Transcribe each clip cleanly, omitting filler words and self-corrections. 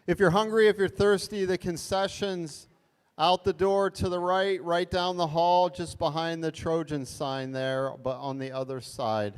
If you're hungry, if you're thirsty, the concessions out the door to the right, right down the hall, just behind the Trojan sign there, but on the other side.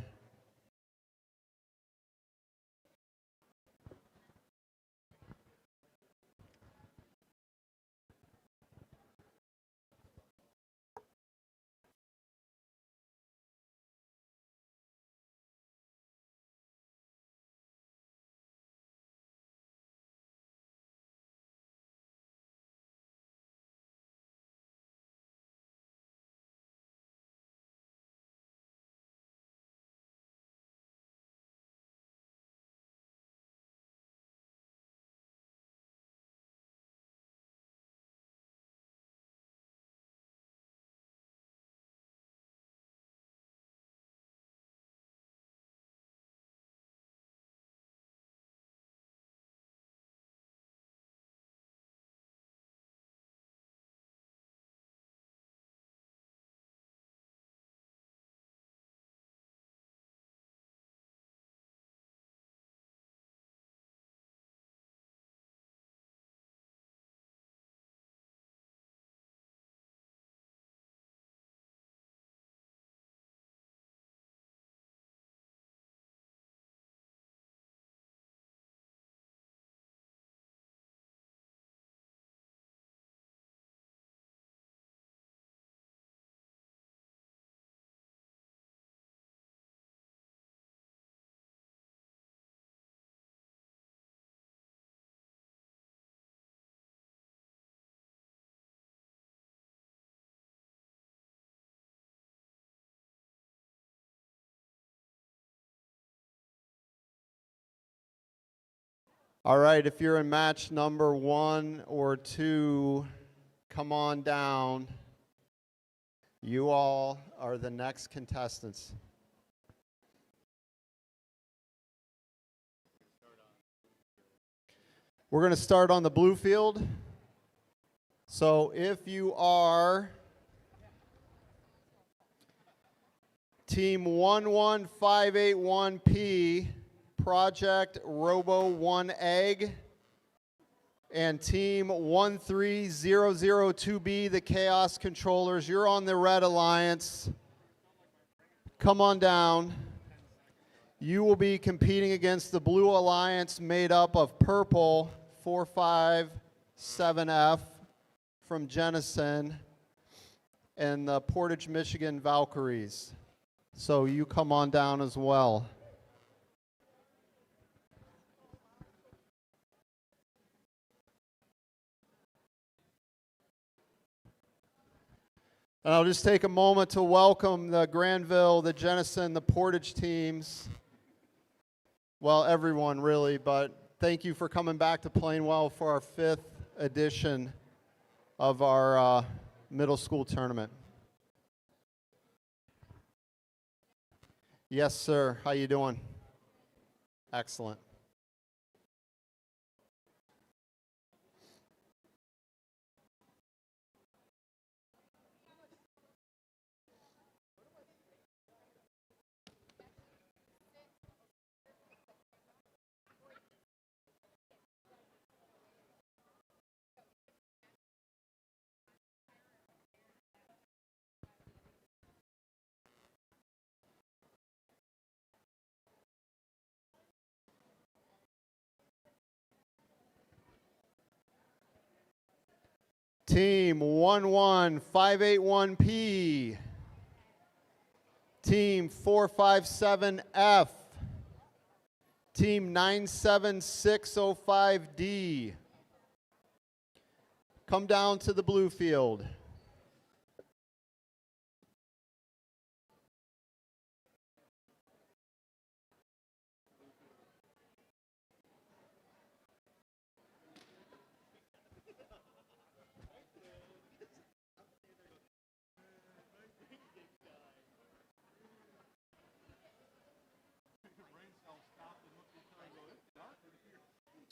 All right, if you're in match number 1 or 2, come on down. You all are the next contestants. We're going to start on the blue field. So if you are team 11581P, Project Robo 1 Egg, and team 13002B, the Chaos Controllers, you're on the Red Alliance. Come on down. You will be competing against the Blue Alliance made up of Purple 457F from Jenison and the Portage, Michigan Valkyries. So you come on down as well. And I'll just take a moment to welcome the Granville, the Jenison, the Portage teams. Well, everyone really, but thank you for coming back to Plainwell for our 5th edition of our middle school tournament. Yes, sir. How you doing? Excellent. Team 11581P, Team 457F, Team 97605D. Come down to the blue field.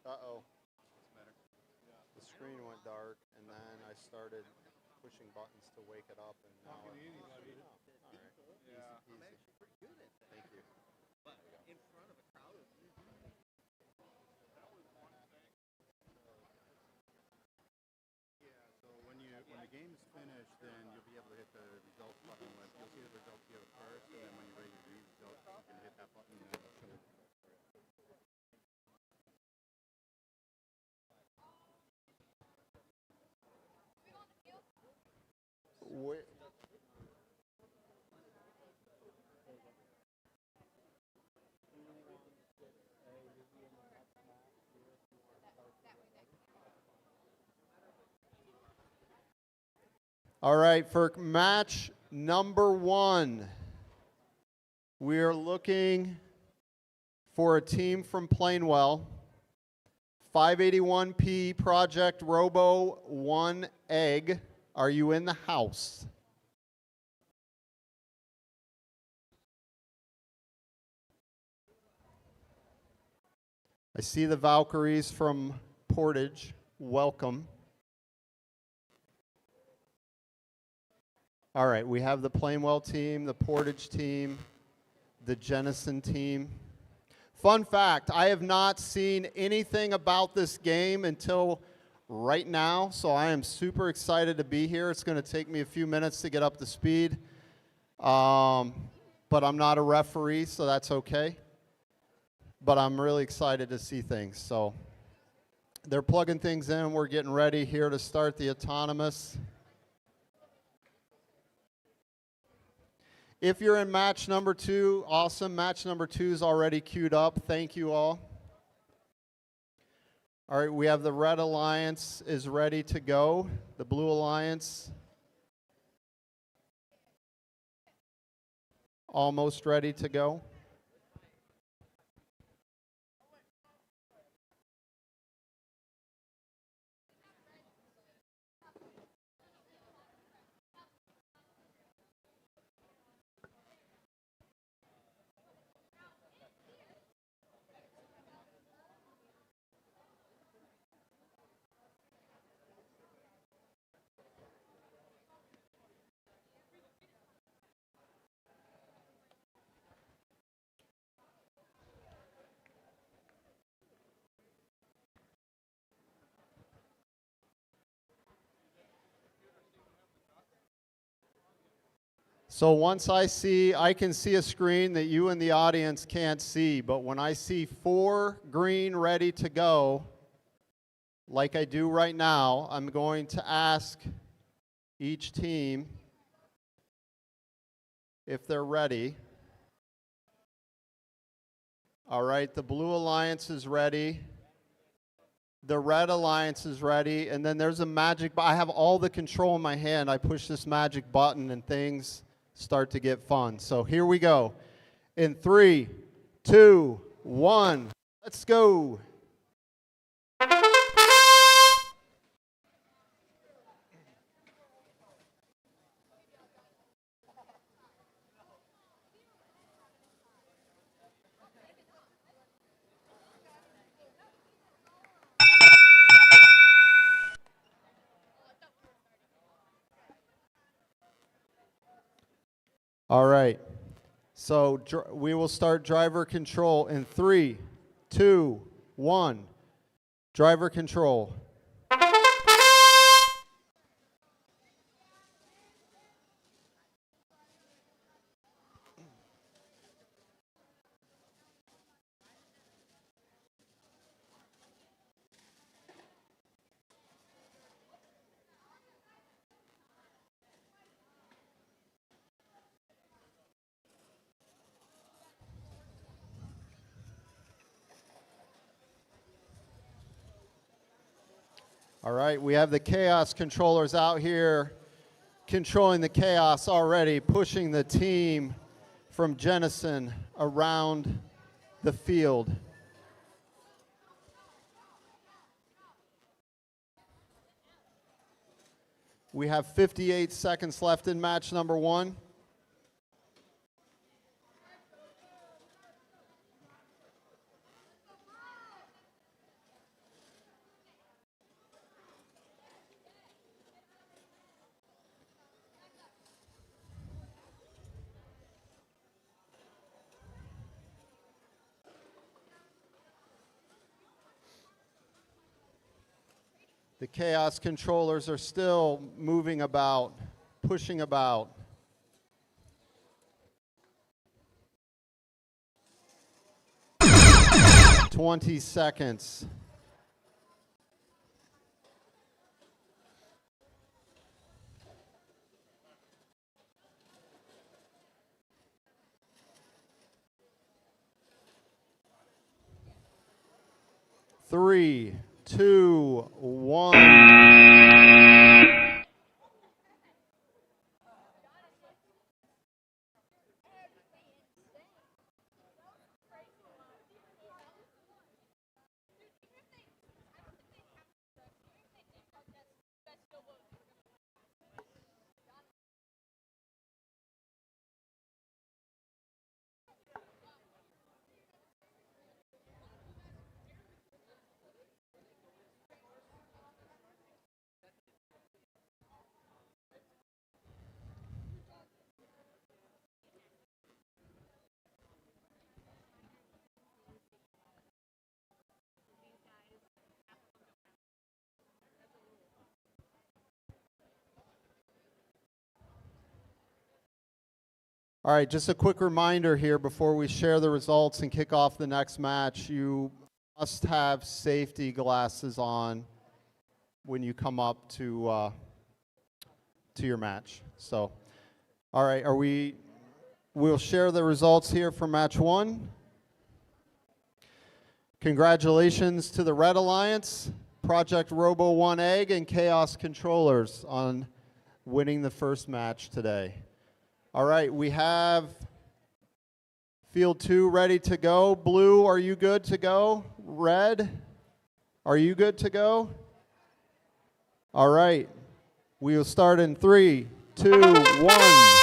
Uh-oh. The screen went dark, and then I started pushing buttons to wake it up, and now all right. Easy peasy. Thank you. In front of a crowd of when the game is finished, then you'll be able to hit the results button. You'll see the results here first, and then when you're ready to read the results, you can hit that button and it'll show. All right, for match number 1, we are looking for a team from Plainwell. 581P Project Robo 1 Egg. Are you in the house? I see the Valkyries from Portage. Welcome. All right, we have the Plainwell team, the Portage team, the Jenison team. Fun fact, I have not seen anything about this game until right now, so I am super excited to be here. It's going to take me a few minutes to get up to speed, but I'm not a referee, so that's okay. But I'm really excited to see things. So they're plugging things in. We're getting ready here to start the autonomous. If you're in match number 2, awesome. Match number 2 is already queued up. Thank you all. All right, we have the Red Alliance is ready to go. The Blue Alliance almost ready to go. So once I can see a screen that you in the audience can't see, but when I see 4 green ready to go, like I do right now, I'm going to ask each team if they're ready. All right, the Blue Alliance is ready. The Red Alliance is ready, and then there's a magic, I have all the control in my hand. I push this magic button and things start to get fun. So here we go. In 3, 2, 1, let's go. All right. So we will start driver control in 3, 2, 1. Driver control. All right, we have the chaos controllers out here controlling the chaos already, pushing the team from Jenison around the field. We have 58 seconds left in match number 1. The chaos controllers are still moving about, pushing about. "20 seconds. Three, two, one. All right, just a quick reminder here before we share the results and kick off the next match. You must have safety glasses on when you come up to your match. So, all right, we'll share the results here for match 1. Congratulations to the Red Alliance, Project Robo 1 Egg, and Chaos Controllers on winning the first match today. All right, we have Field 2 ready to go. Blue, are you good to go? Red, are you good to go? All right, we will start in 3, 2, 1.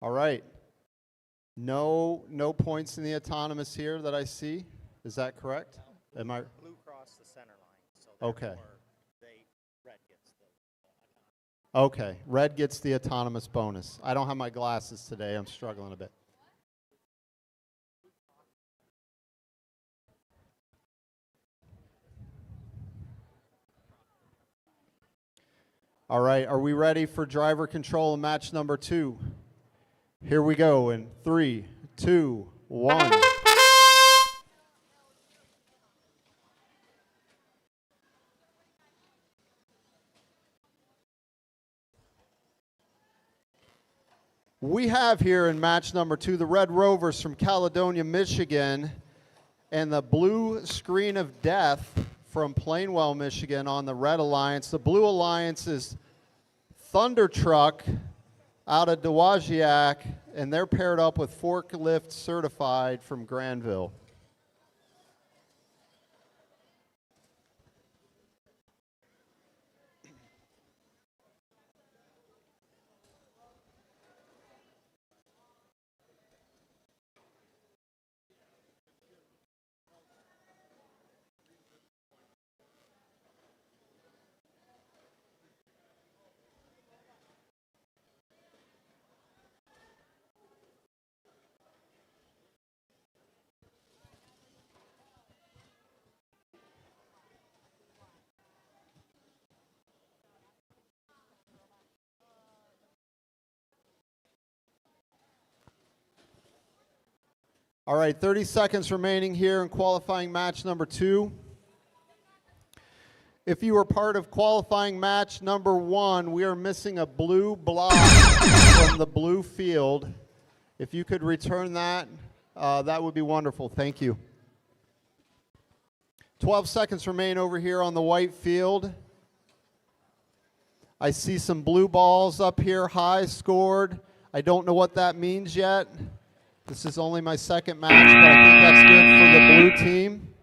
All right. No points in the autonomous here that I see. Is that correct? Am I? Blue crossed the center line, so Okay. red gets the Okay. Red gets the autonomous bonus. I don't have my glasses today. I'm struggling a bit. All right. Are we ready for driver control in match number 2? Here we go in 3, 2, 1. We have here in match number 2 the Red Rovers from Caledonia, Michigan, and the Blue Screen of Death from Plainwell, Michigan on the Red Alliance. The Blue Alliance is Thunder Truck out of Dowagiac, and they're paired up with Forklift Certified from Granville. All right, 30 seconds remaining here in qualifying match number 2. If you were part of qualifying match number 1, we are missing a blue block from the blue field. If you could return that, that would be wonderful. Thank you. 12 seconds remain over here on the white field. I see some blue balls up here, high scored. I don't know what that means yet. This is only my second match, but I think that's good for the blue team.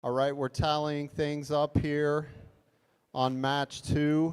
All right, we're tallying things up here on match 2.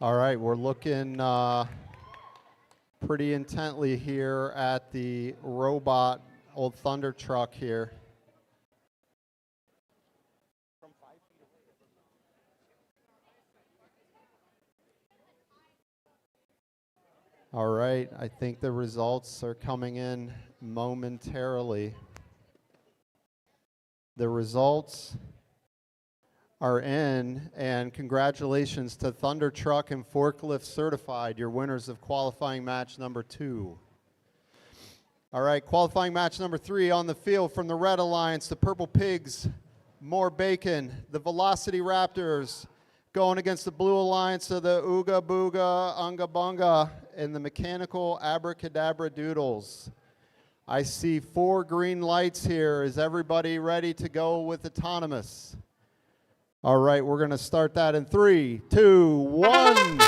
All right, we're looking pretty intently here at the robot old Thunder truck here. All right, I think the results are coming in momentarily. The results are in, and congratulations to Thunder Truck and Forklift Certified, your winners of qualifying match number 2. All right, qualifying match number 3 on the field from the Red Alliance, the Purple Pigs, More Bacon, the Velocity Raptors, going against the Blue Alliance of the Ooga Booga Unga Bunga and the Mechanical Abracadabra Doodles. I see 4 green lights here. Is everybody ready to go with autonomous? All right, we're going to start that in 3, 2, 1.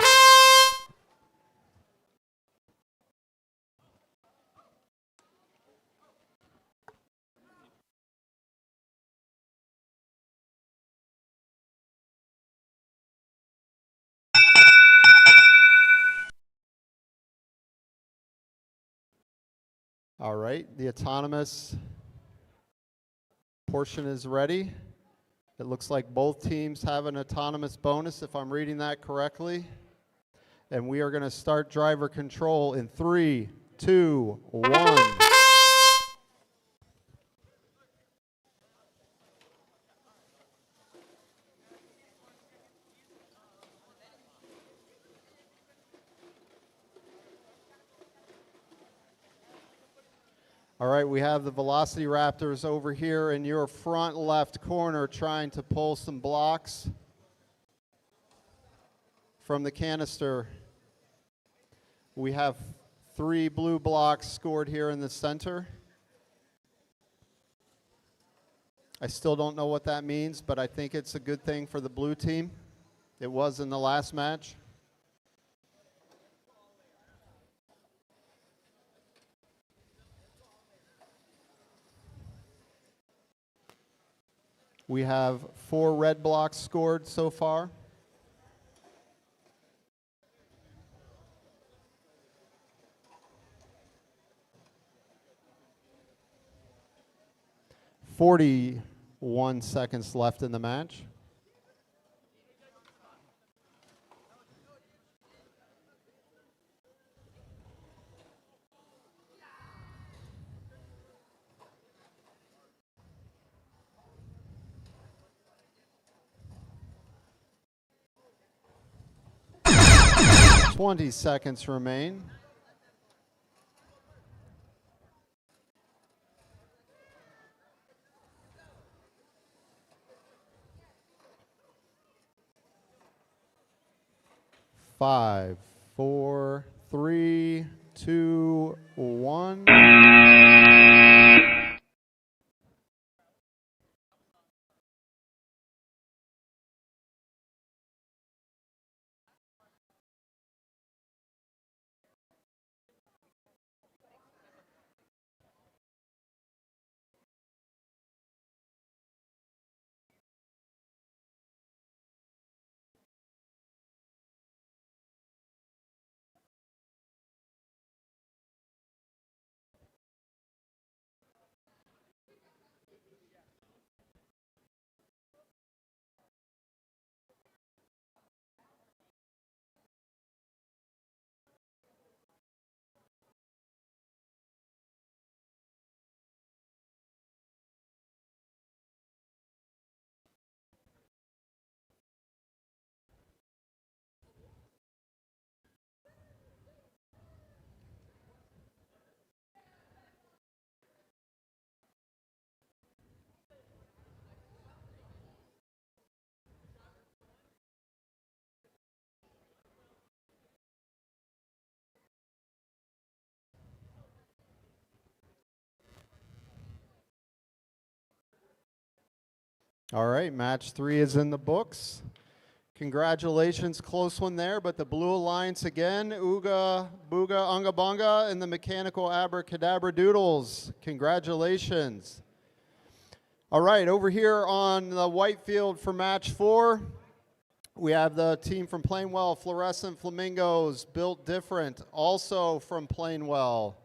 All right, the autonomous portion is ready. It looks like both teams have an autonomous bonus, if I'm reading that correctly. And we are going to start driver control in 3, 2, 1. All right, we have the Velocity Raptors over here in your front left corner trying to pull some blocks from the canister. We have 3 blue blocks scored here in the center. I still don't know what that means, but I think it's a good thing for the blue team. It was in the last match. We have 4 red blocks scored so far. "41 seconds left in the match. "20 seconds remain. Five, 4, 3, 2, 1. All right, match 3 is in the books. Congratulations, close one there, but the Blue Alliance again, Ooga, Booga, Unga Bunga, and the Mechanical Abracadabra Doodles. Congratulations. All right, over here on the white field for match 4, we have the team from Plainwell, Fluorescent Flamingos, Built Different, also from Plainwell,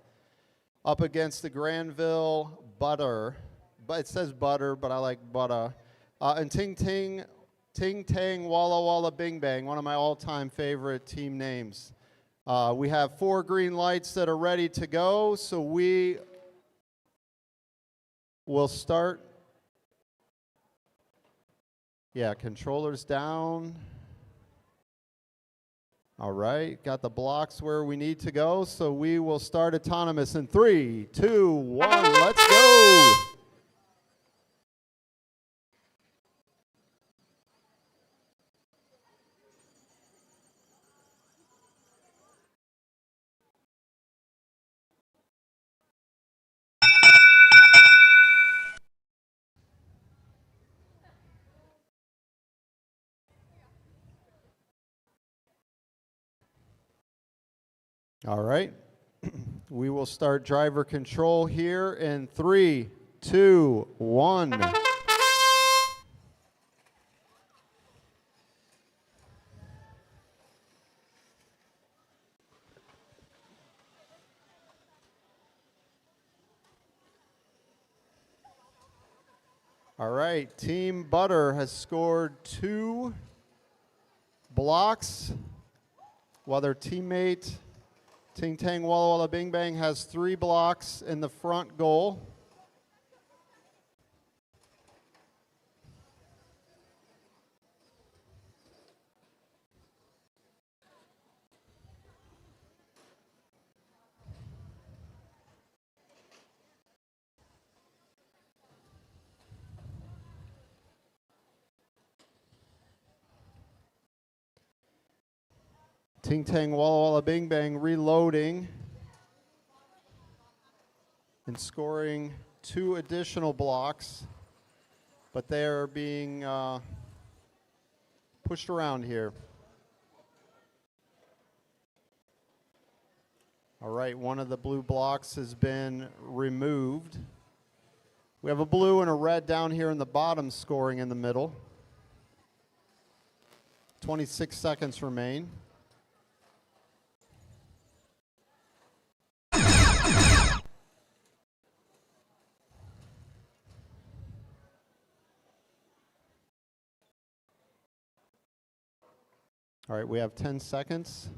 up against the Granville Butter. But it says butter, but I like butter. And Ting Tang Walla Walla Bing Bang, one of my all-time favorite team names. We have 4 green lights that are ready to go, so we will start. Yeah, controllers down. All right, got the blocks where we need to go, so we will start autonomous in 3, 2, 1, let's go! All right, we will start driver control here in 3, 2, 1. All right, Team Butter has scored 2 blocks, while their teammate Ting Tang Walla Walla Bing Bang has 3 blocks in the front goal. Ting Tang Walla Walla Bing Bang reloading and scoring 2 additional blocks, but they are being pushed around here. All right, one of the blue blocks has been removed. We have a blue and a red down here in the bottom scoring in the middle. 26 seconds remain. All right, we have 10 seconds.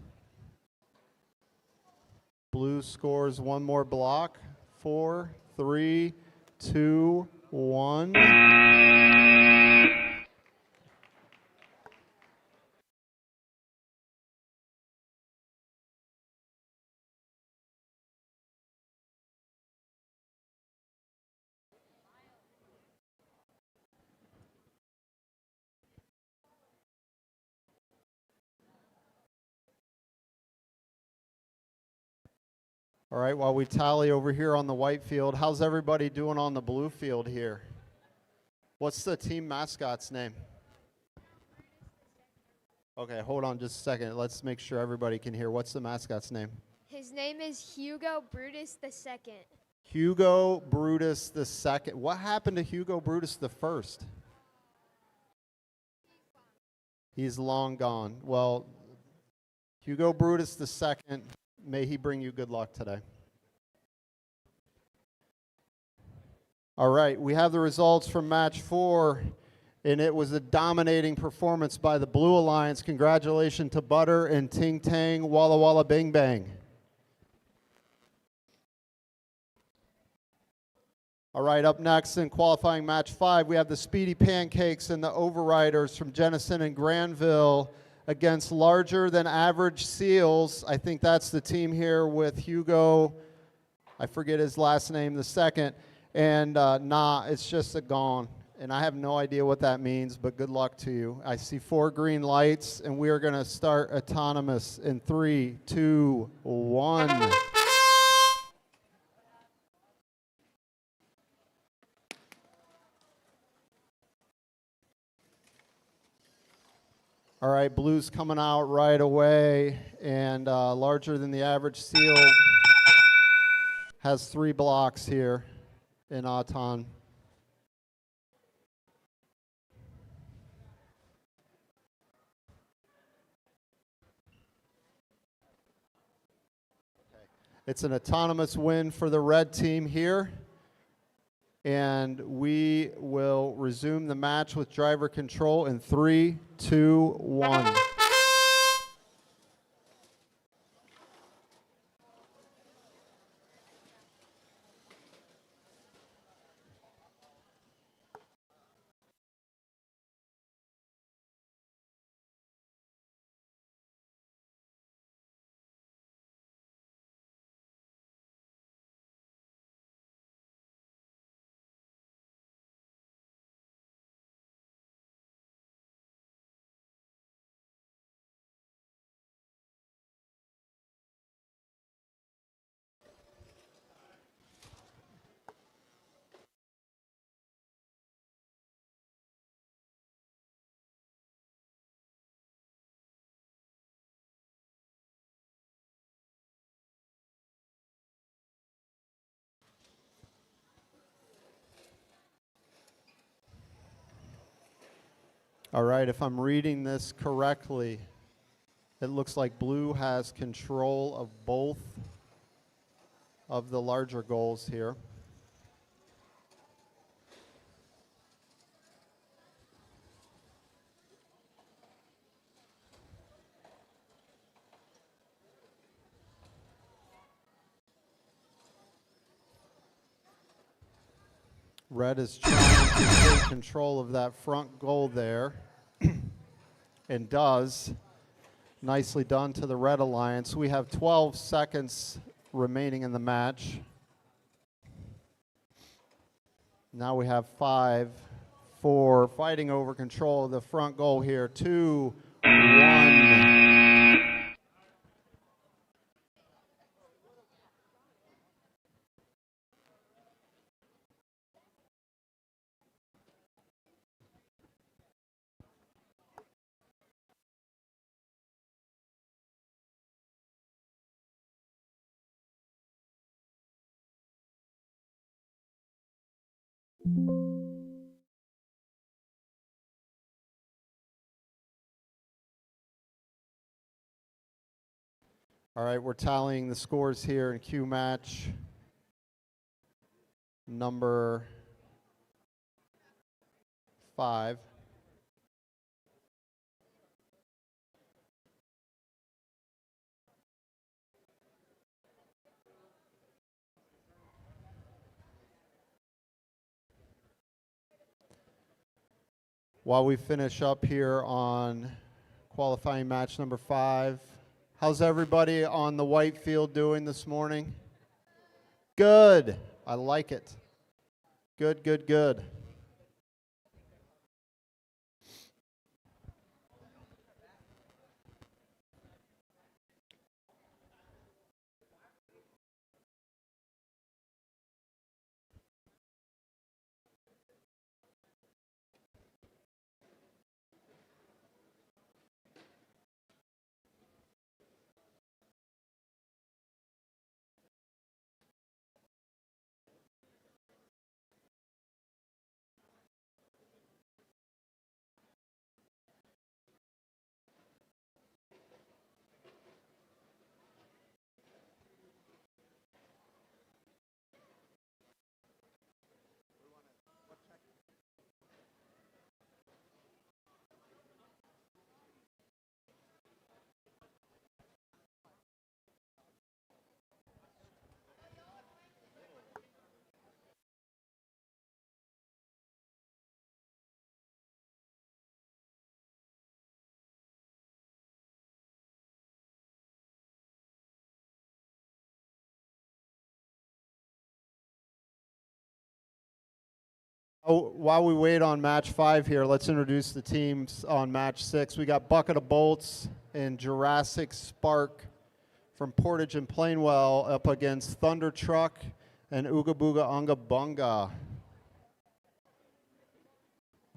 Blue scores 1 more block. 4, 3, 2, 1. All right, while we tally over here on the white field, how's everybody doing on the blue field here? What's the team mascot's name? Okay, hold on just a second. Let's make sure everybody can hear. What's the mascot's name? His name is Hugo Brutus II. Hugo Brutus II. What happened to Hugo Brutus I? He's long gone. Well, Hugo Brutus II, may he bring you good luck today. All right, we have the results from match 4, and it was a dominating performance by the Blue Alliance. Congratulations to Butter and Ting Tang Walla Walla Bing Bang. All right, up next in qualifying match 5, we have the Speedy Pancakes and the Overriders from Jenison and Granville against Larger Than Average Seals. I think that's the team here with Hugo, I forget his last name, the second, and it's just a gone. And I have no idea what that means, but good luck to you. I see 4 green lights, and we are going to start autonomous in 3, 2, 1. All right, blue's coming out right away, and larger than the average seal. Has 3 blocks here in Aton. It's an autonomous win for the red team here. And we will resume the match with driver control in 3, 2, 1. All right, if I'm reading this correctly, it looks like blue has control of both of the larger goals here. Red is trying to take control of that front goal there, and does. Nicely done to the Red Alliance. We have 12 seconds remaining in the match. Now we have 5, 4, fighting over control of the front goal here. 2, 1. All right, we're tallying the scores here in Q match number 5. While we finish up here on qualifying match number 5, how's everybody on the white field doing this morning? Good. I like it. Good, good, good. Oh, while we wait on match 5 here, let's introduce the teams on match 6. We got Bucket of Bolts and Jurassic Spark from Portage and Plainwell up against Thunder Truck and Ooga Booga Unga Bunga.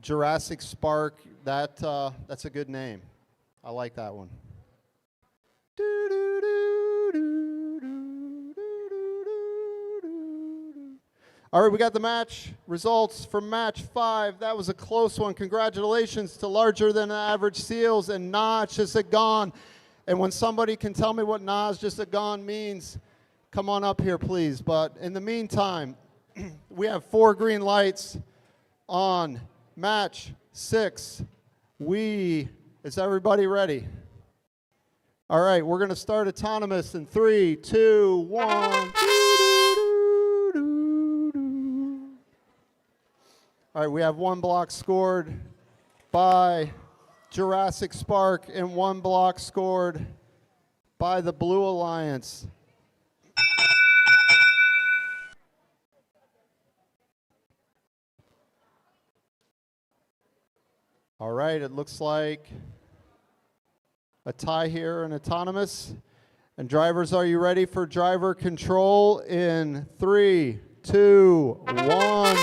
Jurassic Spark, that's a good name. I like that one. All right, we got the match results from match 5. That was a close one. Congratulations to Larger Than Average Seals and Nah, It's Just a Gone. And when somebody can tell me what Nah, It's Just a Gone means, come on up here, please. But in the meantime, we have 4 green lights on match 6. Is everybody ready? All right, we're going to start autonomous in 3, 2, 1. All right, we have 1 block scored by Jurassic Spark and 1 block scored by the Blue Alliance. All right, it looks like a tie here in autonomous. And drivers, are you ready for driver control in 3, 2, 1.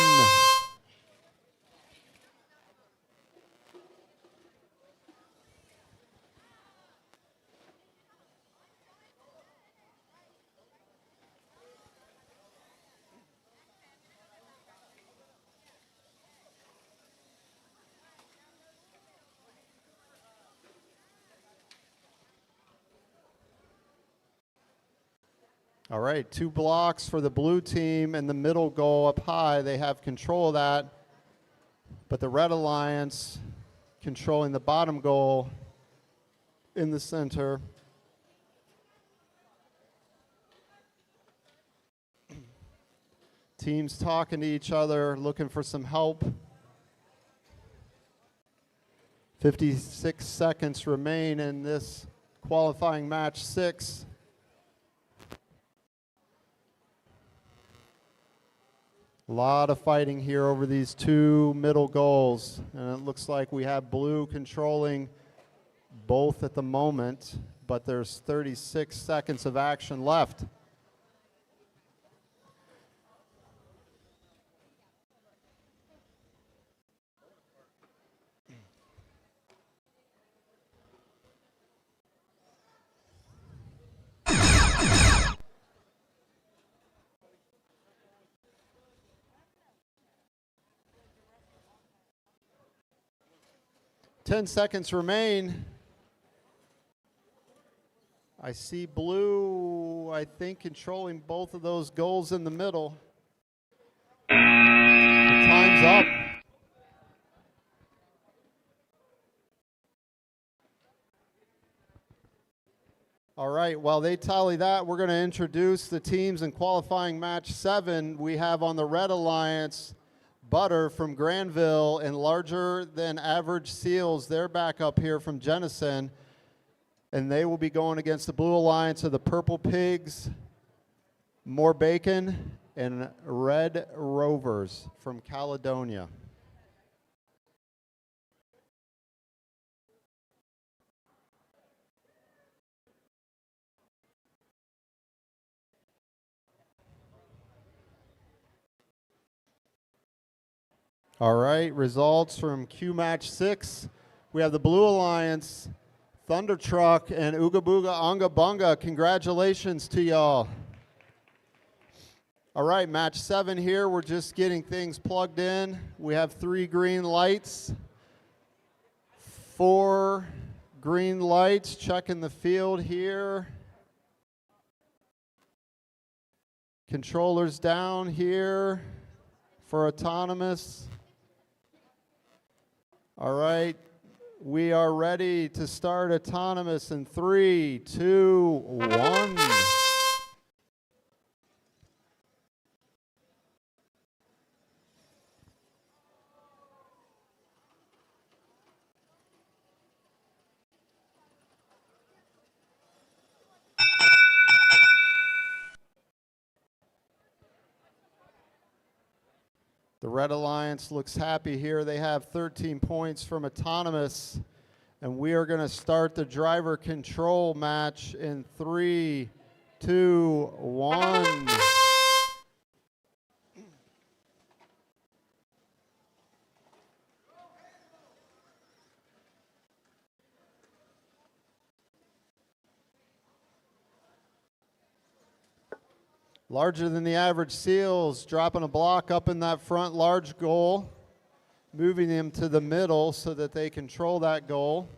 All right, 2 blocks for the blue team and the middle goal up high. They have control of that. But the Red Alliance controlling the bottom goal in the center. Teams talking to each other, looking for some help. 56 seconds remain in this qualifying match 6. A lot of fighting here over these 2 middle goals. And it looks like we have blue controlling both at the moment, but there's 36 seconds of action left. Ten seconds remain. I see blue, I think, controlling both of those goals in the middle. The time's up. All right, while they tally that, we're going to introduce the teams in qualifying match 7. We have on the Red Alliance, Butter from Granville and Larger Than Average Seals. They're back up here from Jenison. And they will be going against the Blue Alliance of the Purple Pigs, More Bacon, and Red Rovers from Caledonia. All right, results from Q Match 6. We have the Blue Alliance, Thunder Truck, and Ooga Booga Onga Bunga. Congratulations to y'all. All right, match 7 here. We're just getting things plugged in. We have 3 green lights, 4 green lights. Checking the field here. Controllers down here for autonomous. All right, we are ready to start autonomous in 3, 2, 1. The Red Alliance looks happy here. They have 13 points from autonomous. And we are going to start the driver control match in 3, 2, 1. Larger than the average Seals, dropping a block up in that front large goal, moving them to the middle so that they control that goal.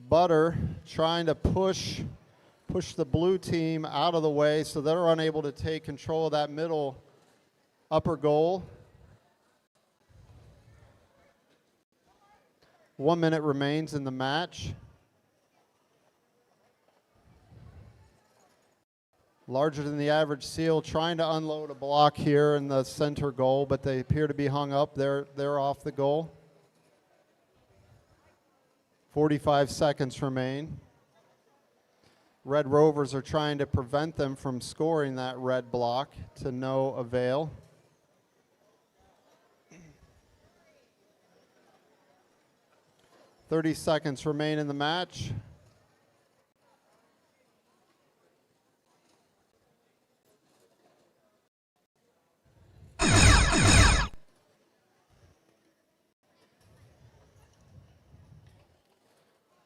Butter trying to push the blue team out of the way so they're unable to take control of that middle upper goal. 1 minute remains in the match. Larger than the average Seal trying to unload a block here in the center goal, but they appear to be hung up. They're off the goal. 45 seconds remain. Red Rovers are trying to prevent them from scoring that red block to no avail. "30 seconds remain in the match.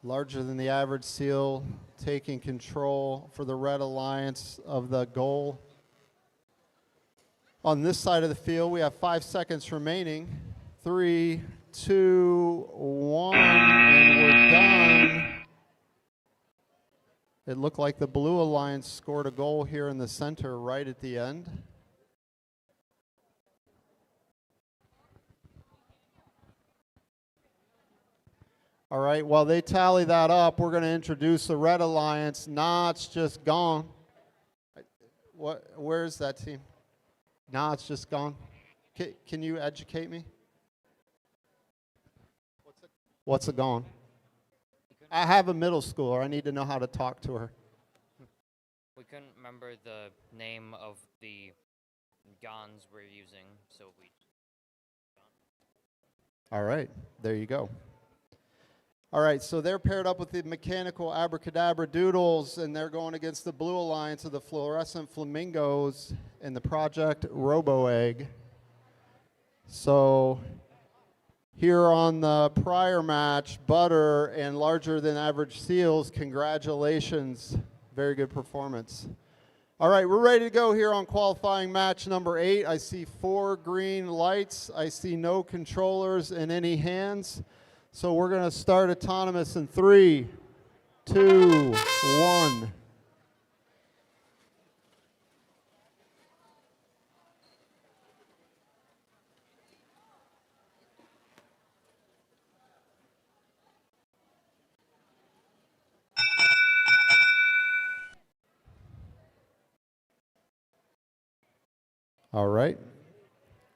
Larger than the average Seal taking control for the Red Alliance of the goal. On this side of the field, we have 5 seconds remaining. 3, 2, 1, and we're done. It looked like the Blue Alliance scored a goal here in the center right at the end. All right, while they tally that up, we're going to introduce the Red Alliance. Nah, it's just gone. Where's that team? Nah, it's just gone. Can you educate me? What's it gone? I have a middle schooler. I need to know how to talk to her. We couldn't remember the name of the guns we're using, so we... All right, there you go. All right, so they're paired up with the mechanical Abracadabra Doodles, and they're going against the Blue Alliance of the Fluorescent Flamingos and the Project Robo Egg. So here on the prior match, Butter and Larger Than Average Seals, congratulations. Very good performance. All right, we're ready to go here on qualifying match number 8. I see 4 green lights. I see no controllers and any hands. So we're going to start autonomous in 3, 2, 1. All right.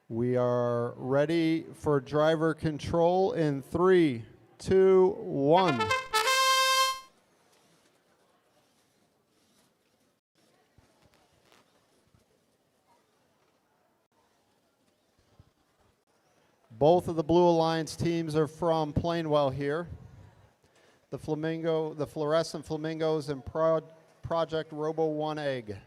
We are ready for driver control in 3, 2, 1. Both of the Blue Alliance teams are from Plainwell here. The Fluorescent Flamingos and Project Robo 1 Egg.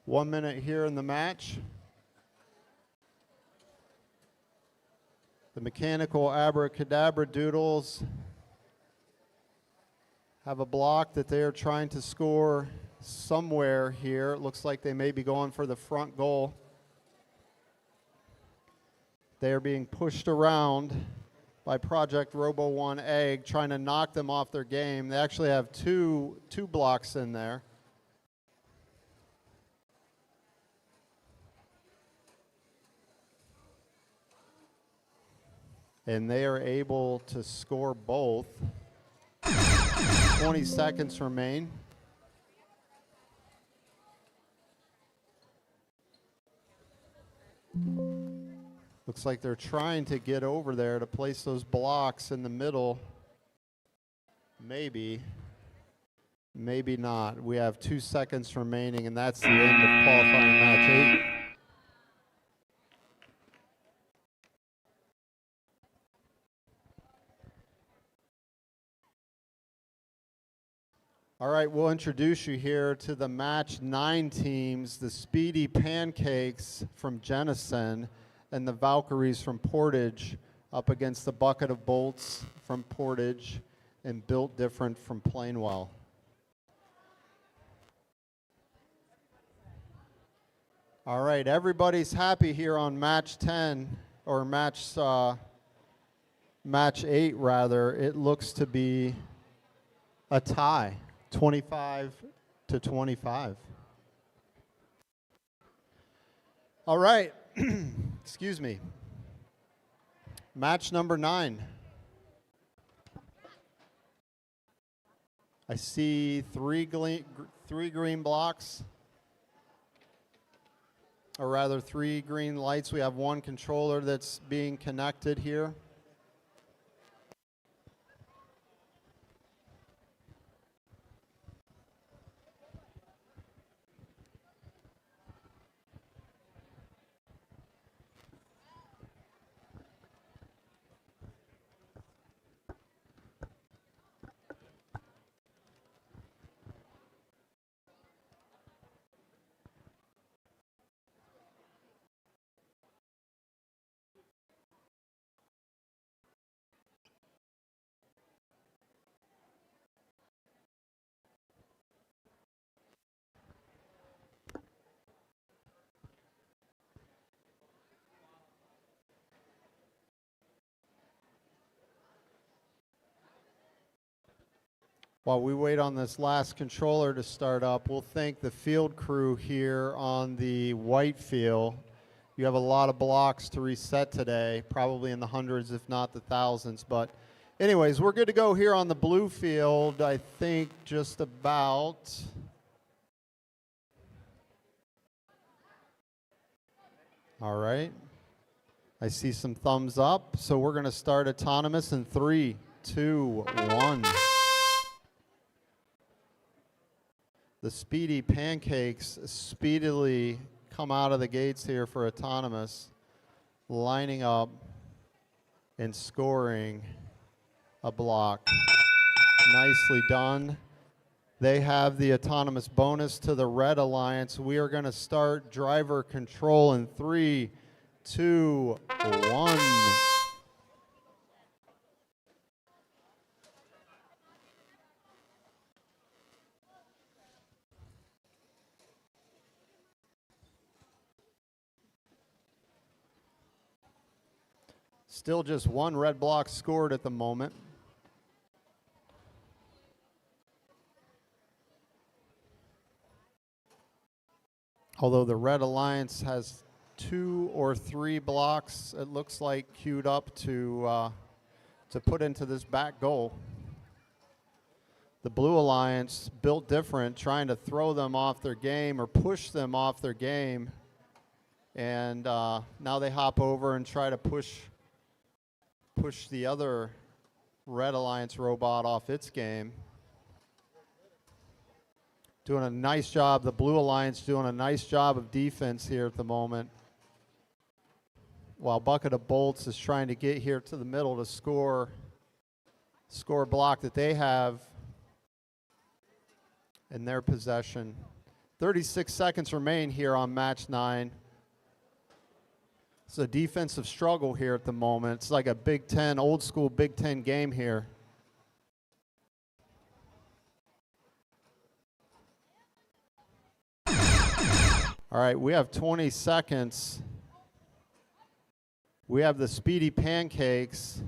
One minute here in the match. The mechanical Abracadabra Doodles have a block that they are trying to score somewhere here. It looks like they may be going for the front goal. They are being pushed around by Project Robo 1 Egg, trying to knock them off their game. They actually have two blocks in there. And they are able to score both. 20 seconds remain. Looks like they're trying to get over there to place those blocks in the middle. Maybe Maybe not. We have 2 seconds remaining, and that's the end of qualifying match 8. All right, we'll introduce you here to the match 9 teams, the Speedy Pancakes from Jenison and the Valkyries from Portage up against the Bucket of Bolts from Portage and Built Different from Plainwell. All right, everybody's happy here on match 10, or match 8 rather. It looks to be a tie, 25-25. All right, excuse me. Match number 9. I see three green blocks, or rather 3 green lights. We have 1 controller that's being connected here. While we wait on this last controller to start up, we'll thank the field crew here on the white field. You have a lot of blocks to reset today, probably in the hundreds, if not the thousands. But anyways, we're good to go here on the blue field, I think just about. All right. I see some thumbs up. So we're going to start autonomous in 3, 2, 1. The Speedy Pancakes speedily come out of the gates here for autonomous, lining up and scoring a block. Nicely done. They have the autonomous bonus to the Red Alliance. We are going to start driver control in 3, 2, 1. Still just 1 red block scored at the moment. Although the Red Alliance has 2 or 3 blocks, it looks like, queued up to put into this back goal. The Blue Alliance, Built Different, trying to throw them off their game or push them off their game. And now they hop over and try to push the other Red Alliance robot off its game. Doing a nice job. The Blue Alliance doing a nice job of defense here at the moment. While Bucket of Bolts is trying to get here to the middle to score a block that they have in their possession. 36 seconds remain here on match 9. It's a defensive struggle here at the moment. It's like a Big Ten, old school Big Ten game here. All right, we have 20 seconds. We have the Speedy Pancakes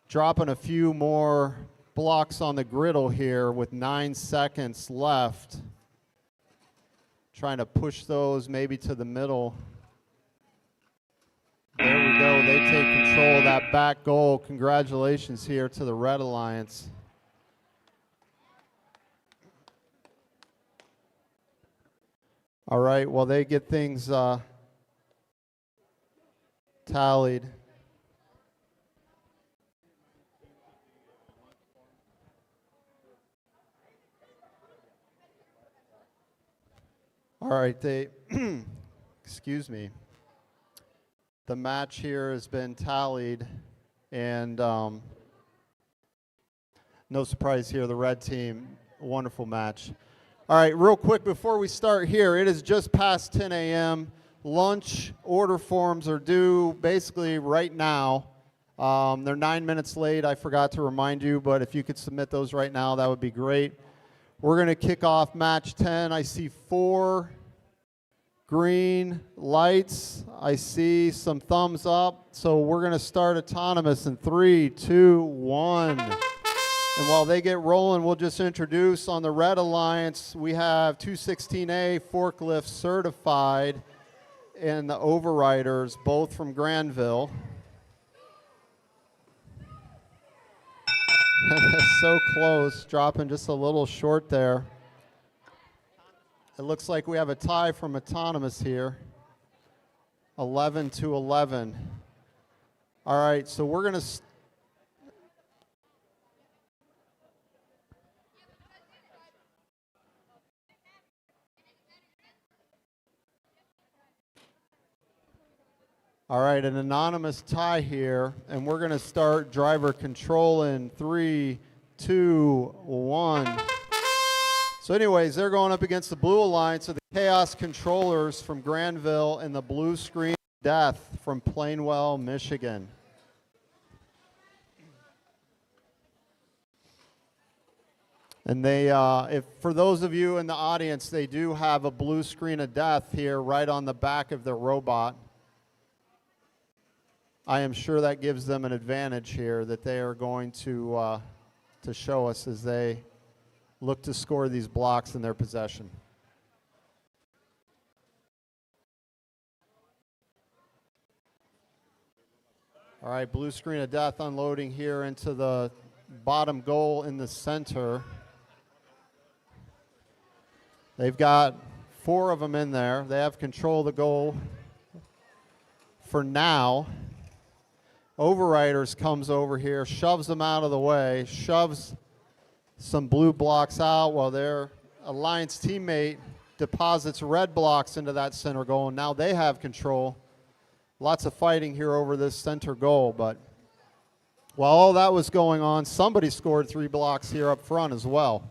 dropping a few more blocks on the griddle here with 9 seconds left. Trying to push those maybe to the middle. There we go. They take control of that back goal. Congratulations here to the Red Alliance. All right, well, they get things tallied. All right, they, excuse me. The match here has been tallied, and no surprise here, the red team, wonderful match. All right, real quick before we start here, it is just past 10 a.m. Lunch order forms are due basically right now. They're 9 minutes late, I forgot to remind you, but if you could submit those right now, that would be great. We're going to kick off match 10. I see 4 green lights. I see some thumbs up. So we're going to start autonomous in 3, 2, 1. And while they get rolling, we'll just introduce on the Red Alliance, we have 216A forklift certified and the overriders, both from Granville. That's so close, dropping just a little short there. It looks like we have a tie from autonomous here, 11 to 11. All right, so we're going to all right, an anonymous tie here, and we're going to start driver control in 3, 2, 1. So anyways, they're going up against the Blue Alliance of the Chaos Controllers from Granville and the Blue Screen Death from Plainwell, Michigan. And they, for those of you in the audience, they do have a blue screen of death here right on the back of their robot. I am sure that gives them an advantage here that they are going to show us as they look to score these blocks in their possession. All right, blue screen of death unloading here into the bottom goal in the center. They've got 4 of them in there. They have control of the goal for now. Overriders comes over here, shoves them out of the way, shoves some blue blocks out while their Alliance teammate deposits red blocks into that center goal, and now they have control. Lots of fighting here over this center goal, but while all that was going on, somebody scored 3 blocks here up front as well.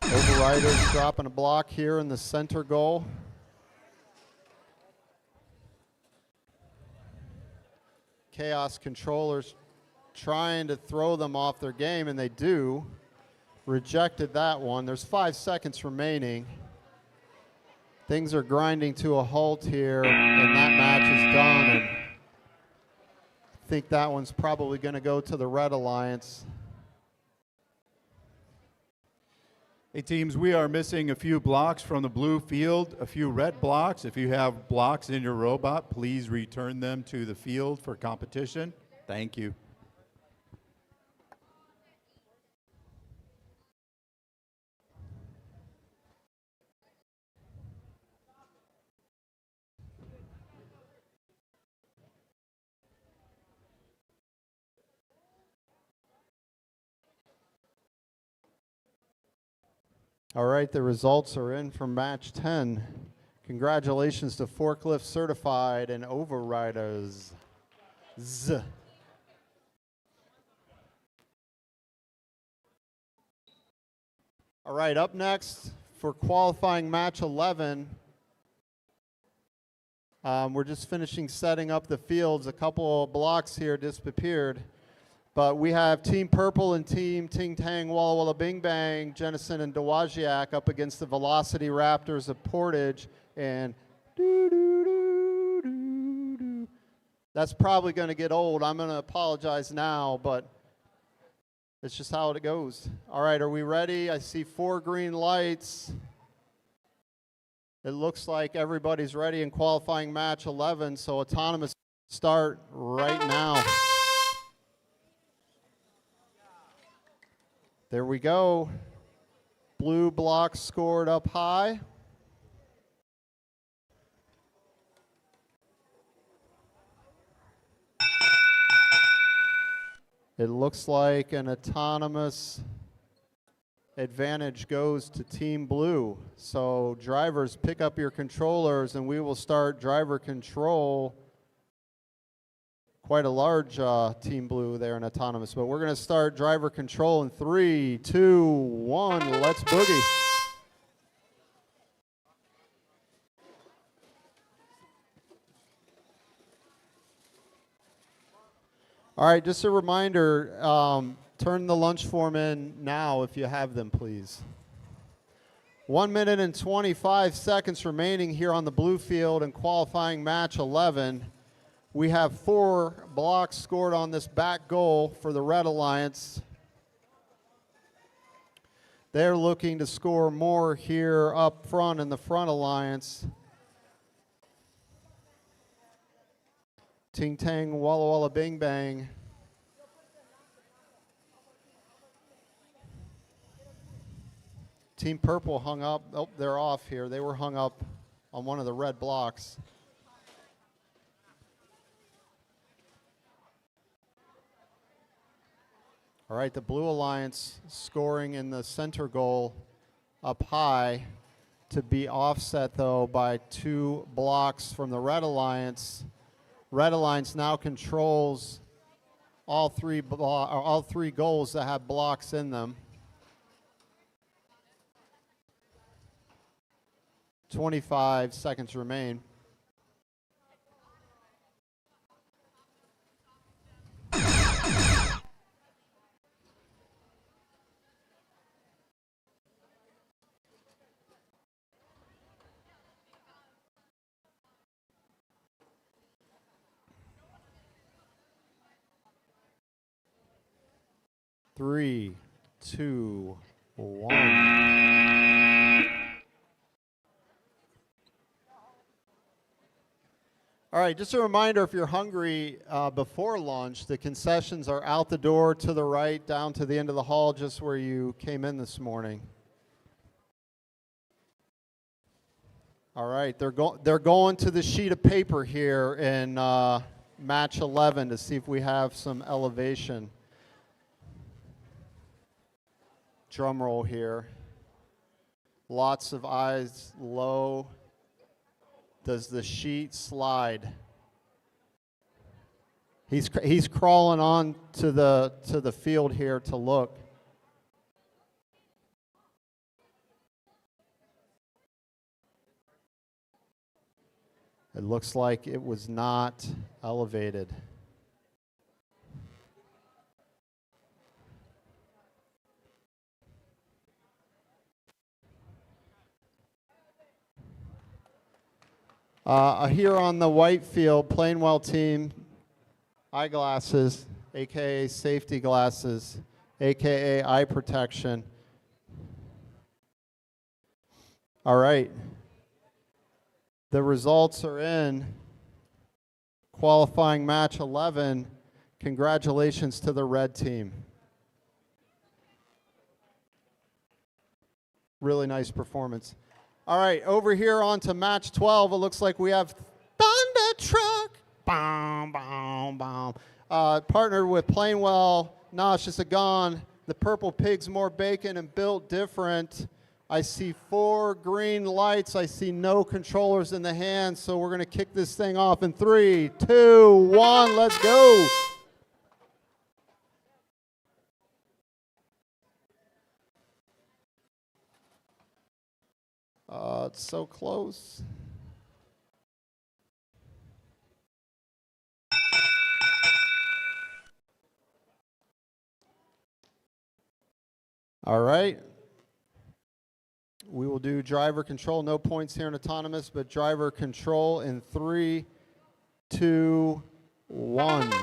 Overriders dropping a block here in the center goal. Chaos Controllers trying to throw them off their game, and they do. Rejected that one. There's 5 seconds remaining. Things are grinding to a halt here, and that match is done. And I think that one's probably going to go to the Red Alliance. Hey teams, we are missing a few blocks from the blue field, a few red blocks. If you have blocks in your robot, please return them to the field for competition. Thank you. All right, the results are in from match 10. Congratulations to Forklift Certified and Overriders. All right, up next for qualifying match 11. We're just finishing setting up the fields. A couple of blocks here disappeared. But we have Team Purple and Team Ting Tang Walla Walla Bing Bang, Jennison and Dowagiac up against the Velocity Raptors of Portage. And that's probably going to get old. I'm going to apologize now, but it's just how it goes. All right, are we ready? I see 4 green lights. It looks like everybody's ready in qualifying match 11, so autonomous start right now. There we go. Blue block scored up high. It looks like an autonomous advantage goes to Team Blue. So drivers, pick up your controllers and we will start driver control. Quite a large Team Blue there in autonomous, but we're going to start driver control in 3, 2, 1. Let's boogie. All right, just a reminder, turn the lunch form in now if you have them, please. 1 minute and 25 seconds remaining here on the blue field in qualifying match 11. We have 4 blocks scored on this back goal for the Red Alliance. They're looking to score more here up front in the front alliance. Ting tang, walla walla bing bang. Team Purple hung up. Oh, they're off here. They were hung up on one of the red blocks. All right, the Blue Alliance scoring in the center goal up high, to be offset though by 2 blocks from the Red Alliance. Red Alliance now controls all three goals that have blocks in them. 25 seconds remain. Three, two, one. All right, just a reminder, if you're hungry before lunch, the concessions are out the door to the right, down to the end of the hall, just where you came in this morning. All right, they're going to the sheet of paper here in match 11 to see if we have some elevation. Drum roll here. Lots of eyes low. Does the sheet slide? He's crawling on to the field here to look. It looks like it was not elevated. Here on the white field, Plainwell team, eyeglasses, aka safety glasses, aka eye protection. All right. The results are in. Qualifying match 11. Congratulations to the red team. Really nice performance. All right, over here on to match 12. It looks like we have Thunder Truck. Boom, boom, boom. Partnered with Plainwell, Nauseous Gone. The Purple Pigs, more bacon and built different. I see 4 green lights. I see no controllers in the hands, so we're going to kick this thing off in 3, 2, 1. Let's go. It's so close. All right. We will do driver control. No points here in autonomous, but driver control in 3, 2, 1.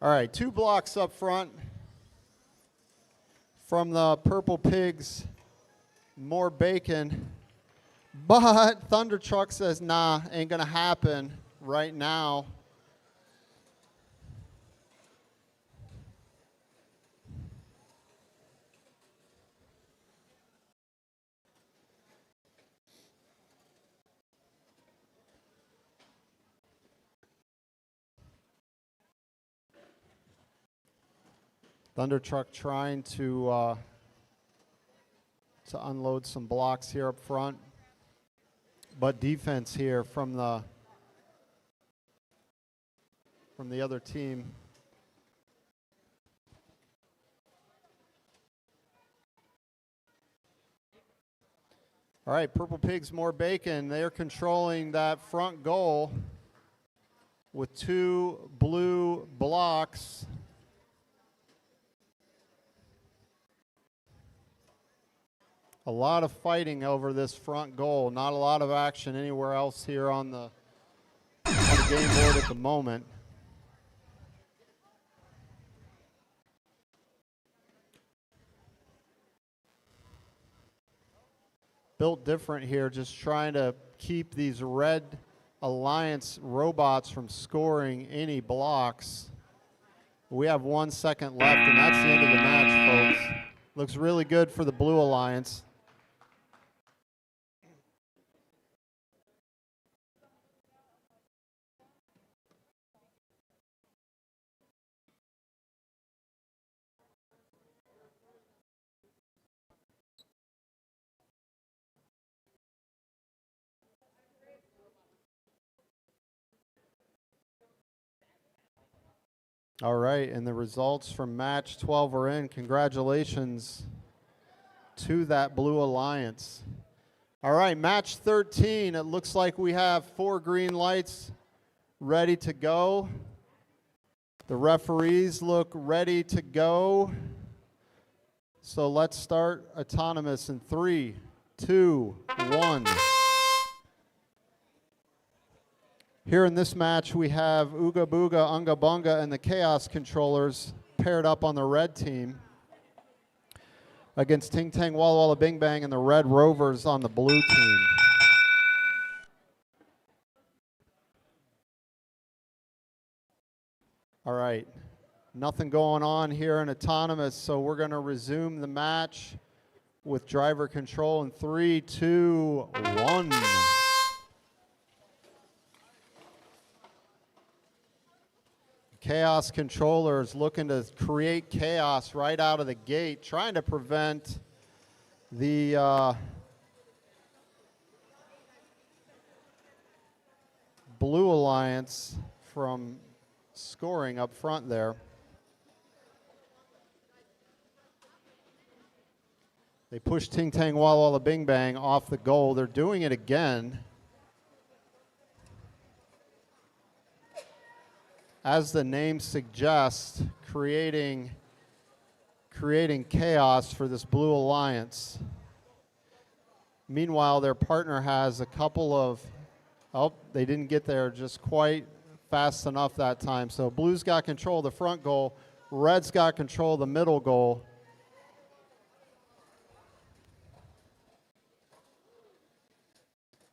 All right, 2 blocks up front from the Purple Pigs, more bacon. But Thunder Truck says, nah, ain't gonna happen right now. Thunder Truck trying to unload some blocks here up front. But defense here from the other team. All right, Purple Pigs, more bacon. They're controlling that front goal with 2 blue blocks. A lot of fighting over this front goal. Not a lot of action anywhere else here on the game board at the moment. Built different here, just trying to keep these Red Alliance robots from scoring any blocks. We have 1 second left, and that's the end of the match, folks. Looks really good for the Blue Alliance. All right, and the results from match 12 are in. Congratulations to that Blue Alliance. All right, match 13. It looks like we have 4 green lights ready to go. The referees look ready to go. So let's start autonomous in 3, 2, 1. Here in this match, we have Ooga Booga, Unga Bunga, and the Chaos Controllers paired up on the red team against Ting Tang Walla Walla Bing Bang and the Red Rovers on the blue team. All right, nothing going on here in autonomous, so we're going to resume the match with driver control in 3, 2, 1. Chaos Controllers looking to create chaos right out of the gate, trying to prevent the Blue Alliance from scoring up front there. They push Ting Tang Walla Walla Bing Bang off the goal. They're doing it again. As the name suggests, creating chaos for this Blue Alliance. Meanwhile, their partner has a couple of, oh, they didn't get there just quite fast enough that time. So Blue's got control of the front goal, Red's got control of the middle goal.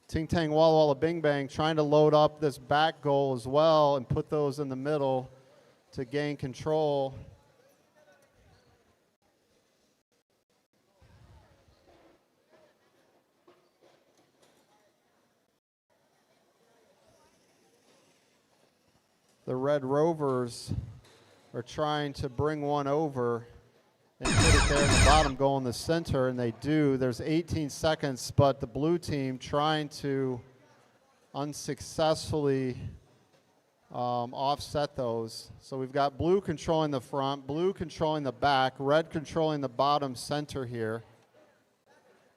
Ting Tang Walla Walla Bing Bang trying to load up this back goal as well and put those in the middle to gain control. The Red Rovers are trying to bring one over and put it there in the bottom goal in the center, and they do. There's 18 seconds, but the blue team trying to unsuccessfully offset those. So we've got blue controlling the front, blue controlling the back, red controlling the bottom center here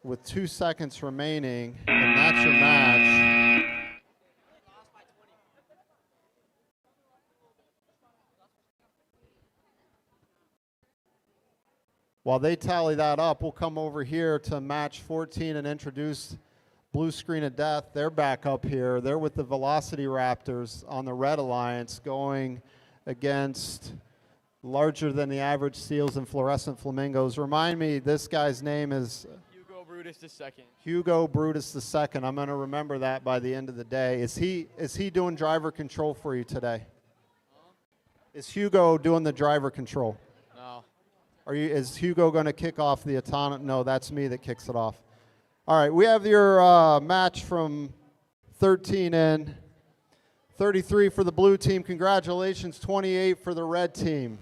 with 2 seconds remaining, and that's your match. While they tally that up, we'll come over here to match 14 and introduce Blue Screen of Death. They're back up here. They're with the Velocity Raptors on the Red Alliance going against larger than the average seals and fluorescent flamingos. Remind me, this guy's name is Hugo Brutus II. Hugo Brutus II. I'm going to remember that by the end of the day. Is he doing driver control for you today? Is Hugo doing the driver control? No. Is Hugo going to kick off the autonomous? No, that's me that kicks it off. All right, we have your match from 13 in. 33 for the blue team. Congratulations, 28 for the red team.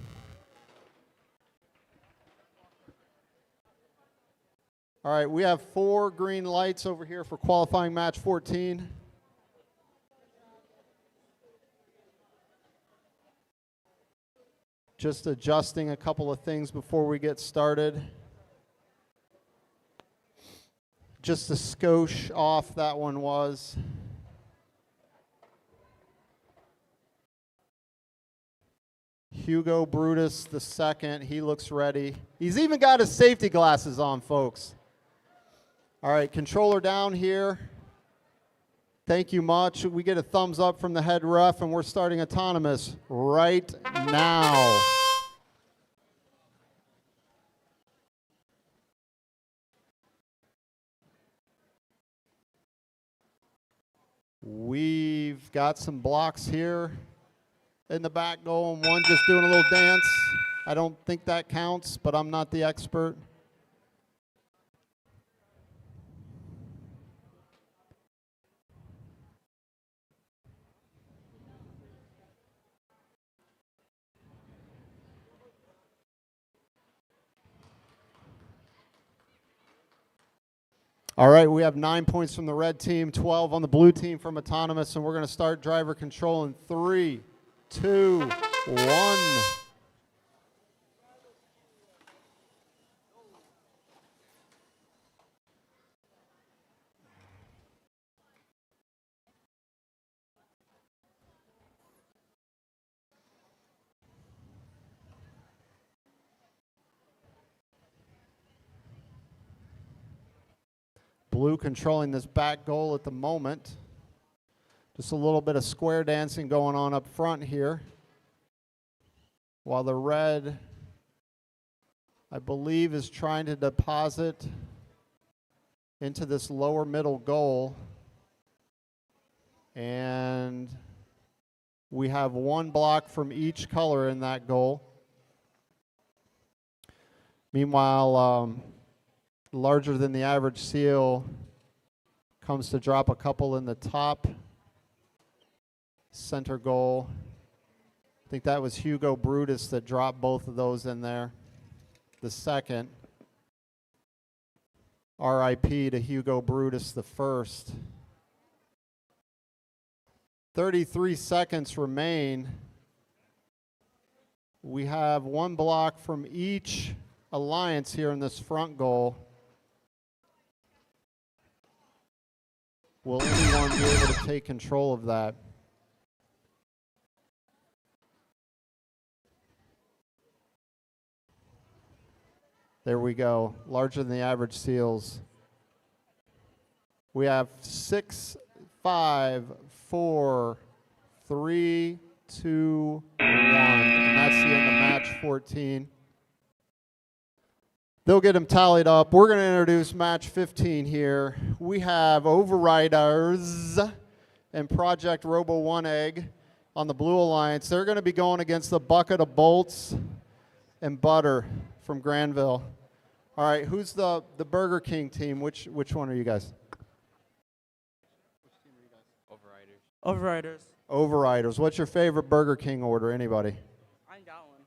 All right, we have 4 green lights over here for qualifying match 14. Just adjusting a couple of things before we get started. Just a skosh off, that one was. Hugo Brutus the second, he looks ready. He's even got his safety glasses on, folks. All right, controller down here. Thank you much. We get a thumbs up from the head ref, and we're starting autonomous right now. We've got some blocks here in the back goal, and one just doing a little dance. I don't think that counts, but I'm not the expert. All right, we have 9 points from the red team, 12 on the blue team from autonomous, and we're going to start driver control in 3, 2, 1. Blue controlling this back goal at the moment. Just a little bit of square dancing going on up front here. While the red, I believe, is trying to deposit into this lower middle goal. And we have 1 block from each color in that goal. Meanwhile, larger than the average seal comes to drop a couple in the top center goal. I think that was Hugo Brutus that dropped both of those in there. The second. RIP to Hugo Brutus the first. 33 seconds remain. We have 1 block from each alliance here in this front goal. Will anyone be able to take control of that? There we go. Larger than the average seals. We have 6, 5, 4, 3, 2, 1. And that's the end of match 14. They'll get them tallied up. We're going to introduce match 15 here. We have Overriders and Project Robo 1 Egg on the Blue Alliance. They're going to be going against the Bucket of Bolts and Butter from Granville. All right, who's the Burger King team? Which one are you guys? Overriders. Overriders. What's your favorite Burger King order? Anybody? I ain't got one.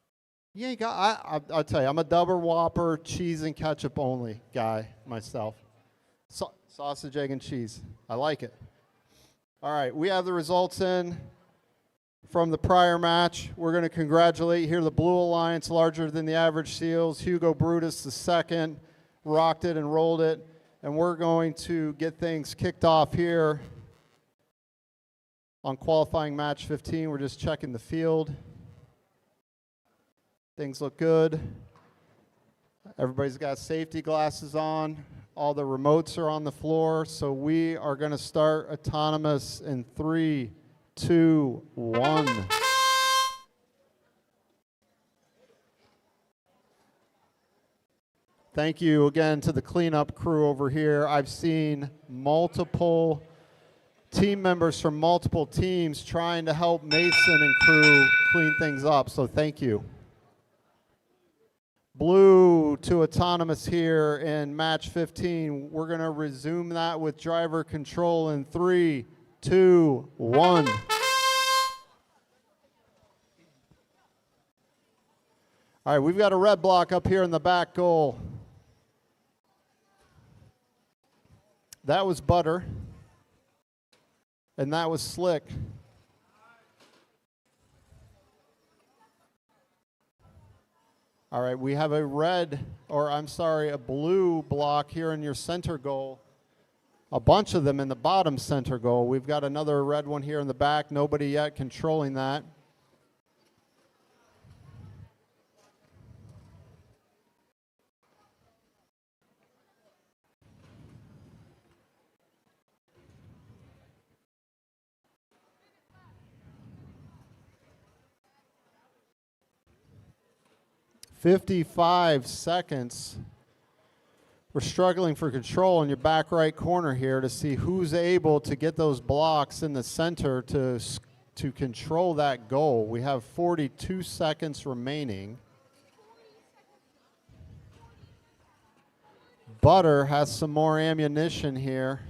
You ain't got. I'll tell you. I'm a double Whopper, cheese and ketchup only guy myself. Sausage, egg, and cheese. I like it. All right, we have the results in from the prior match. We're going to congratulate here the Blue Alliance, larger than the average seals. Hugo Brutus the second rocked it and rolled it, and we're going to get things kicked off here on qualifying match 15. We're just checking the field. Things look good. Everybody's got safety glasses on. All the remotes are on the floor. So we are going to start autonomous in 3, 2, 1. Thank you again to the cleanup crew over here. I've seen multiple team members from multiple teams trying to help Mason and crew clean things up, so thank you. Blue to autonomous here in match 15. We're going to resume that with driver control in 3, 2, 1. All right, we've got a red block up here in the back goal. That was Butter. And that was Slick. All right, we have a a blue block here in your center goal. A bunch of them in the bottom center goal. We've got another red one here in the back. Nobody yet controlling that. "55 seconds. We're struggling for control in your back right corner here to see who's able to get those blocks in the center to control that goal. We have 42 seconds remaining. Butter has some more ammunition here.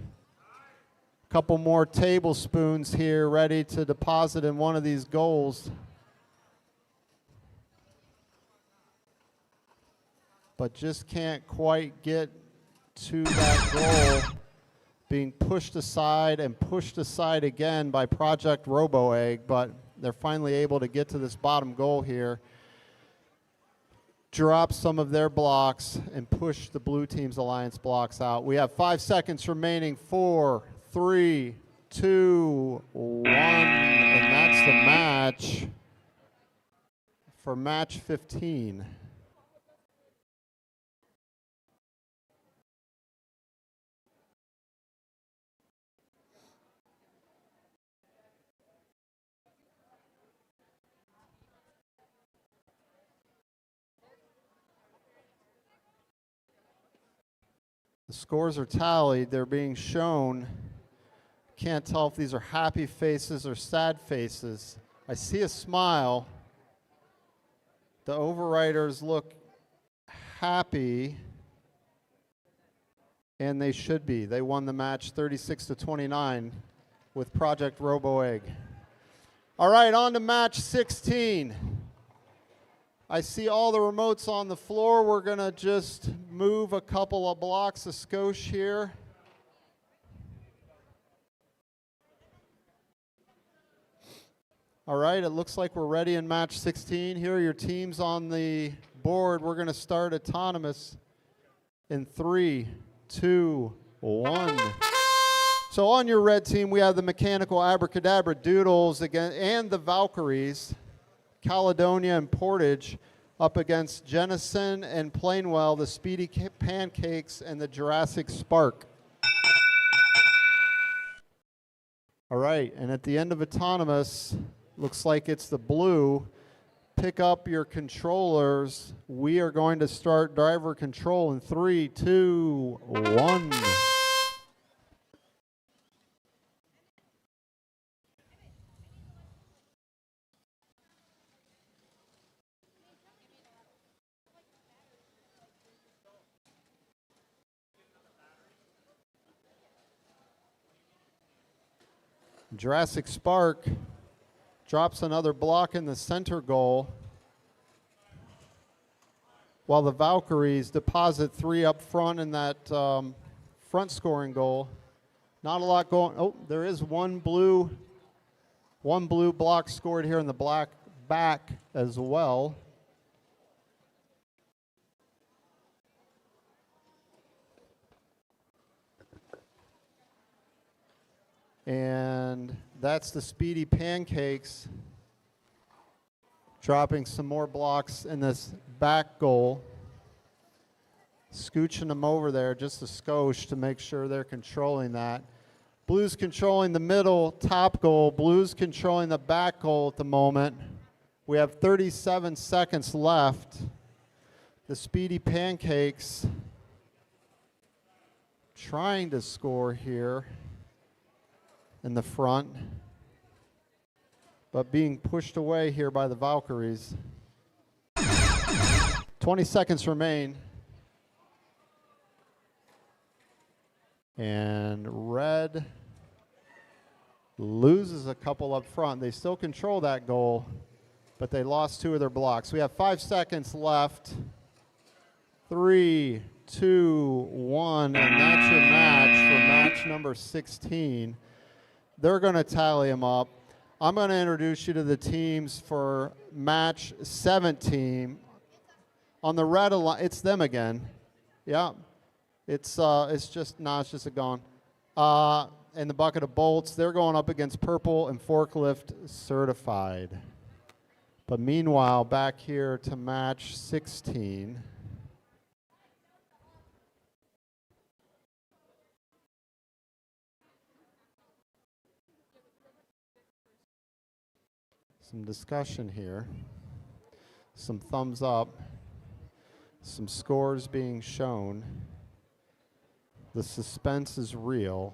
A couple more tablespoons here ready to deposit in one of these goals. But just can't quite get to that goal, being pushed aside and pushed aside again by Project RoboEgg, but they're finally able to get to this bottom goal here, drop some of their blocks, and push the blue team's alliance blocks out. We have 5 seconds remaining. 4, 3, 2, 1, and that's the match for match 15. The scores are tallied. They're being shown. Can't tell if these are happy faces or sad faces. I see a smile. The overriders look happy, and they should be. They won the match 36-29 with Project RoboEgg. All right, on to match 16. I see all the remotes on the floor. We're going to just move a couple of blocks of skosh here. All right, it looks like we're ready in match 16. Here are your teams on the board. We're going to start autonomous in 3, 2, 1. So on your red team, we have the mechanical abracadabra doodles again, and the Valkyries. Caledonia and Portage up against Jennison and Plainwell, the Speedy Pancakes, and the Jurassic Spark. All right, and at the end of autonomous, looks like it's the blue. Pick up your controllers. We are going to start driver control in 3, 2, 1. Jurassic Spark drops another block in the center goal, while the Valkyries deposit 3 up front in that front scoring goal. Not a lot going. Oh, there is one blue block scored here in the black back as well. And that's the Speedy Pancakes dropping some more blocks in this back goal. Scooching them over there just a skosh to make sure they're controlling that. Blues controlling the middle top goal. Blues controlling the back goal at the moment. We have 37 seconds left. The Speedy Pancakes trying to score here in the front, but being pushed away here by the Valkyries. 20 seconds remain. And red loses a couple up front. They still control that goal, but they lost 2 of their blocks. We have 5 seconds left. 3, 2, 1, and that's your match for match match number 16. They're going to tally them up. I'm going to introduce you to the teams for match 17. On the red alliance, it's them again. Yeah. It's just a gone. And the bucket of bolts, they're going up against purple and forklift certified. But meanwhile, back here to match 16. Some discussion here. Some thumbs up. Some scores being shown. The suspense is real.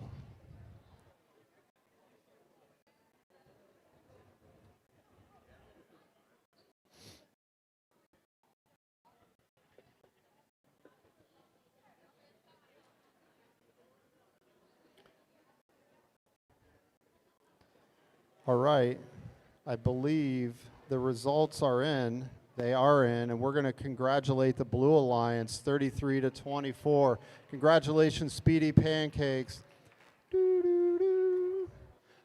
All right, I believe the results are in. They are in, and we're going to congratulate the Blue Alliance, 33-24. Congratulations, Speedy Pancakes. Doo-doo-doo.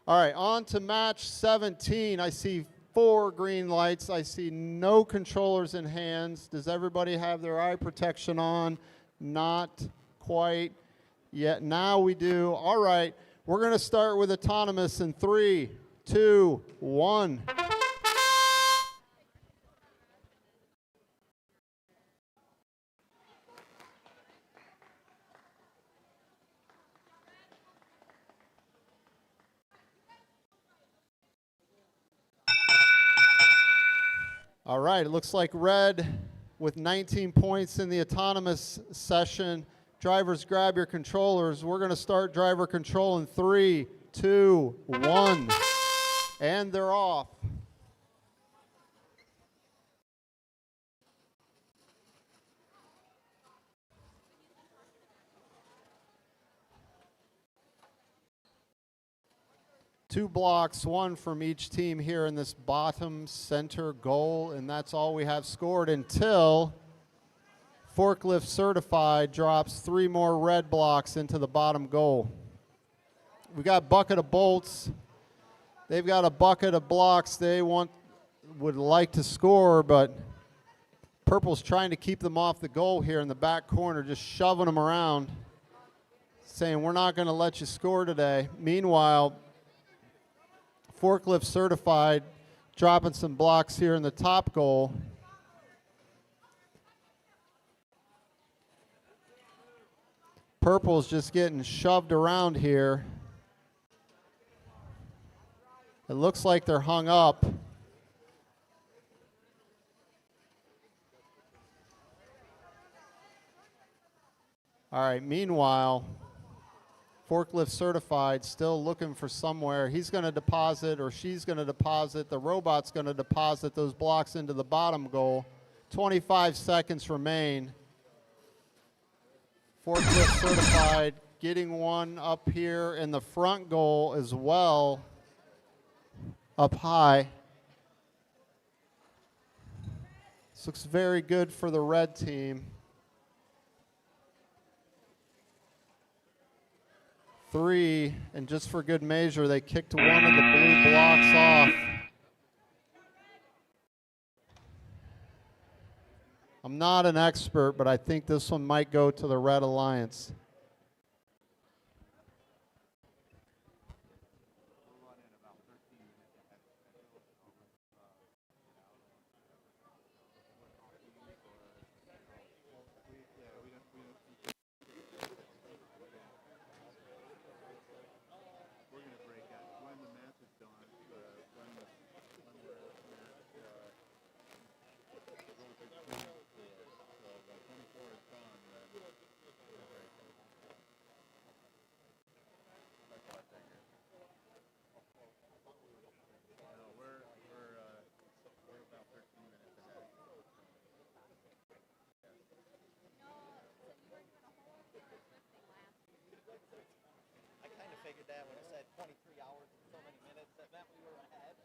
All right, on to match 17. I see 4 green lights. I see no controllers in hands. Does everybody have their eye protection on? Not quite yet. Now we do. All right, we're going to start with autonomous in 3, 2, 1. All right, it looks like red with 19 points in the autonomous session. Drivers, grab your controllers. We're going to start driver control in 3, 2, 1. And they're off. Two blocks, one from each team here in this bottom center goal, and that's all we have scored until forklift certified drops 3 more red blocks into the bottom goal. We got bucket of bolts. They've got a bucket of blocks they would like to score, but purple's trying to keep them off the goal here in the back corner, just shoving them around, saying we're not going to let you score today. Meanwhile, forklift certified dropping some blocks here in the top goal. Purple's just getting shoved around here. It looks like they're hung up. All right, meanwhile, forklift certified, still looking for somewhere. He's going to deposit, or she's going to deposit. The robot's going to deposit those blocks into the bottom goal. 25 seconds remain. Forklift certified, getting one up here in the front goal as well, up high. This looks very good for the red team. 3, and just for good measure, they kicked one of the blue blocks off. I'm not an expert, but I think this one might go to the Red Alliance. Figured that when it said 23 hours and so many minutes, that meant we were ahead.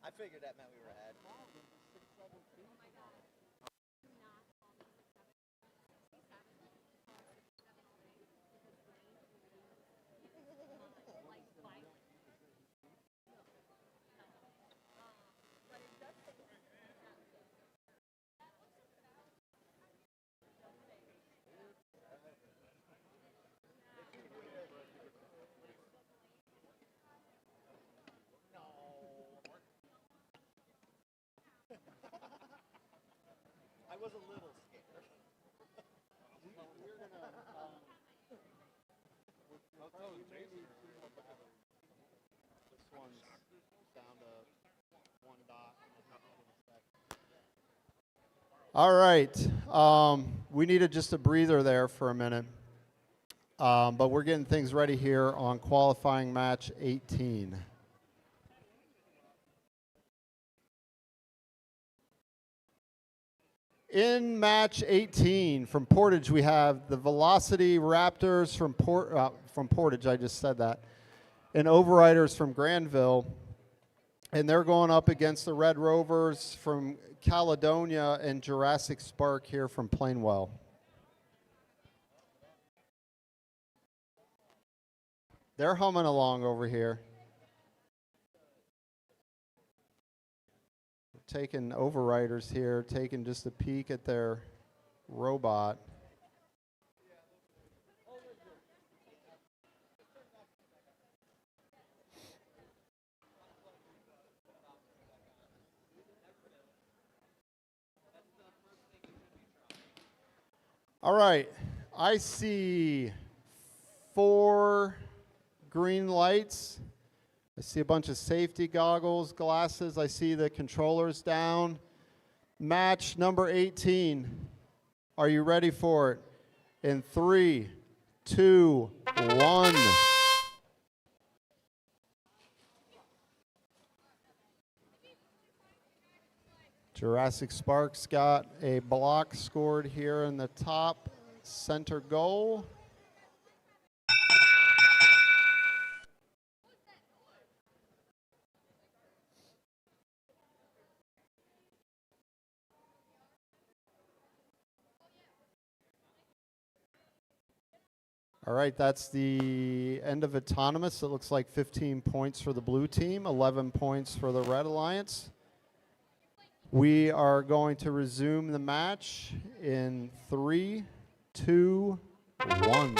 I figured that meant we were ahead. was a little scared. This one's down to one dot. All right. We needed just a breather there for a minute. But we're getting things ready here on qualifying match 18. In match 18 from Portage, we have the Velocity Raptors from Portage, I just said that, and Overriders from Granville. And they're going up against the Red Rovers from Caledonia and Jurassic Spark here from Plainwell. They're humming along over here. Taking Overriders here, taking just a peek at their robot. All right, I see 4 green lights. I see a bunch of safety goggles, glasses. I see the controllers down. Match number 18. Are you ready for it? In 3, 2, 1. Jurassic Sparks got a block scored here in the top center goal. All right, that's the end of autonomous. It looks like 15 points for the blue team, 11 points for the Red Alliance. We are going to resume the match in 3, 2, 1.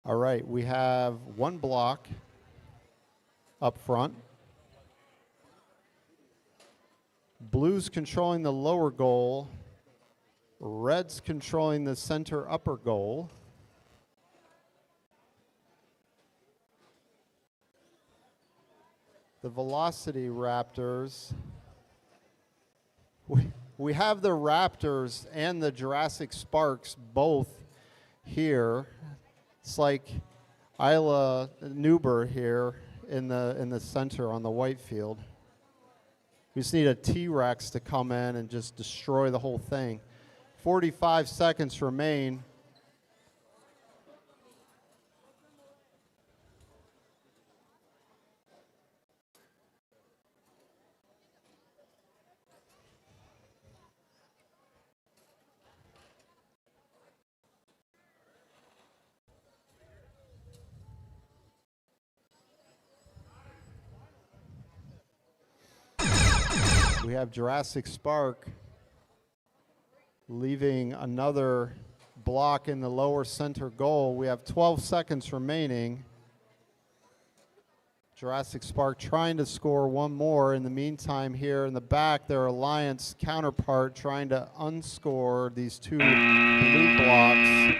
All right, we have 1 block up front. Blues controlling the lower goal. Reds controlling the center upper goal. The Velocity Raptors. We have the Raptors and the Jurassic Sparks both here. It's like Isla Newber here in the center on the white field. We just need a T-Rex to come in and just destroy the whole thing. 45 seconds remain. We have Jurassic Spark leaving another block in the lower center goal. We have 12 seconds remaining. Jurassic Spark trying to score one more. In the meantime, here in the back, their Alliance counterpart trying to unscore these 2 blue blocks.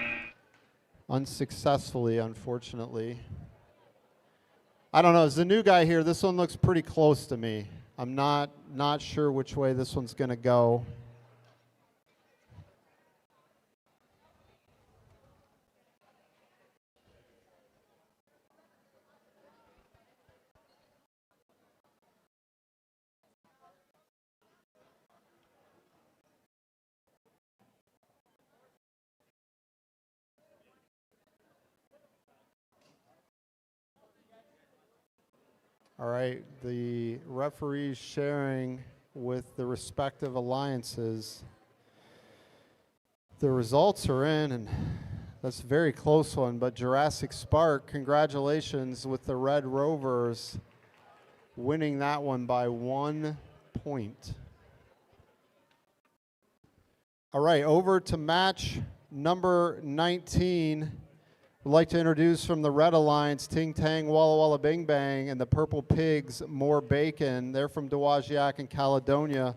Unsuccessfully, unfortunately. I don't know, as the new guy here, this one looks pretty close to me. I'm not sure which way this one's going to go. All right, the referees sharing with the respective alliances. The results are in, and that's a very close one, but Jurassic Spark, congratulations with the Red Rovers winning that one by 1 point. All right, over to match number 19. I'd like to introduce from the Red Alliance, Ting Tang, Walla Walla Bing Bang, and the Purple Pigs, More Bacon. They're from Dowagiac and Caledonia,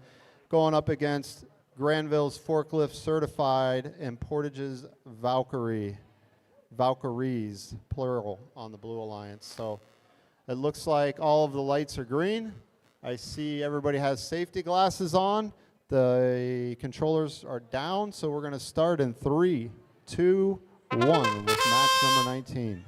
going up against Granville's Forklift Certified and Portage's Valkyries, plural, on the Blue Alliance. So it looks like all of the lights are green. I see everybody has safety glasses on. The controllers are down, so we're going to start in 3, 2, 1 with match number 19.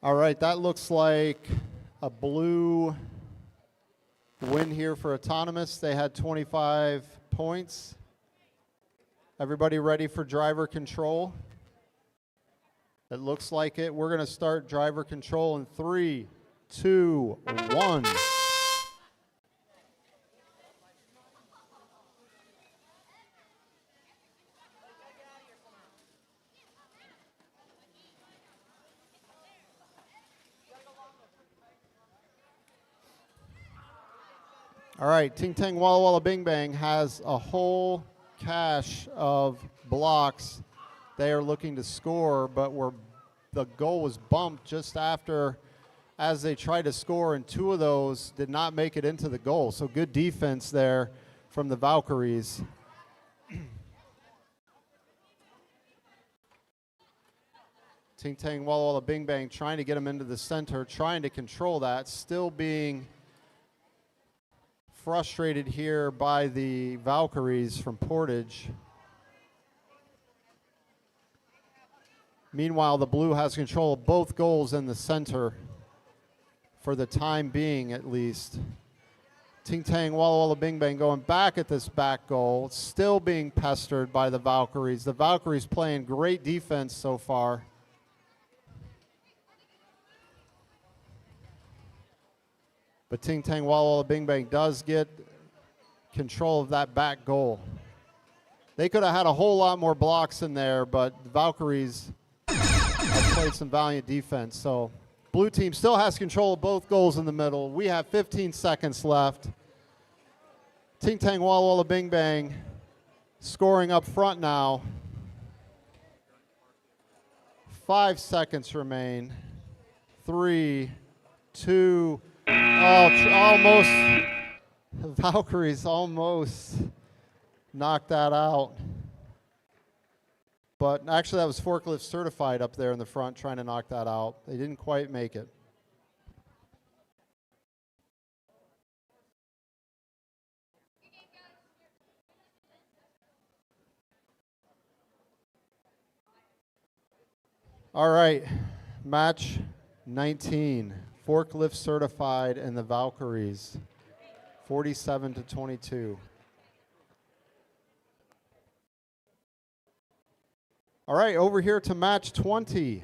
All right, that looks like a blue win here for Autonomous. They had 25 points. Everybody ready for driver control? It looks like it. We're going to start driver control in 3, 2, 1. All right, Ting Tang Walla Walla Bing Bang has a whole cache of blocks they are looking to score, but the goal was bumped just after as they tried to score, and 2 of those did not make it into the goal. So good defense there from the Valkyries. Ting Tang Walla Walla Bing Bang trying to get them into the center, trying to control that, still being frustrated here by the Valkyries from Portage. Meanwhile, the blue has control of both goals in the center for the time being, at least. Ting Tang Walla Walla Bing Bang going back at this back goal, still being pestered by the Valkyries. The Valkyries playing great defense so far. But Ting Tang Walla Walla Bing Bang does get control of that back goal. They could have had a whole lot more blocks in there, but the Valkyries have played some valiant defense. So blue team still has control of both goals in the middle. We have 15 seconds left. Ting Tang Walla Walla Bing Bang scoring up front now. 5 seconds remain. 3, 2, almost. The Valkyries almost knocked that out. But actually, that was Forklift Certified up there in the front trying to knock that out. They didn't quite make it. All right, match 19. Forklift Certified and the Valkyries, 47-22. All right, over here to match 20.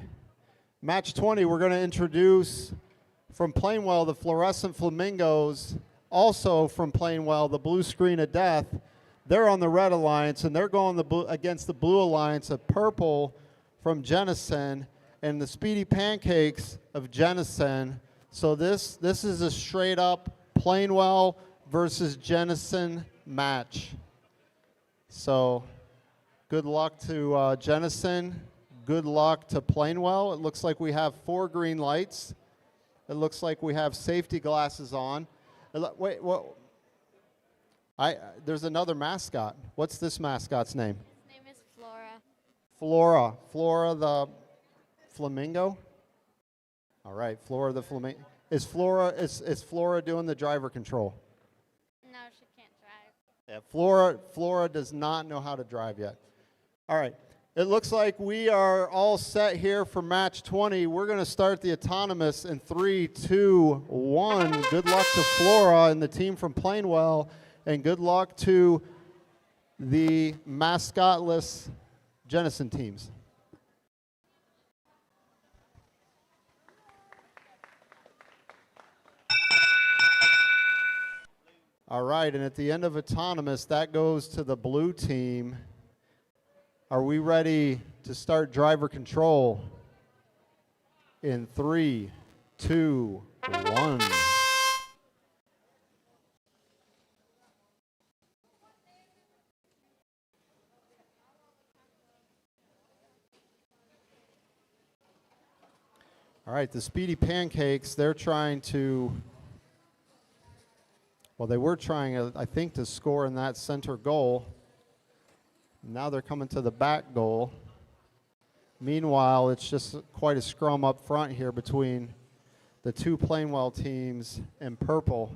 Match 20, we're going to introduce from Plainwell the Fluorescent Flamingos, also from Plainwell the Blue Screen of Death. They're on the Red Alliance, and they're going against the Blue Alliance of Purple from Jenison and the Speedy Pancakes of Jenison. So this is a straight up Plainwell versus Jenison match. So good luck to Jenison. Good luck to Plainwell. It looks like we have 4 green lights. It looks like we have safety glasses on. Wait, what? There's another mascot. What's this mascot's name? His name is Flora. Flora. Flora the flamingo? All right, Flora the flamingo. Is Flora doing the driver control? No, she can't drive. Yeah, Flora does not know how to drive yet. All right. It looks like we are all set here for match 20. We're going to start the autonomous in 3, 2, 1. Good luck to Flora and the team from Plainwell, and good luck to the mascotless Jenison teams. All right, and at the end of autonomous, that goes to the blue team. Are we ready to start driver control? In 3, 2, 1. All right, the Speedy Pancakes, they're trying to, well, they were trying, I think, to score in that center goal. Now they're coming to the back goal. Meanwhile, it's just quite a scrum up front here between the two Plainwell teams in purple.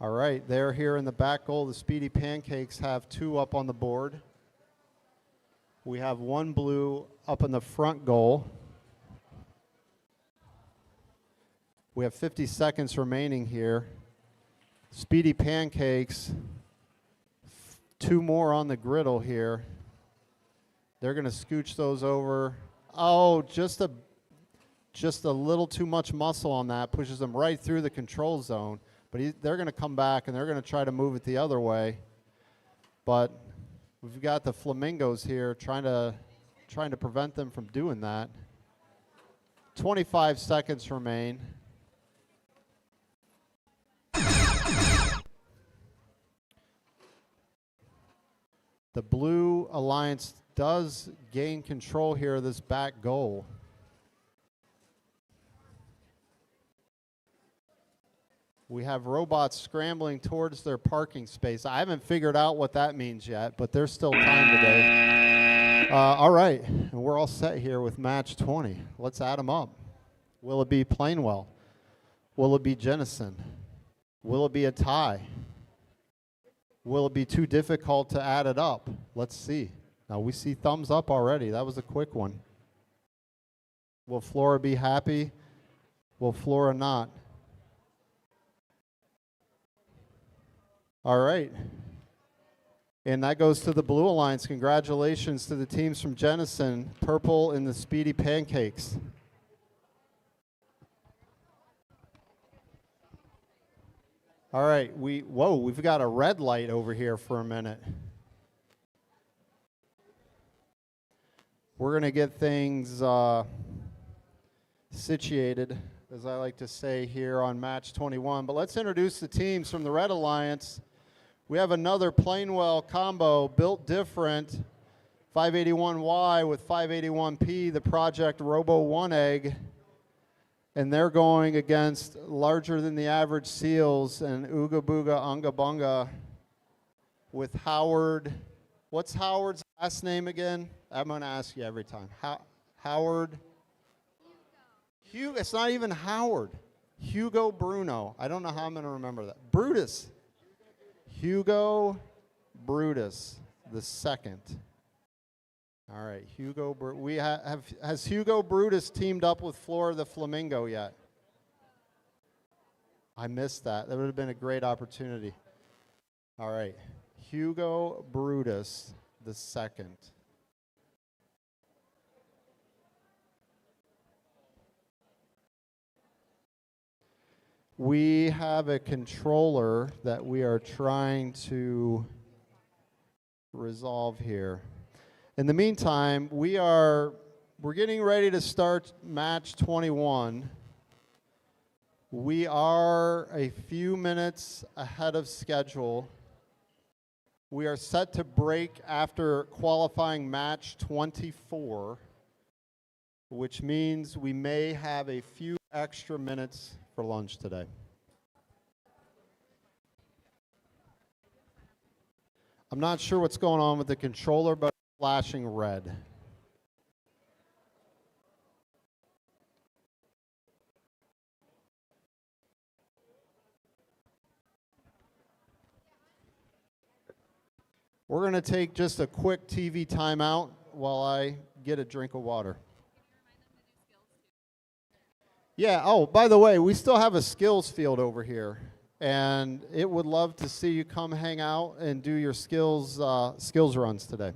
All right, they're here in the back goal. The Speedy Pancakes have 2 up on the board. We have 1 blue up in the front goal. We have 50 seconds remaining here. Speedy Pancakes, 2 more on the griddle here. They're going to scooch those over. Oh, just a little too much muscle on that. Pushes them right through the control zone. But they're going to come back, and they're going to try to move it the other way. But we've got the Flamingos here trying to prevent them from doing that. 25 seconds remain. The Blue Alliance does gain control here of this back goal. We have robots scrambling towards their parking space. I haven't figured out what that means yet, but there's still time today. All right, and we're all set here with match 20. Let's add them up. Will it be Plainwell? Will it be Jennison? Will it be a tie? Will it be too difficult to add it up? Let's see. Now we see thumbs up already. That was a quick one. Will Flora be happy? Will Flora not? All right. And that goes to the Blue Alliance. Congratulations to the teams from Jennison, Purple, and the Speedy Pancakes. All right, we've got a red light over here for a minute. We're going to get things situated, as I like to say here on match 21. But let's introduce the teams from the Red Alliance. We have another Plainwell combo, built different, 581Y with 581P, the Project Robo 1 egg. And they're going against larger than the average Seals and Ooga Booga Unga Bunga with Howard. What's Howard's last name again? I'm going to ask you every time. Howard? Hugo. It's not even Howard. Hugo Bruno. I don't know how I'm going to remember that. Brutus. Hugo Brutus the second. All right, Hugo. Has Hugo Brutus teamed up with Flora the Flamingo yet? I missed that. That would have been a great opportunity. All right, Hugo Brutus the second. We have a controller that we are trying to resolve here. In the meantime, we're getting ready to start match 21. We are a few minutes ahead of schedule. We are set to break after qualifying match 24, which means we may have a few extra minutes for lunch today. I'm not sure what's going on with the controller, but it's flashing red. We're going to take just a quick TV timeout while I get a drink of water. Yeah, oh, by the way, we still have a skills field over here, and it would love to see you come hang out and do your skills runs today.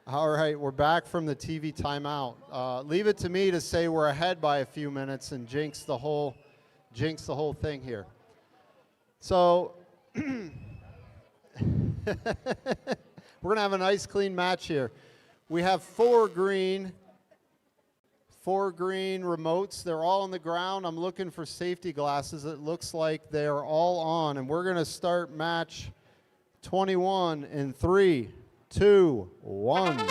All right, we're back from the TV timeout. Leave it to me to say we're ahead by a few minutes and jinx the whole thing here. So we're gonna have a nice clean match here. We have four green remotes. They're all on the ground. I'm looking for safety glasses. It looks like they're all on, and we're gonna start match 21 in 3, 2, 1.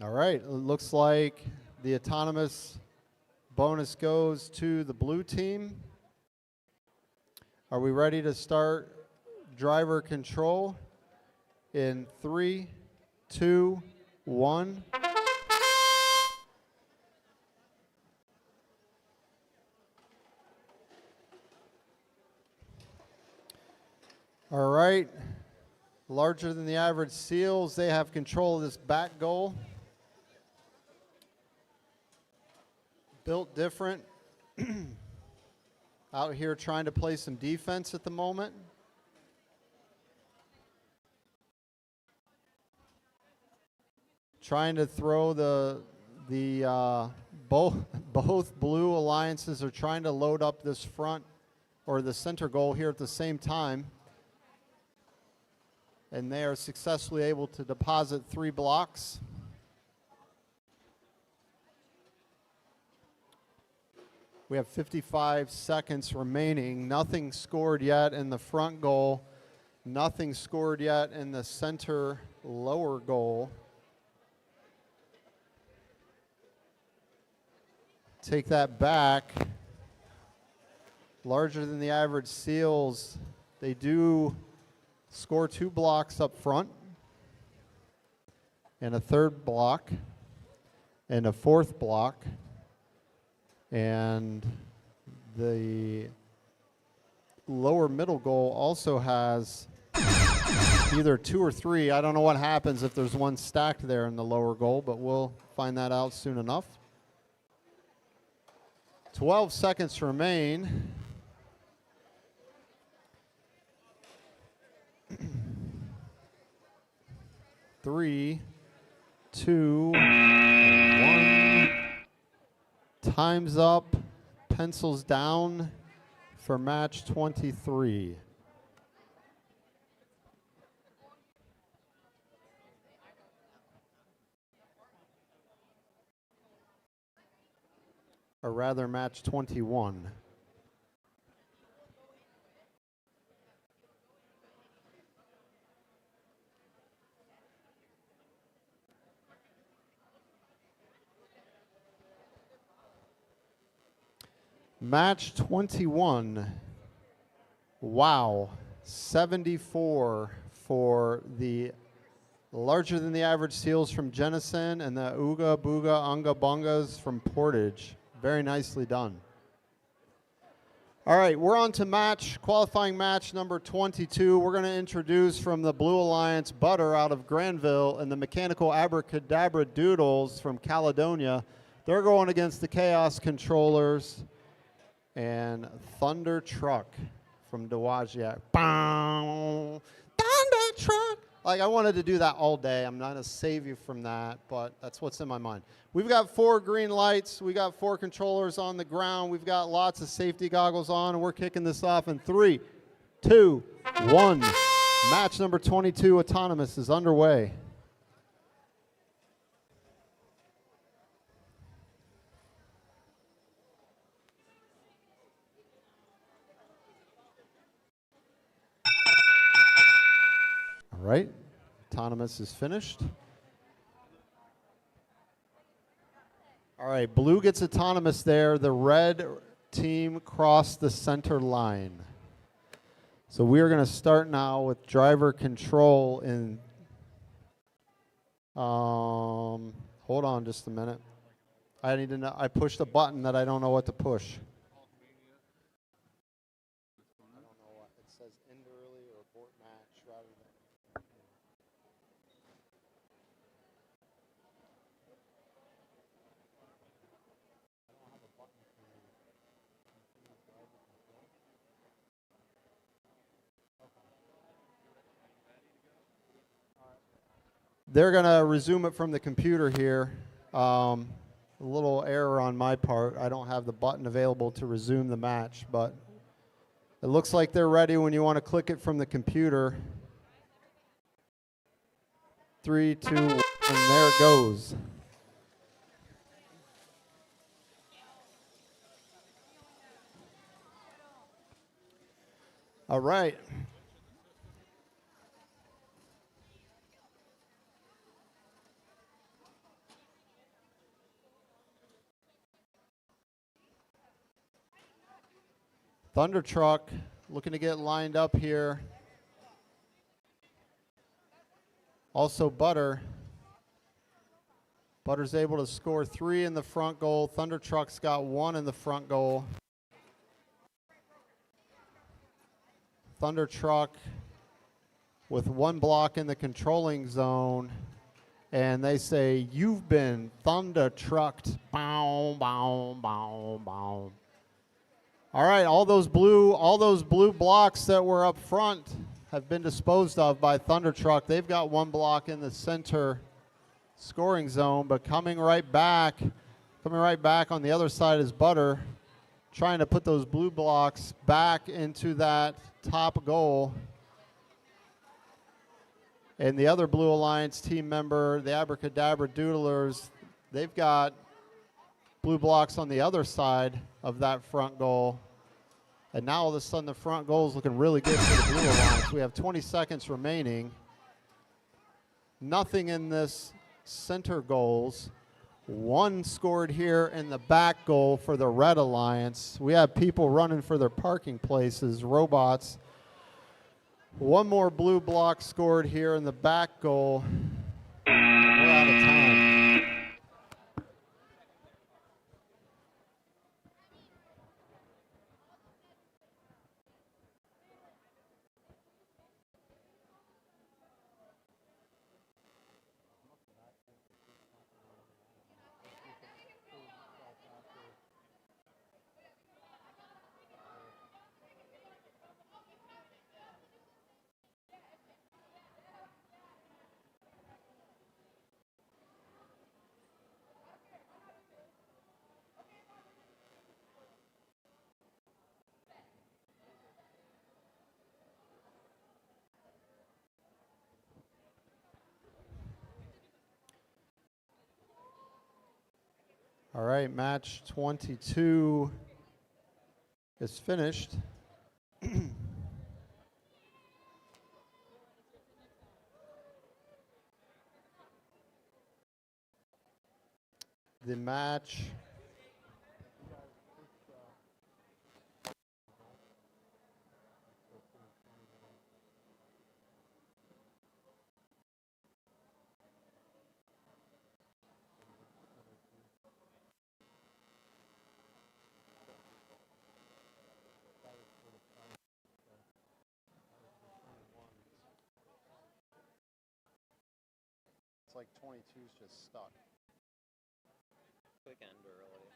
All right, it looks like the autonomous bonus goes to the blue team. Are we ready to start driver control in 3, 2, 1? All right, larger than the average seals, they have control of this back goal. Built different. Out here trying to play some defense at the moment. Trying to throw both blue alliances are trying to load up this front or the center goal here at the same time. And they are successfully able to deposit 3 blocks. We have 55 seconds remaining. Nothing scored yet in the front goal. Nothing scored yet in the center lower goal. Take that back. Larger than the average seals. They do score 2 blocks up front. And a 3rd block. And a 4th block. And the lower middle goal also has either 2 or 3. I don't know what happens if there's one stacked there in the lower goal, but we'll find that out soon enough. 12 seconds remain. Three, 2, 1. Time's up. Pencils down for match 23. Or rather, match 21. Match 21. Wow. 74 for the larger than the average seals from Jenison and the Ooga Booga Unga Bungas from Portage. Very nicely done. All right, we're on to qualifying match number 22. We're going to introduce from the Blue Alliance Butter out of Granville and the Mechanical Abracadabra Doodles from Caledonia. They're going against the Chaos Controllers and Thunder Truck from Dowagiac. Thunder Truck. Like, I wanted to do that all day. I'm not going to save you from that, but that's what's in my mind. We've got 4 green lights. We got 4 controllers on the ground. We've got lots of safety goggles on, and we're kicking this off in 3, 2, 1. Match number 22, Autonomous, is underway. All right, Autonomous is finished. All right, blue gets Autonomous there. The red team crossed the center line. So we are going to start now with driver control in, hold on just a minute. I need to know, I pushed a button that I don't know what to push. I don't know what, it says end early or abort match rather than. They're going to resume it from the computer here. A little error on my part. I don't have the button available to resume the match, but it looks like they're ready when you want to click it from the computer. 3, 2, 1, and there it goes. All right. Thunder Truck looking to get lined up here. Also Butter. Butter's able to score 3 in the front goal. Thunder Truck's got 1 in the front goal. Thunder Truck with 1 block in the controlling zone. And they say, "You've been Thunder Trucked." Bow, bow, bow, bow. All right, all those blue blocks that were up front have been disposed of by Thunder Truck. They've got 1 block in the center scoring zone, but coming right back on the other side is Butter, trying to put those blue blocks back into that top goal. And the other Blue Alliance team member, the Abracadabra Doodlers, they've got blue blocks on the other side of that front goal. And now all of a sudden the front goal is looking really good for the Blue Alliance. We have 20 seconds remaining. Nothing in this center goals. 1 scored here in the back goal for the Red Alliance. We have people running for their parking places, robots. 1 more blue block scored here in the back goal. And we're out of time. All right, match 22 is finished. The match it's like 22's just stuck. Quick end early.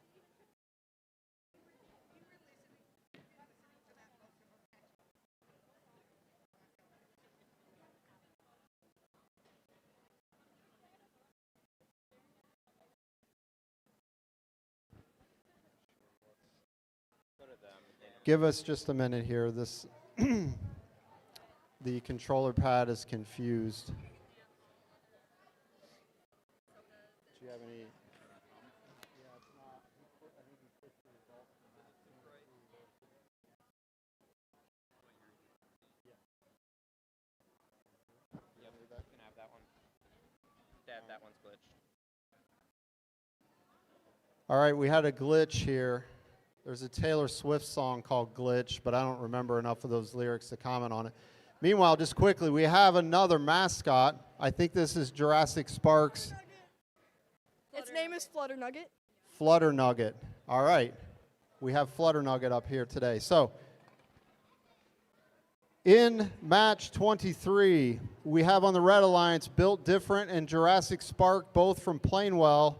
Go to them. Give us just a minute here. This the controller pad is confused. Do you have any? Yep, you can have that one. Dad, that one's glitched. All right, we had a glitch here. There's a Taylor Swift song called Glitch, but I don't remember enough of those lyrics to comment on it. Meanwhile, just quickly, we have another mascot. I think this is Jurassic Sparks. Its name is Flutter Nugget. Flutter Nugget. All right. We have Flutter Nugget up here today. So, in match 23, we have on the Red Alliance Built Different and Jurassic Spark, both from Plainwell,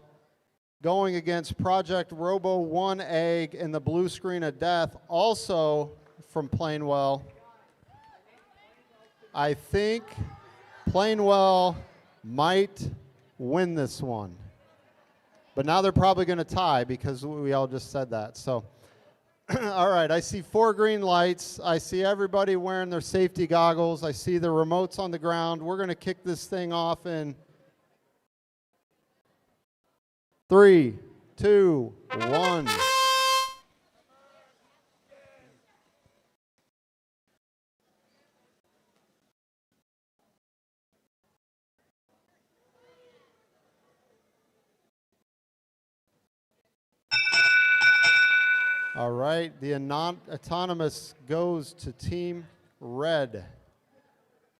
going against Project Robo 1 Egg and the Blue Screen of Death, also from Plainwell. I think Plainwell might win this one. But now they're probably going to tie because we all just said that. So, all right, I see 4 green lights. I see everybody wearing their safety goggles. I see the remotes on the ground. We're going to kick this thing off in 3, 2, 1. All right, the autonomous goes to Team Red.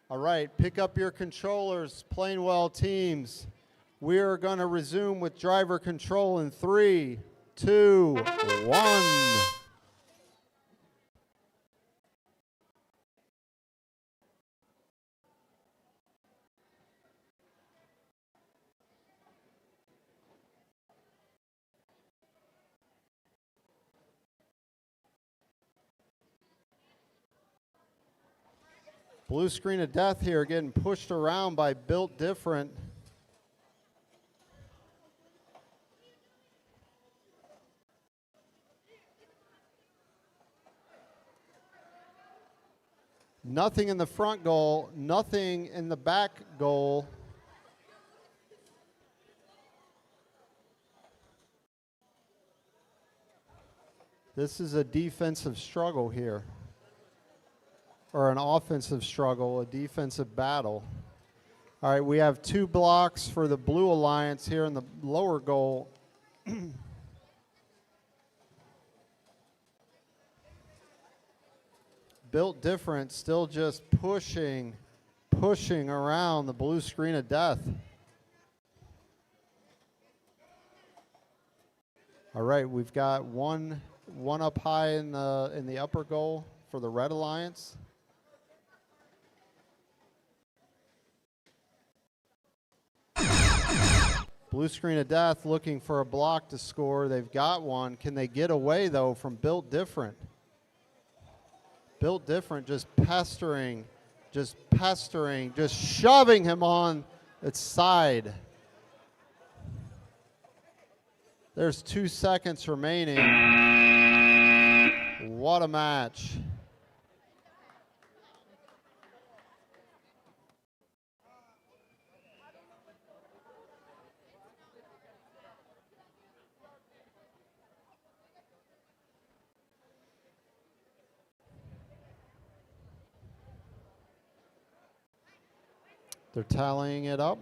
All right, pick up your controllers, Plainwell teams. We are going to resume with driver control in 3, 2, 1. Blue screen of death here, getting pushed around by Built Different. Nothing in the front goal, nothing in the back goal. This is a defensive struggle here. Or an offensive struggle, a defensive battle. All right, we have 2 blocks for the Blue Alliance here in the lower goal. Built Different, still just pushing around the blue screen of death. All right, we've got one up high in the upper goal for the Red Alliance. Blue screen of death looking for a block to score. They've got one. Can they get away, though, from Built Different? Built Different just pestering, just shoving him on its side. There's 2 seconds remaining. What a match. They're tallying it up.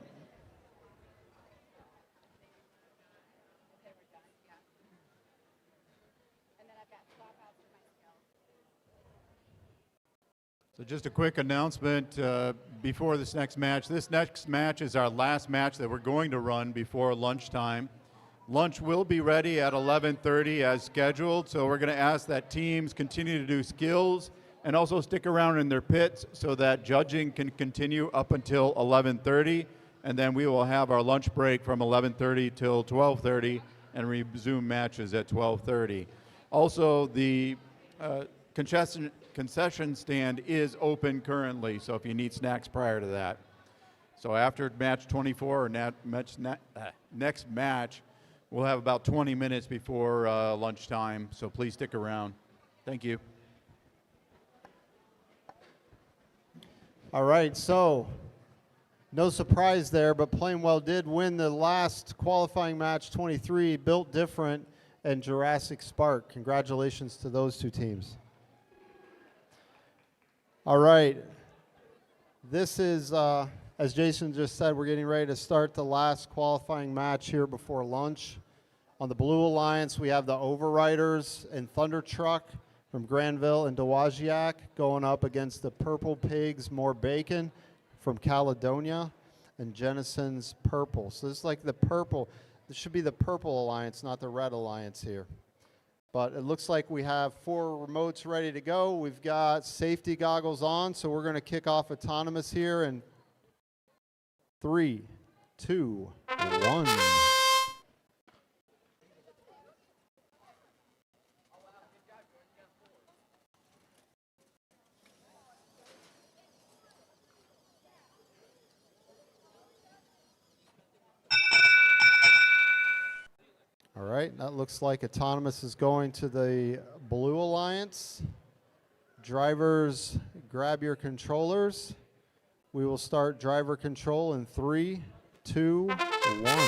So just a quick announcement before this next match. This next match is our last match that we're going to run before lunchtime. Lunch will be ready at 11:30 as scheduled, so we're going to ask that teams continue to do skills and also stick around in their pits so that judging can continue up until 11:30, and then we will have our lunch break from 11:30 till 12:30 and resume matches at 12:30. Also, the concession stand is open currently, so if you need snacks prior to that. So after match 24 or next match, we'll have about 20 minutes before lunchtime, so please stick around. Thank you. All right, so no surprise there, but Plainwell did win the last qualifying match, 23, Built Different and Jurassic Spark. Congratulations to those 2 teams. All right, this is, as Jason just said, we're getting ready to start the last qualifying match here before lunch. On the Blue Alliance, we have the Overriders and Thunder Truck from Granville and Dowagiac going up against the Purple Pigs, More Bacon from Caledonia and Jennison's Purple. So this is like the purple. This should be the Purple Alliance, not the Red Alliance here. But it looks like we have 4 remotes ready to go. We've got safety goggles on, so we're going to kick off autonomous here in 3, 2, 1. All right, that looks like autonomous is going to the Blue Alliance. Drivers, grab your controllers. We will start driver control in 3, 2, 1.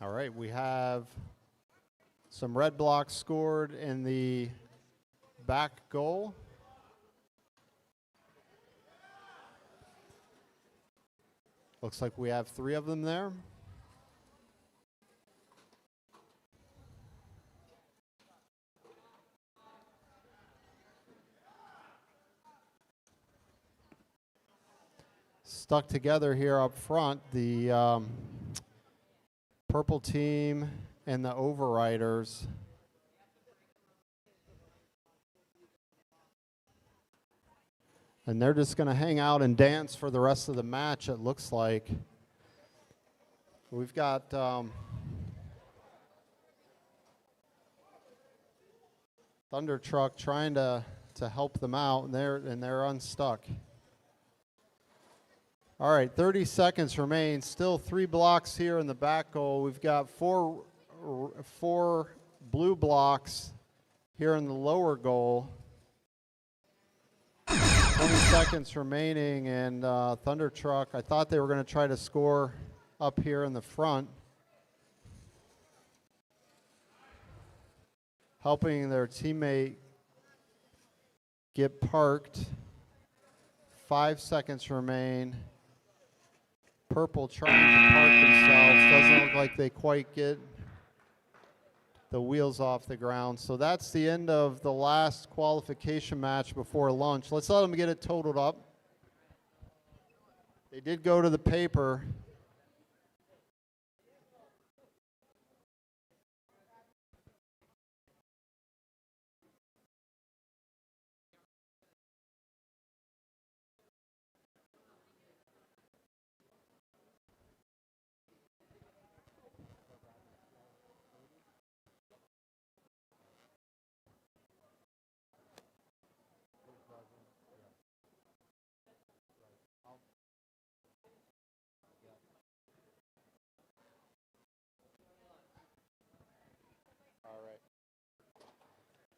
All right, we have some red blocks scored in the back goal. Looks like we have 3 of them there. Stuck together here up front, the purple team and the overriders. And they're just going to hang out and dance for the rest of the match, it looks like. We've got Thunder Truck trying to help them out, and they're unstuck. All right, 30 seconds remain. Still 3 blocks here in the back goal. We've got four blue blocks here in the lower goal. 20 seconds remaining, and Thunder Truck, I thought they were going to try to score up here in the front. Helping their teammate get parked. 5 seconds remain. Purple trying to park themselves. Doesn't look like they quite get the wheels off the ground. So that's the end of the last qualification match before lunch. Let's let them get it totaled up. They did go to the paper.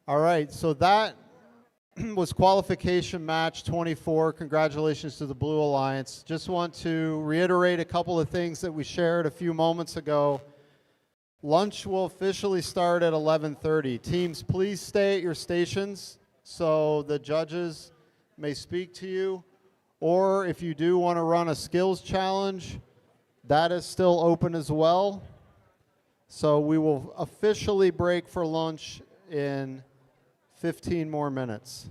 All right, so that was qualification match 24. Congratulations to the Blue Alliance. Just want to reiterate a couple of things that we shared a few moments ago. Lunch will officially start at 11:30. Teams, please stay at your stations so the judges may speak to you. Or if you do want to run a skills challenge, that is still open as well. So we will officially break for lunch in 15 more minutes.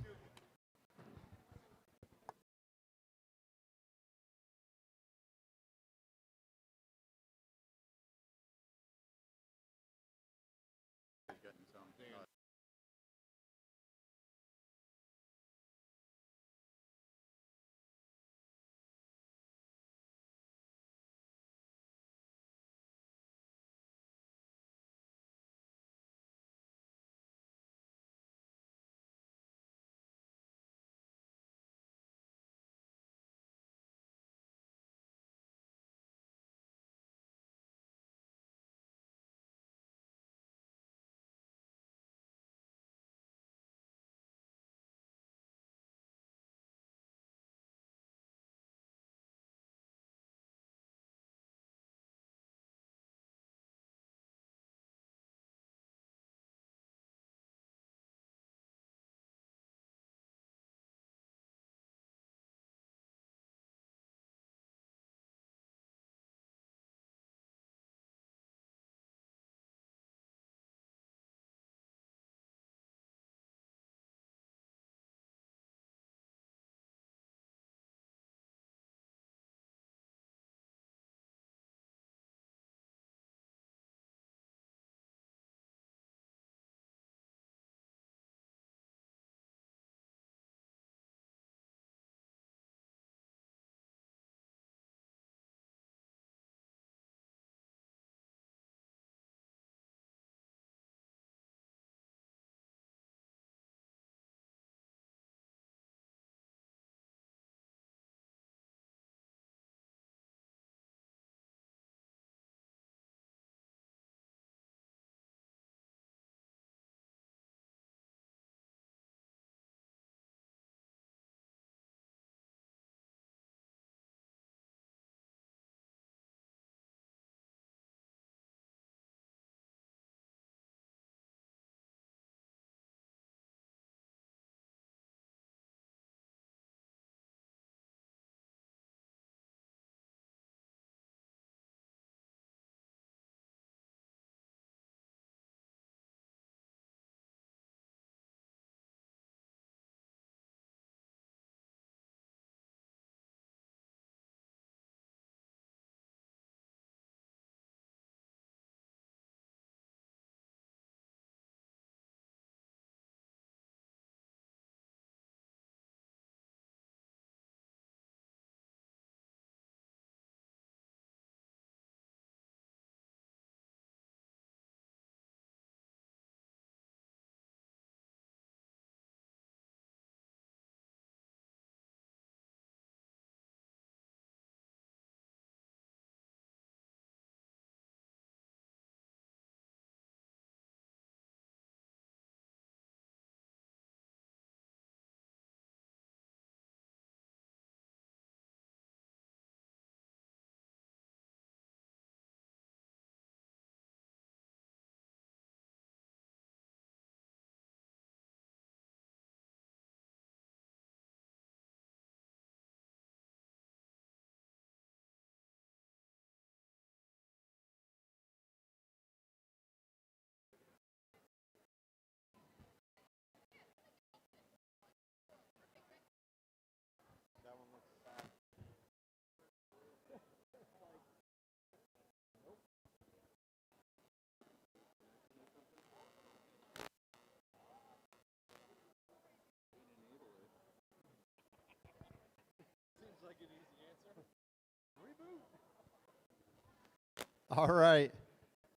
All right.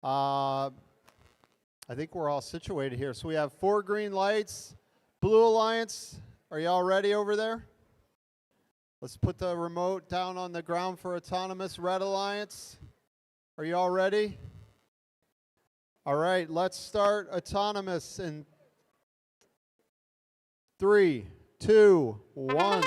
I think we're all situated here. So we have 4 green lights. Blue Alliance, are y'all ready over there? Let's put the remote down on the ground for autonomous. Red Alliance, are you all ready? All right, let's start autonomous in 3, 2, 1.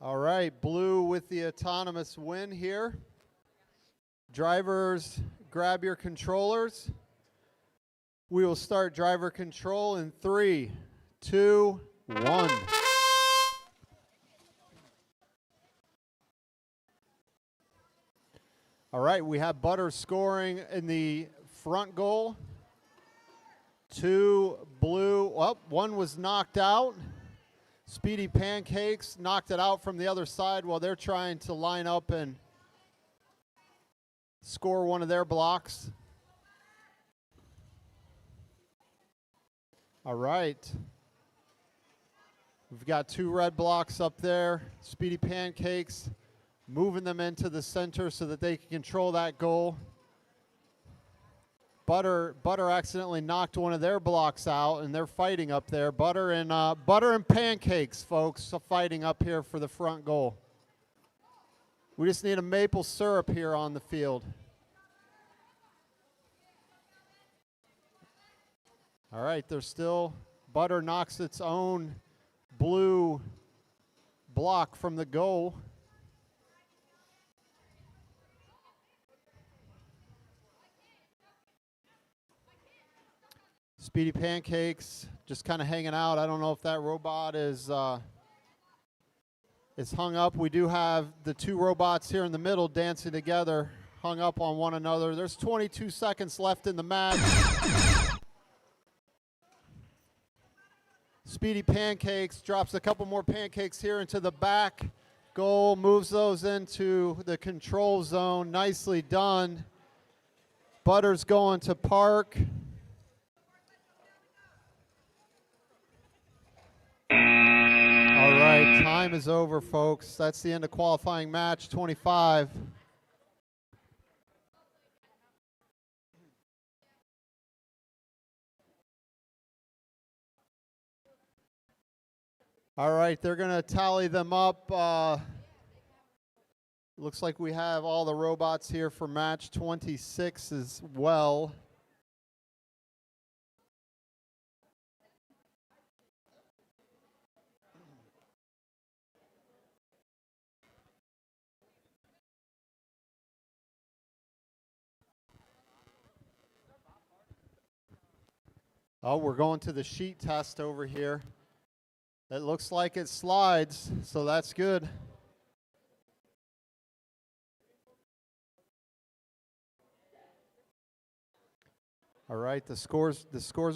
All right, blue with the autonomous win here. Drivers, grab your controllers. We will start driver control in 3, 2, 1. All right, we have Butter scoring in the front goal. 2 blue, well, 1 was knocked out. Speedy Pancakes knocked it out from the other side while they're trying to line up and score one of their blocks. All right. We've got 2 red blocks up there. Speedy Pancakes moving them into the center so that they can control that goal. Butter accidentally knocked one of their blocks out, and they're fighting up there. Butter and Pancakes, folks, fighting up here for the front goal. We just need a maple syrup here on the field. All right, there's still, Butter knocks its own blue block from the goal. Speedy Pancakes just kind of hanging out. I don't know if that robot is hung up. We do have the 2 robots here in the middle dancing together, hung up on one another. There's 22 seconds left in the match. Speedy Pancakes drops a couple more pancakes here into the back goal, moves those into the control zone. Nicely done. Butter's going to park. All right, time is over, folks. That's the end of qualifying match 25. All right, they're going to tally them up. Looks like we have all the robots here for match 26 as well. Oh, we're going to the sheet test over here. It looks like it slides, so that's good. All right, the scores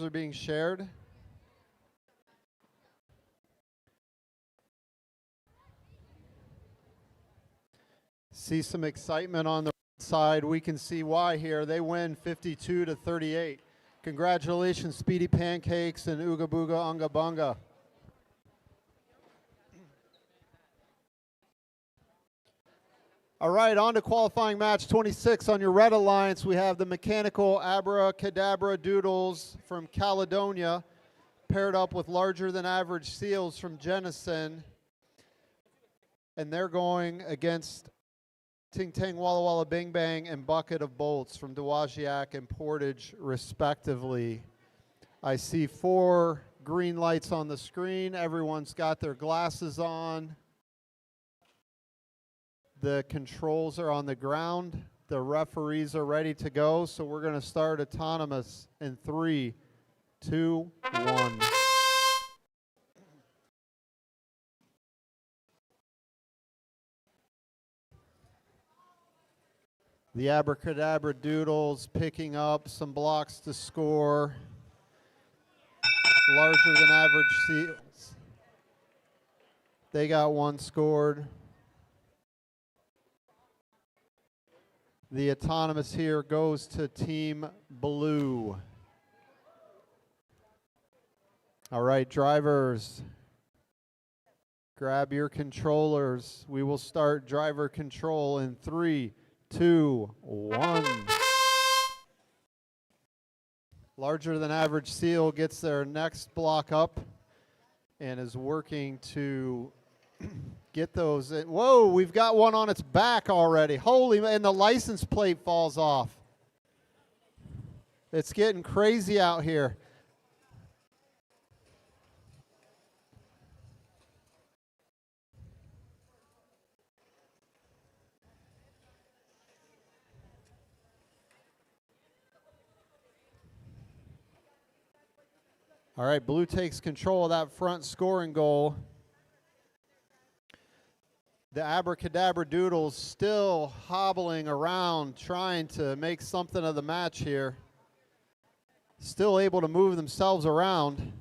are being shared. See some excitement on the side. We can see why here. They win 52-38. Congratulations, Speedy Pancakes and Ooga Booga Unga Bunga. All right, on to qualifying match 26. On your Red Alliance, we have the mechanical Abracadabra Doodles from Caledonia, paired up with larger than average seals from Jenison. And they're going against Ting Tang Walla Walla Bing Bang and Bucket of Bolts from Dowagiac and Portage, respectively. I see 4 green lights on the screen. Everyone's got their glasses on. The controls are on the ground. The referees are ready to go. So we're going to start autonomous in 3, 2, 1. The Abracadabra Doodles picking up some blocks to score. Larger than average seals. They got one scored. The autonomous here goes to Team Blue. All right, drivers, grab your controllers. We will start driver control in 3, 2, 1. Larger than average seal gets their next block up and is working to get those in. Whoa, we've got one on its back already. Holy, and the license plate falls off. It's getting crazy out here. All right, Blue takes control of that front scoring goal. The Abracadabra Doodles still hobbling around, trying to make something of the match here. Still able to move themselves around.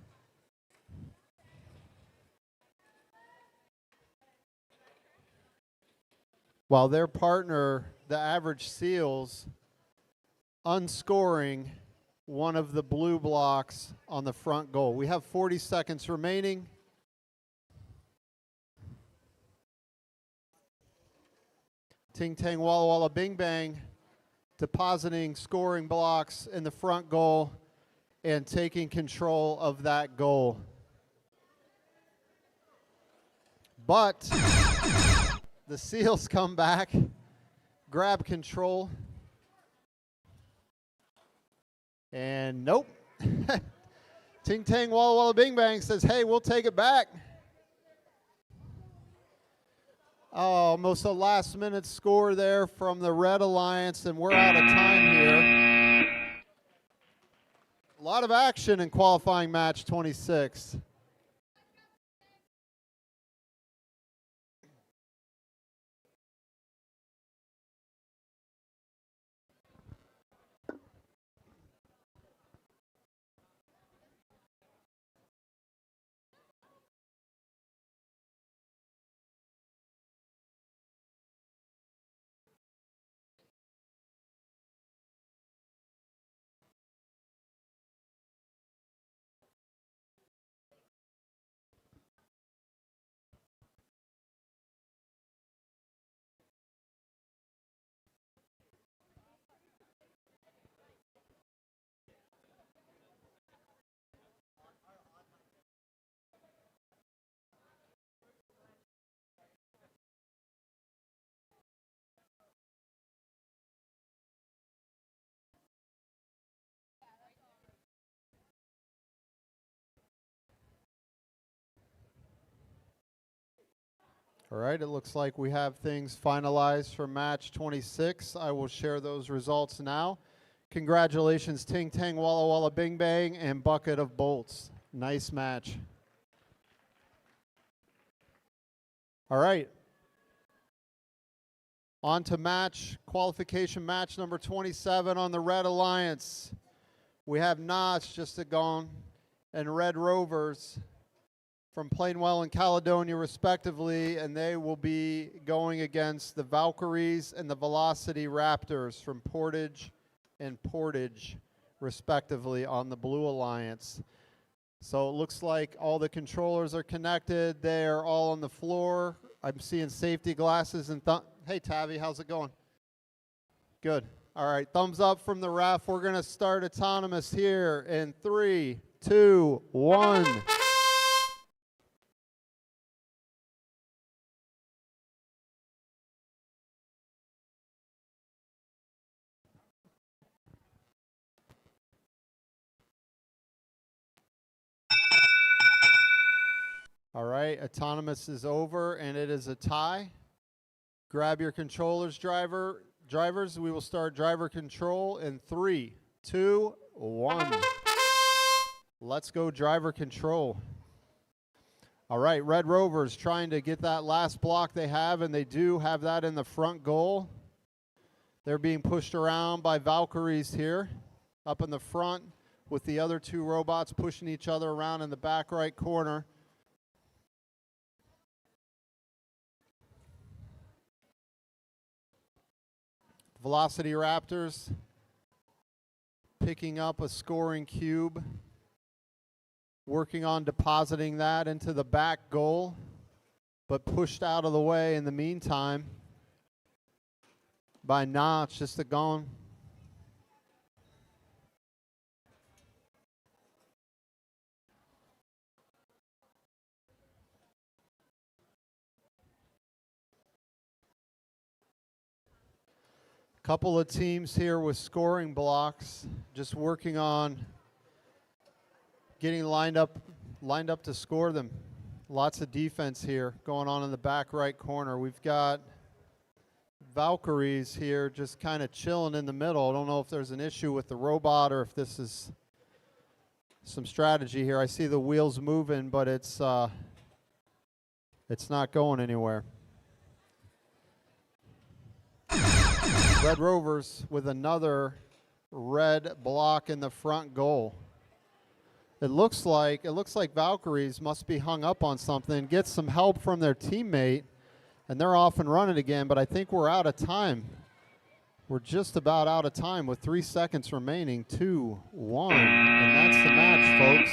While their partner, the Average Seals, unscoring one of the blue blocks on the front goal. We have 40 seconds remaining. Ting Tang Walla Walla Bing Bang depositing scoring blocks in the front goal and taking control of that goal. But the Seals come back, grab control, and nope. Ting Tang Walla Walla Bing Bang says, hey, we'll take it back. Oh, almost a last minute score there from the Red Alliance, and we're out of time here. A lot of action in qualifying match 26. All right, it looks like we have things finalized for match 26. I will share those results now. Congratulations, Ting Tang Walla Walla Bing Bang and Bucket of Bolts. Nice match. All right. On to qualification match number 27 on the Red Alliance. We have Notch just gone and Red Rovers from Plainwell and Caledonia respectively, and they will be going against the Valkyries and the Velocity Raptors from Portage and Portage respectively on the Blue Alliance. So it looks like all the controllers are connected. They are all on the floor. I'm seeing safety glasses and hey Tavi, how's it going? Good. All right, thumbs up from the ref. We're gonna start autonomous here in 3, 2, 1. All right, autonomous is over and it is a tie. Grab your controllers, drivers. We will start driver control in 3, 2, 1. Let's go driver control. All right, Red Rovers trying to get that last block they have, and they do have that in the front goal. They're being pushed around by Valkyries here up in the front with the other two robots pushing each other around in the back right corner. Velocity Raptors picking up a scoring cube, working on depositing that into the back goal, but pushed out of the way in the meantime by Notch, just a gone. Couple of teams here with scoring blocks, just working on getting lined up to score them. Lots of defense here going on in the back right corner. We've got Valkyries here just kind of chilling in the middle. I don't know if there's an issue with the robot or if this is some strategy here. I see the wheels moving, but it's not going anywhere. Red Rovers with another red block in the front goal. It looks like Valkyries must be hung up on something, get some help from their teammate, and they're off and running again, but I think we're out of time. We're just about out of time with 3 seconds remaining. 2, 1, and that's the match, folks.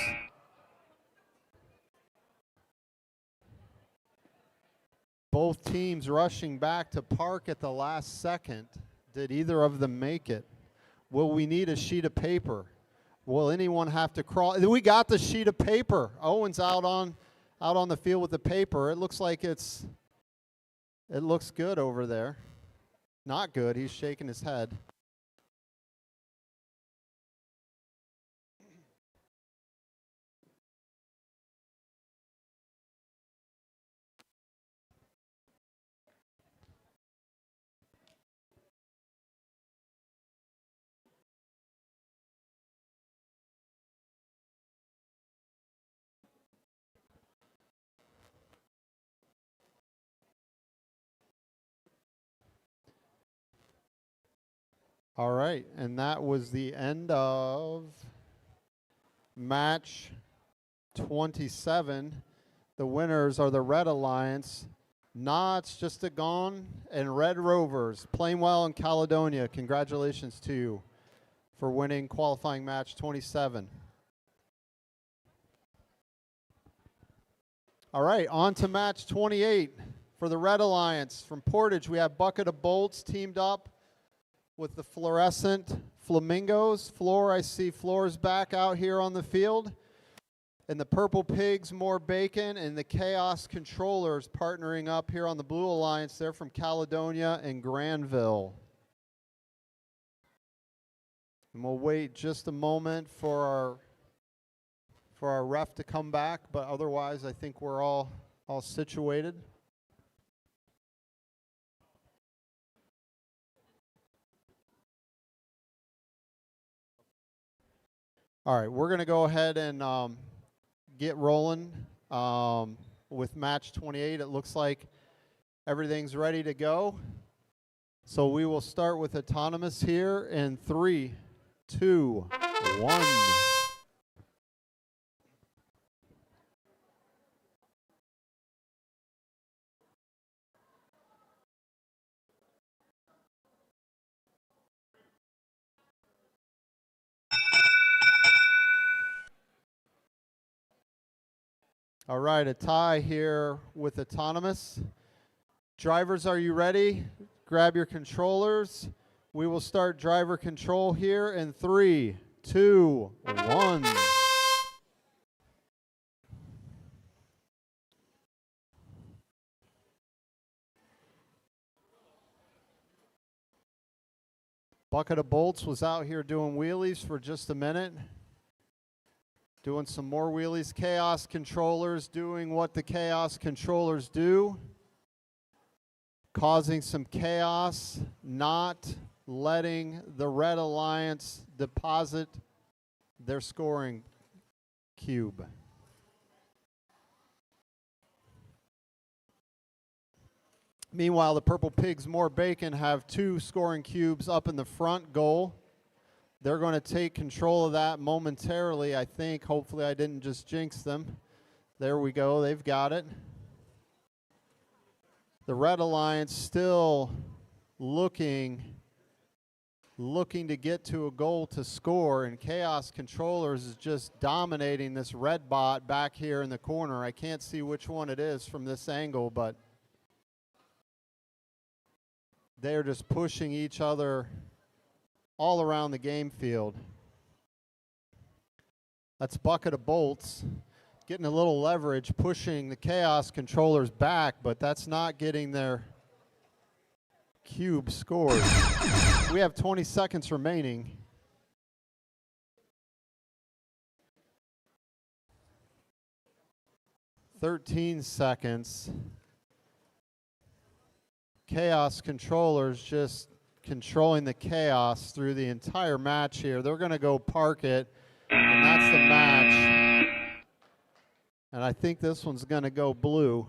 Both teams rushing back to park at the last second. Did either of them make it? Will we need a sheet of paper? Will anyone have to crawl? We got the sheet of paper. Owen's out on the field with the paper. It looks like it looks good over there. Not good. He's shaking his head. All right, and that was the end of match 27. The winners are the Red Alliance, Knots, Just a Gone, and Red Rovers, Plainwell and Caledonia. Congratulations to you for winning qualifying match 27. All right, on to match 28 for the Red Alliance. From Portage, we have Bucket of Bolts teamed up with the fluorescent flamingos. Floor, I see Floor's back out here on the field. And the Purple Pigs, More Bacon, and the Chaos Controllers partnering up here on the Blue Alliance. They're from Caledonia and Granville. And we'll wait just a moment for our ref to come back, but otherwise I think we're all situated. All right, we're going to go ahead and get rolling with match 28. It looks like everything's ready to go. So we will start with autonomous here in 3, 2, 1. All right, a tie here with autonomous. Drivers, are you ready? Grab your controllers. We will start driver control here in 3, 2, 1. Bucket of Bolts was out here doing wheelies for just a minute. Doing some more wheelies. Chaos Controllers doing what the Chaos Controllers do. Causing some chaos, not letting the Red Alliance deposit their scoring cube. Meanwhile, the Purple Pigs, More Bacon have 2 scoring cubes up in the front goal. They're going to take control of that momentarily, I think. Hopefully I didn't just jinx them. There we go. They've got it. The Red Alliance still looking looking to get to a goal to score, and Chaos Controllers is just dominating this red bot back here in the corner. I can't see which one it is from this angle, but they're just pushing each other all around the game field. That's Bucket of Bolts getting a little leverage, pushing the Chaos Controllers back, but that's not getting their cube scored. We have 20 seconds remaining. "13 seconds. Chaos Controllers just controlling the chaos through the entire match here. They're going to go park it, and that's the match. And I think this one's going to go blue.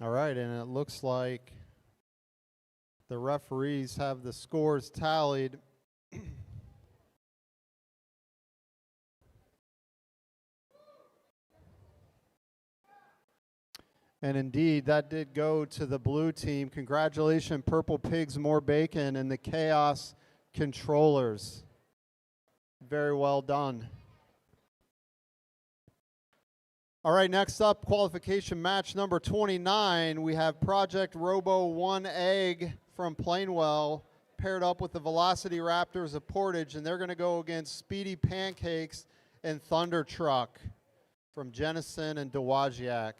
All right, and it looks like the referees have the scores tallied. And indeed, that did go to the blue team. Congratulations, Purple Pigs, More Bacon, and the Chaos Controllers. Very well done. All right, next up, qualification match number 29. We have Project Robo 1 Egg from Plainwell paired up with the Velocity Raptors of Portage, and they're going to go against Speedy Pancakes and Thunder Truck from Jenison and Dowagiac.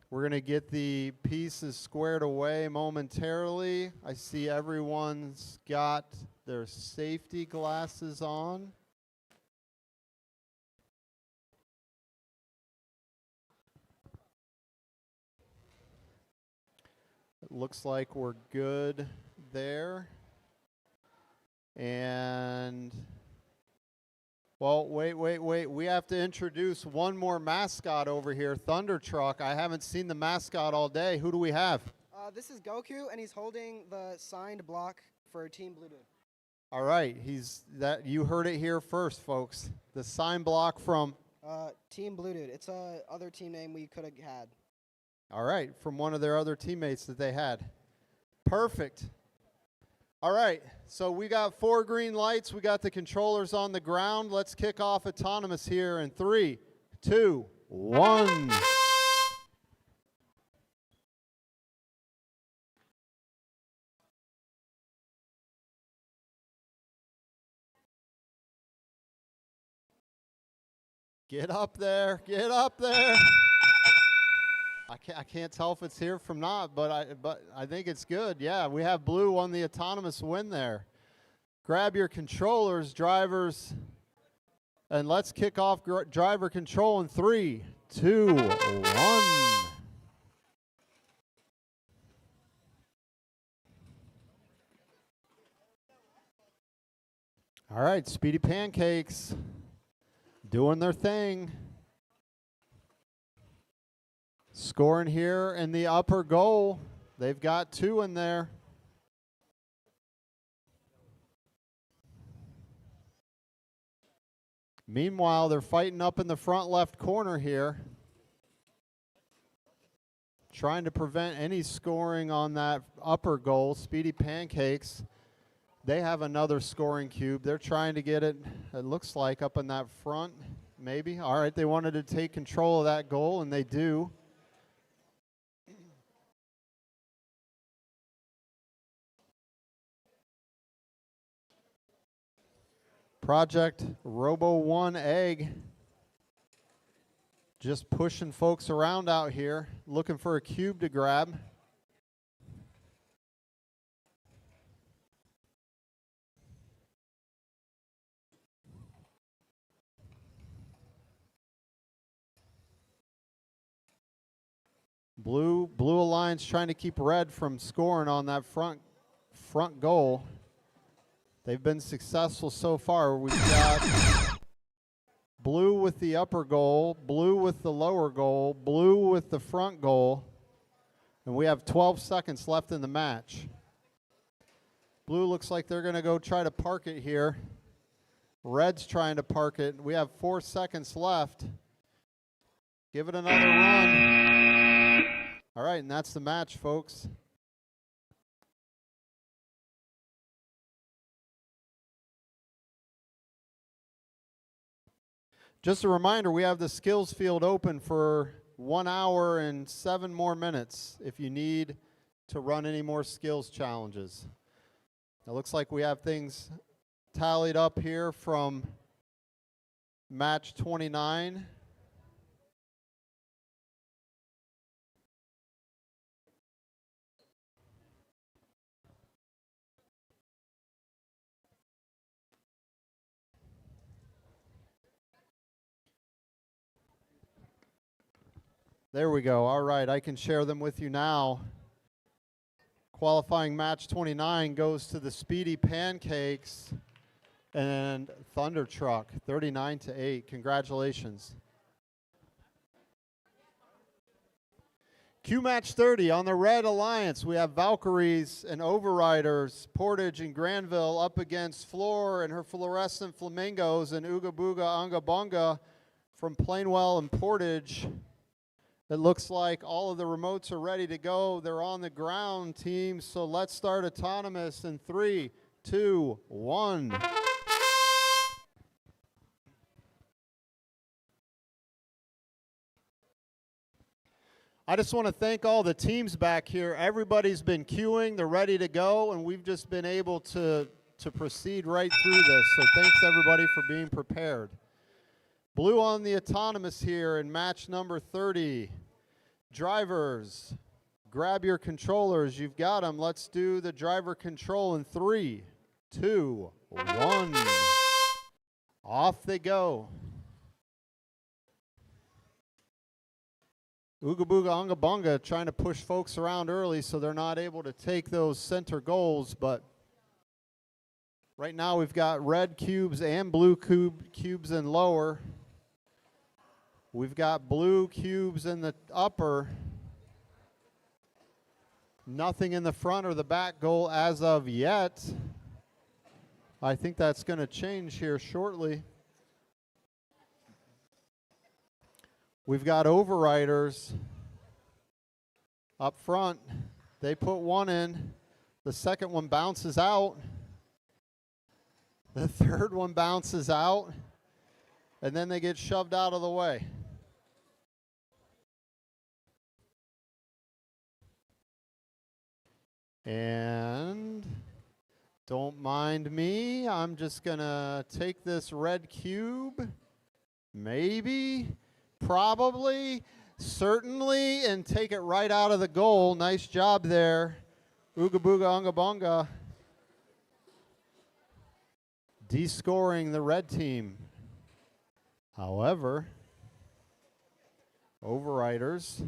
We're going to get the pieces squared away momentarily. I see everyone's got their safety glasses on. It looks like we're good there. And, well, wait. We have to introduce one more mascot over here, Thunder Truck. I haven't seen the mascot all day. Who do we have? This is Goku, and he's holding the signed block for Team Blue Moon. All right, you heard it here first, folks. The sign block from Team Blue Dude. It's a other team name we could have had. All right, from one of their other teammates that they had. Perfect. All right, so we got 4 green lights. We got the controllers on the ground. Let's kick off autonomous here in 3, 2, 1. Get up there, get up there. I can't tell if it's here from not, but I think it's good. Yeah, we have blue on the autonomous win there. Grab your controllers, drivers, and let's kick off driver control in 3, 2, 1. All right, Speedy Pancakes doing their thing. Scoring here in the upper goal. They've got 2 in there. Meanwhile, they're fighting up in the front left corner here, trying to prevent any scoring on that upper goal. Speedy Pancakes, they have another scoring cube. They're trying to get it, it looks like, up in that front, maybe. All right, they wanted to take control of that goal, and they do. Project Robo 1 Egg just pushing folks around out here, looking for a cube to grab. Blue Alliance trying to keep red from scoring on that front goal. They've been successful so far. We've got blue with the upper goal, blue with the lower goal, blue with the front goal, and we have 12 seconds left in the match. Blue looks like they're going to go try to park it here. Red's trying to park it. We have 4 seconds left. Give it another run. All right, and that's the match, folks. Just a reminder, we have the skills field open for 1 hour and 7 more minutes if you need to run any more skills challenges. It looks like we have things tallied up here from match 29. There we go. All right, I can share them with you now. Qualifying match 29 goes to the Speedy Pancakes and Thunder Truck, 39-8. Congratulations. Q match 30 on the Red Alliance. We have Valkyries and Overriders, Portage and Granville up against Floor and her Fluorescent Flamingos and Ooga Booga Anga Bonga from Plainwell and Portage. It looks like all of the remotes are ready to go. They're on the ground, teams. So let's start autonomous in 3, 2, 1. I just want to thank all the teams back here. Everybody's been queuing. They're ready to go, and we've just been able to proceed right through this. So thanks, everybody, for being prepared. Blue on the autonomous here in match number 30. Drivers, grab your controllers. You've got them. Let's do the driver control in 3, 2, 1. Off they go. Ooga Booga Unga Bunga trying to push folks around early so they're not able to take those center goals, but right now we've got red cubes and blue cubes in lower. We've got blue cubes in the upper. Nothing in the front or the back goal as of yet. I think that's going to change here shortly. We've got Overriders up front. They put one in. The second one bounces out. The third one bounces out. And then they get shoved out of the way. And don't mind me. I'm just going to take this red cube. Maybe. Probably. Certainly. And take it right out of the goal. Nice job there. Ooga Booga Unga Bunga. Descoring the red team. However, Overriders,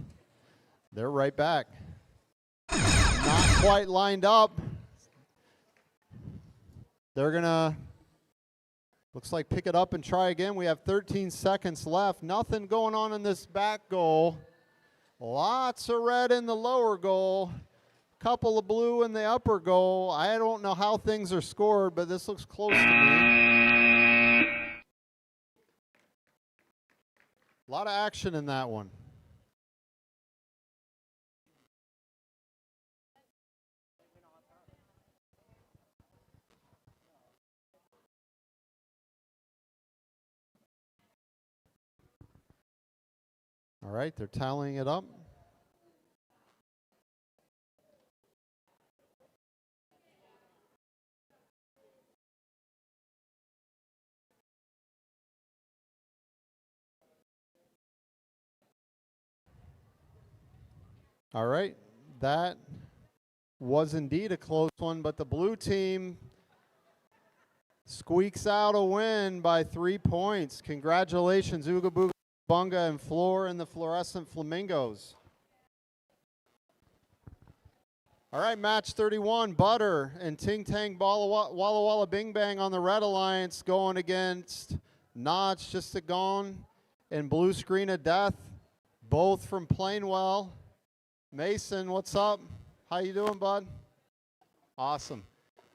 they're right back. Not quite lined up. They're going to, looks like, pick it up and try again. We have 13 seconds left. Nothing going on in this back goal. Lots of red in the lower goal. Couple of blue in the upper goal. I don't know how things are scored, but this looks close to me. A lot of action in that one. All right, they're tallying it up. All right, that was indeed a close one, but the blue team squeaks out a win by 3 points. Congratulations, Ooga Booga Bunga and Floor and the Fluorescent Flamingos. All right, match 31, Butter and Ting Tang Walla Walla Bing Bang on the Red Alliance going against Notch Just a Gone and Blue Screen of Death, both from Plainwell. Mason, what's up? How you doing, bud? Awesome.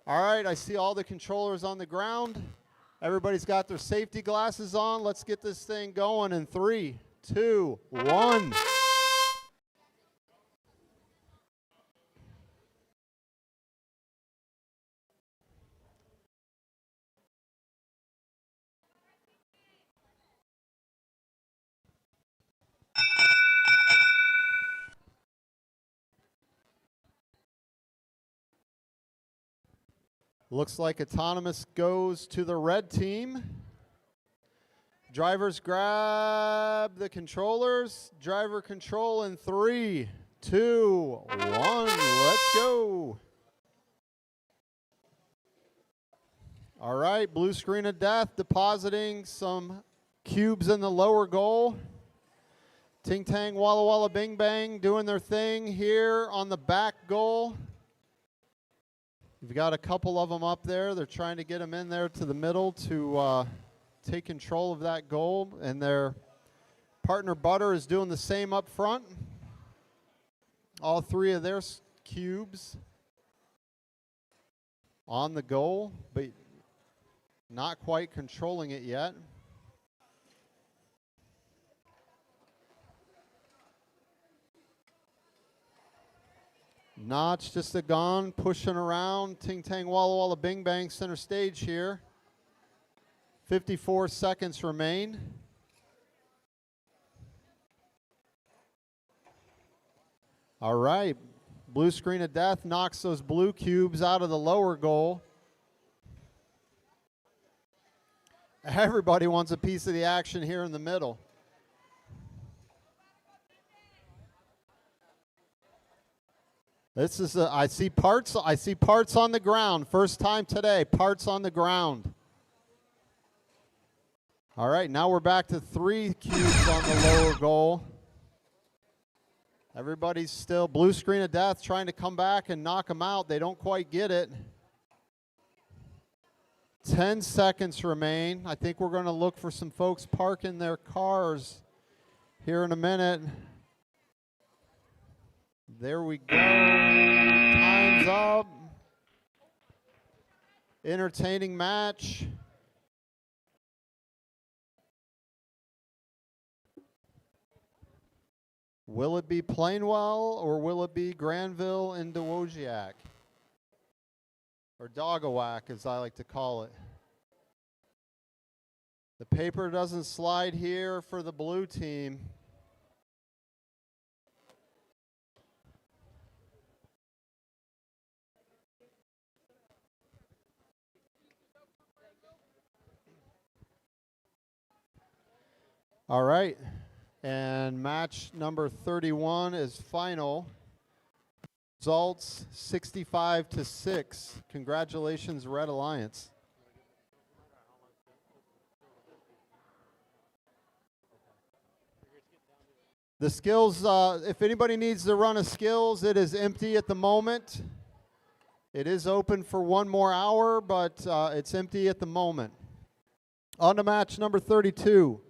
All right, I see all the controllers on the ground. Everybody's got their safety glasses on. Let's get this thing going in 3, 2, 1. Looks like Autonomous goes to the red team. Drivers grab the controllers. Driver control in 3, 2, 1. Let's go. All right, Blue Screen of Death depositing some cubes in the lower goal. Ting Tang Walla Walla Bing Bang doing their thing here on the back goal. You've got a couple of them up there. They're trying to get them in there to the middle to take control of that goal. And their partner Butter is doing the same up front. All 3 of their cubes on the goal, but not quite controlling it yet. Notch Just a Gone pushing around. Ting Tang Walla Walla Bing Bang center stage here. 54 seconds remain. All right. Blue Screen of Death knocks those blue cubes out of the lower goal. Everybody wants a piece of the action here in the middle. This is I see parts on the ground. First time today, parts on the ground. All right, now we're back to 3 cubes on the lower goal. Everybody's still Blue Screen of Death trying to come back and knock them out. They don't quite get it. 10 seconds remain. I think we're going to look for some folks parking their cars here in a minute. There we go. Time's up. Entertaining match. Will it be Plainwell or will it be Granville and Dowagiac? Or Dogawak, as I like to call it. The paper doesn't slide here for the blue team. All right, and match number 31 is final. Results 65-6. Congratulations, Red Alliance. The skills, if anybody needs to run a skills, it is empty at the moment. It is open for 1 more hour, but it's empty at the moment. On to match number 32.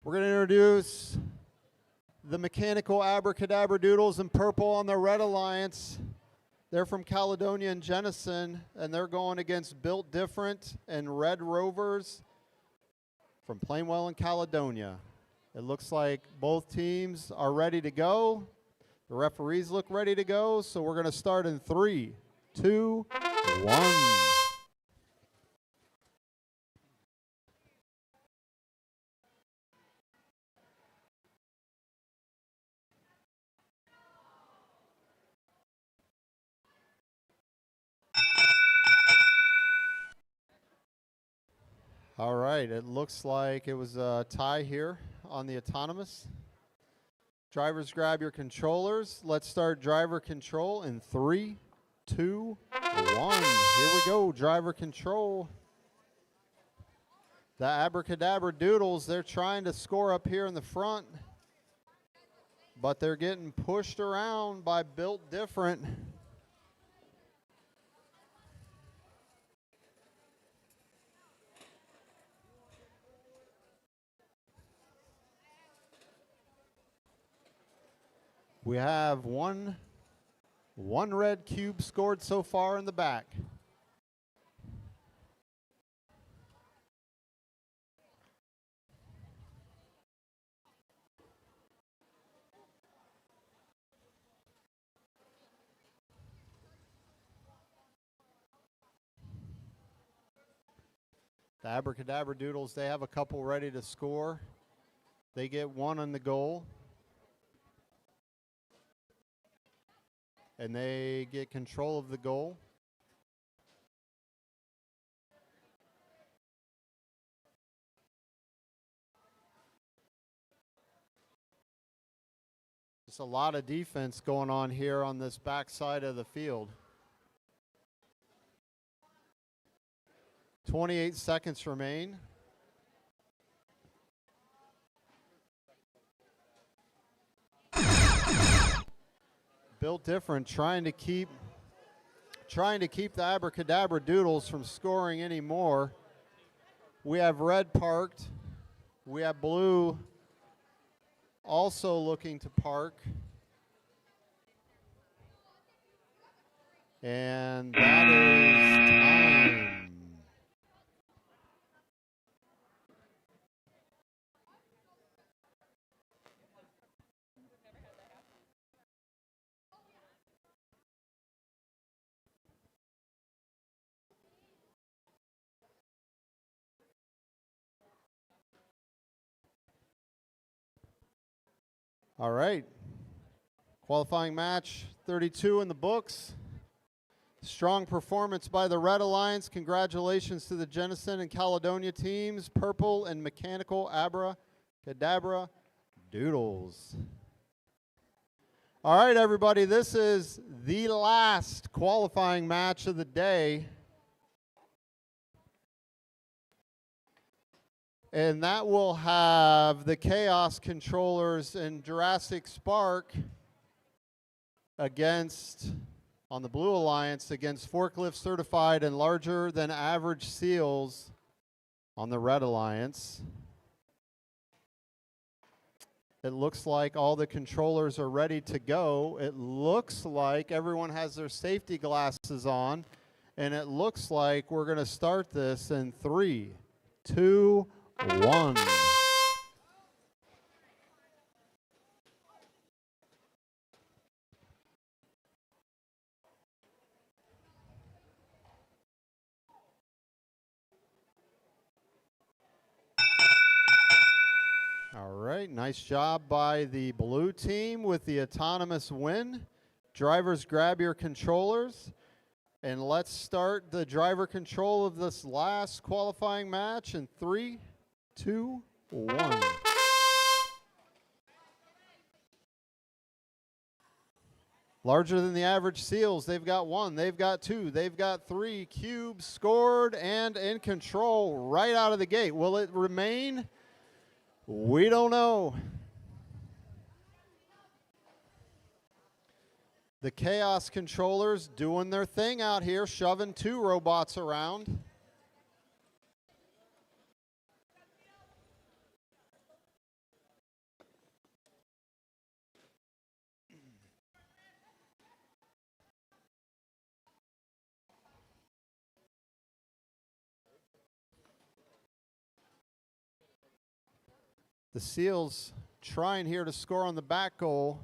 We're going to introduce the Mechanical Abracadabra Doodles in purple on the Red Alliance. They're from Caledonia and Jenison, and they're going against Built Different and Red Rovers from Plainwell and Caledonia. It looks like both teams are ready to go. The referees look ready to go, so we're going to start in 3, 2, 1. All right, it looks like it was a tie here on the Autonomous. Drivers, grab your controllers. Let's start driver control in 3, 2, 1. Here we go, driver control. The Abracadabra Doodles, they're trying to score up here in the front. but they're getting pushed around by Built Different. We have one red cube scored so far in the back. The Abracadabra Doodles, they have a couple ready to score. They get one on the goal. And they get control of the goal. Just a lot of defense going on here on this back side of the field. 28 seconds remain. Built Different, trying to keep the Abracadabra Doodles from scoring any more. We have red parked. We have blue also looking to park. And that is time. All right. Qualifying match 32 in the books. Strong performance by the Red Alliance. Congratulations to the Jenison and Caledonia teams. Purple and Mechanical Abracadabra Doodles. All right, everybody. This is the last qualifying match of the day. And that will have the Chaos Controllers and Jurassic Spark against, on the Blue Alliance, against Forklift Certified and Larger Than Average Seals on the Red Alliance. It looks like all the controllers are ready to go. It looks like everyone has their safety glasses on. And it looks like we're going to start this in 3, 2, 1. All right, nice job by the blue team with the autonomous win. Drivers, grab your controllers. And let's start the driver control of this last qualifying match in 3, 2, 1. Larger Than the Average Seals, they've got 1, they've got 2, they've got 3 cubes scored and in control right out of the gate. Will it remain? We don't know. The Chaos Controllers doing their thing out here, shoving 2 robots around. The Seals trying here to score on the back goal,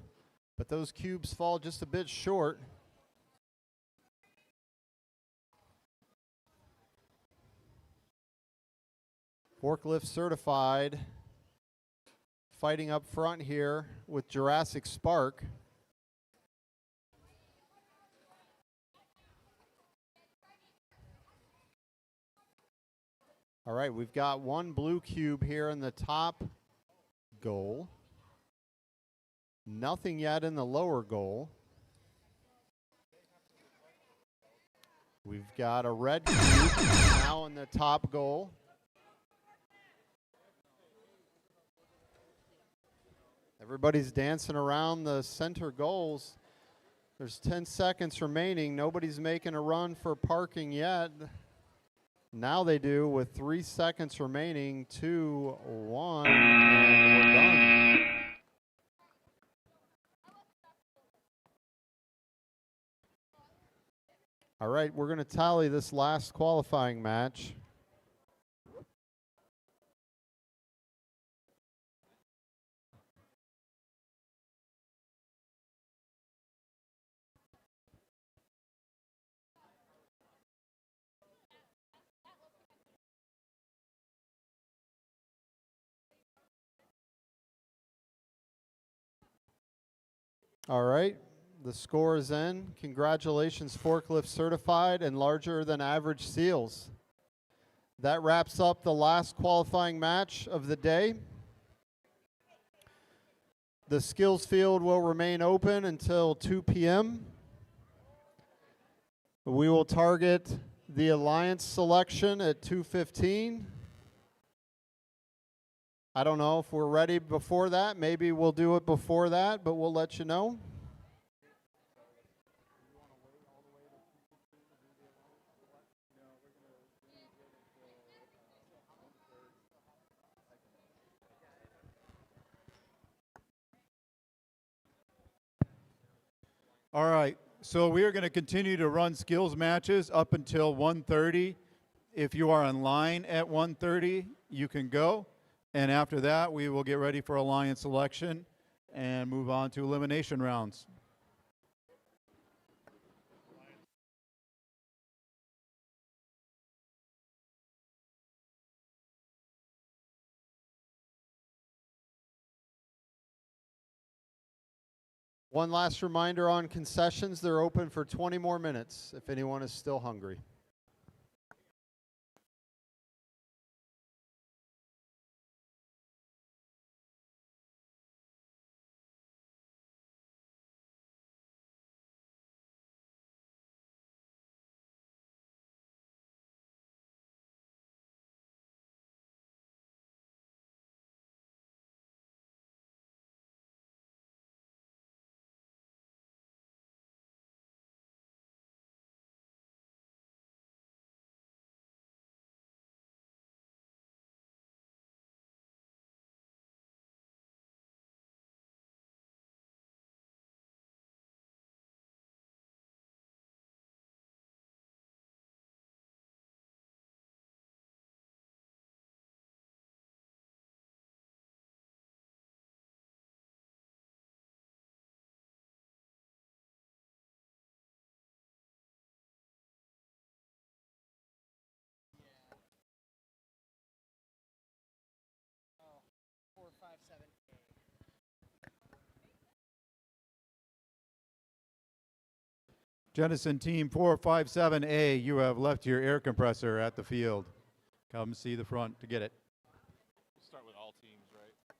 but those cubes fall just a bit short. Forklift Certified fighting up front here with Jurassic Spark. All right, we've got 1 blue cube here in the top goal. Nothing yet in the lower goal. We've got a red cube now in the top goal. Everybody's dancing around the center goals. There's 10 seconds remaining. Nobody's making a run for parking yet. Now they do with 3 seconds remaining. 2, 1, and we're done. All right, we're going to tally this last qualifying match. All right, the score is in. Congratulations, forklift certified and larger than average seals. That wraps up the last qualifying match of the day. The skills field will remain open until 2 p.m. We will target the Alliance selection at 2:15. I don't know if we're ready before that. Maybe we'll do it before that, but we'll let you know. All right, so we are going to continue to run skills matches up until 1:30. If you are online at 1:30, you can go. And after that, we will get ready for Alliance selection and move on to elimination rounds. One last reminder on concessions. They're open for 20 more minutes if anyone is still hungry. Jennison Team 457A, you have left your air compressor at the field. Come see the front to get it. Start with all teams, right?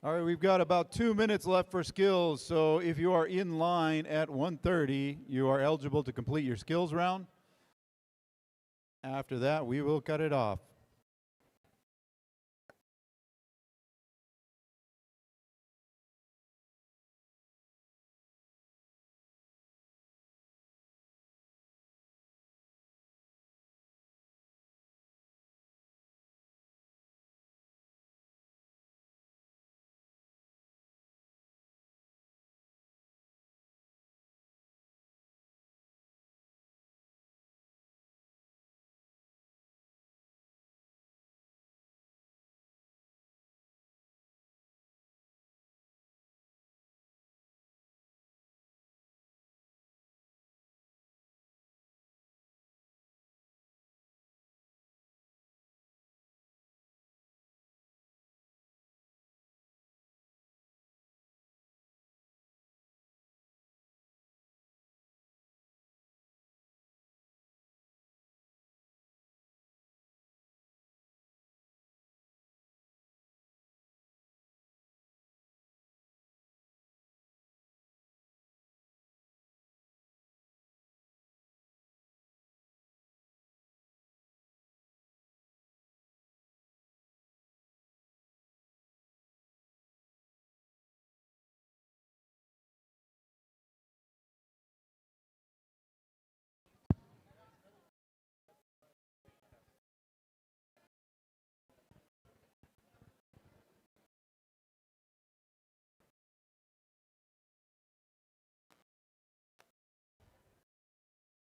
All right, we've got about 2 minutes left for skills. So if you are in line at 1:30, you are eligible to complete your skills round. After that, we will cut it off.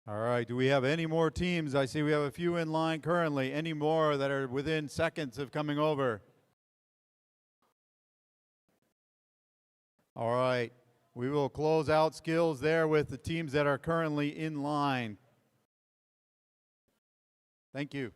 All right, do we have any more teams? I see we have a few in line currently. Any more that are within seconds of coming over? All right, we will close out skills there with the teams that are currently in line. Thank you.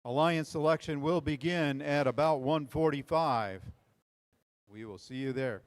Alliance selection will begin at about 1:45. We will see you there.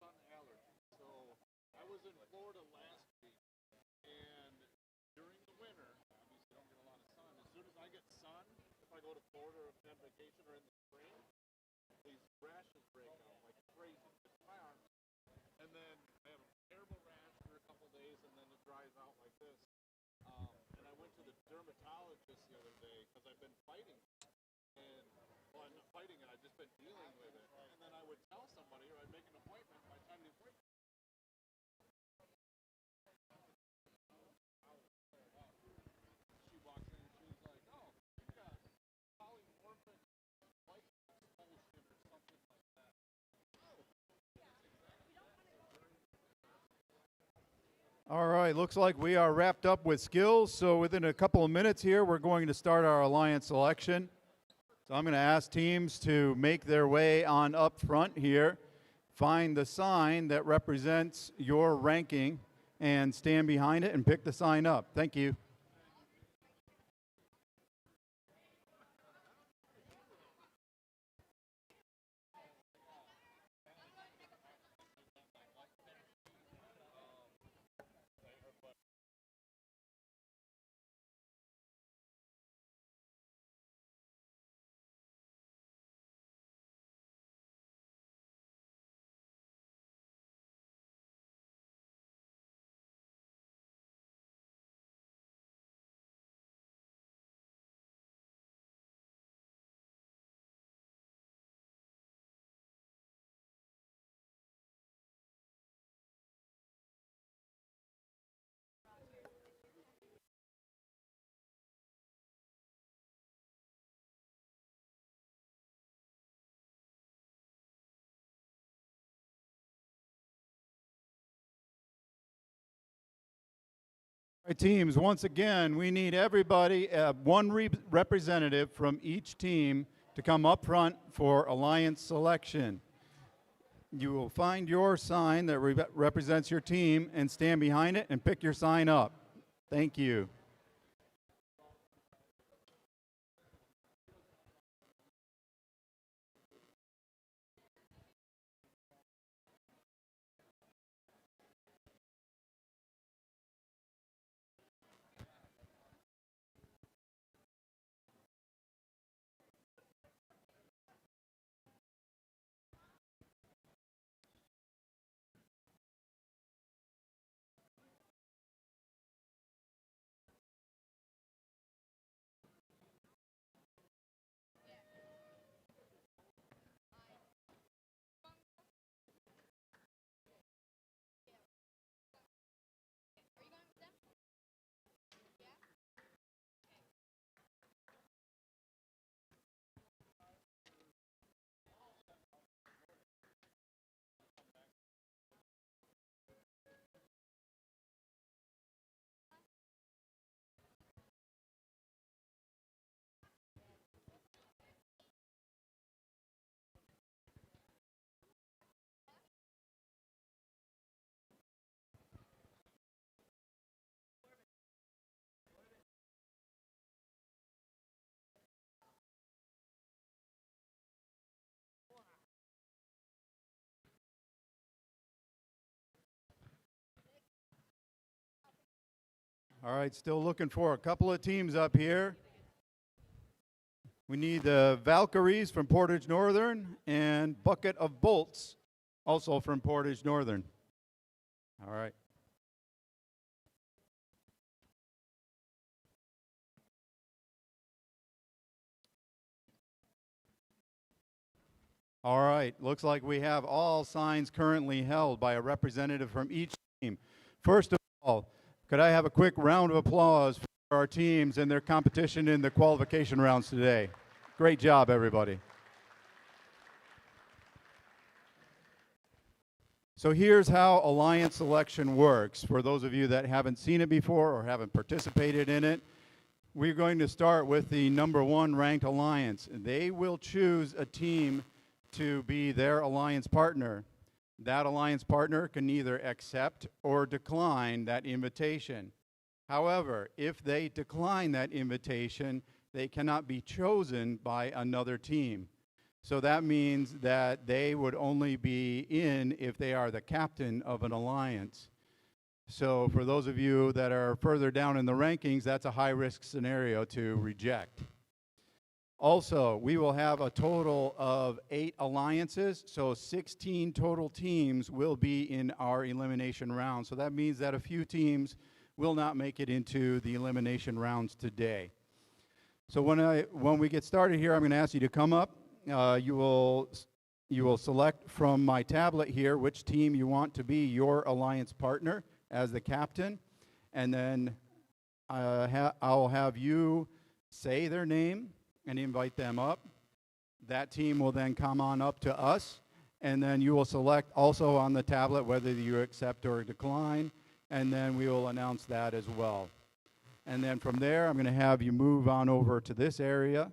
sun allergy. So I was in Florida last week, and during the winter, obviously don't get a lot of sun. As soon as I get sun, if I go to Florida or on vacation or in the spring, these rashes break out like crazy. Just my arms. And then I have a terrible rash for a couple days, and then it dries out like this. And I went to the dermatologist the other day because I've been fighting it. And, well, I'm not fighting it, I've just been dealing with it. And then I would tell somebody, or I'd make an appointment, by the time the appointment, she walks in and she's like, oh, you've got polymorphic light expulsion or something like that. All right, looks like we are wrapped up with skills. So within a couple of minutes here, we're going to start our alliance selection. So I'm going to ask teams to make their way on up front here, find the sign that represents your ranking, and stand behind it and pick the sign up. Thank you. All right, teams, once again, we need everybody, one representative from each team to come up front for alliance selection. You will find your sign that represents your team and stand behind it and pick your sign up. Thank you. All right, still looking for a couple of teams up here. We need the Valkyries from Portage Northern and Bucket of Bolts, also from Portage Northern. All right. All right, looks like we have all signs currently held by a representative from each team. First of all, could I have a quick round of applause for our teams and their competition in the qualification rounds today? Great job, everybody. So here's how alliance selection works. For those of you that haven't seen it before or haven't participated in it, we're going to start with the #1 ranked alliance. They will choose a team to be their alliance partner. That alliance partner can either accept or decline that invitation. However, if they decline that invitation, they cannot be chosen by another team. So that means that they would only be in if they are the captain of an alliance. So for those of you that are further down in the rankings, that's a high-risk scenario to reject. Also, we will have a total of 8 alliances, so 16 total teams will be in our elimination round. So that means that a few teams will not make it into the elimination rounds today. So when we get started here, I'm going to ask you to come up. You will select from my tablet here which team you want to be your alliance partner as the captain, and then I'll have you say their name and invite them up. That team will then come on up to us, and then you will select also on the tablet whether you accept or decline, and then we will announce that as well. And then from there, I'm going to have you move on over to this area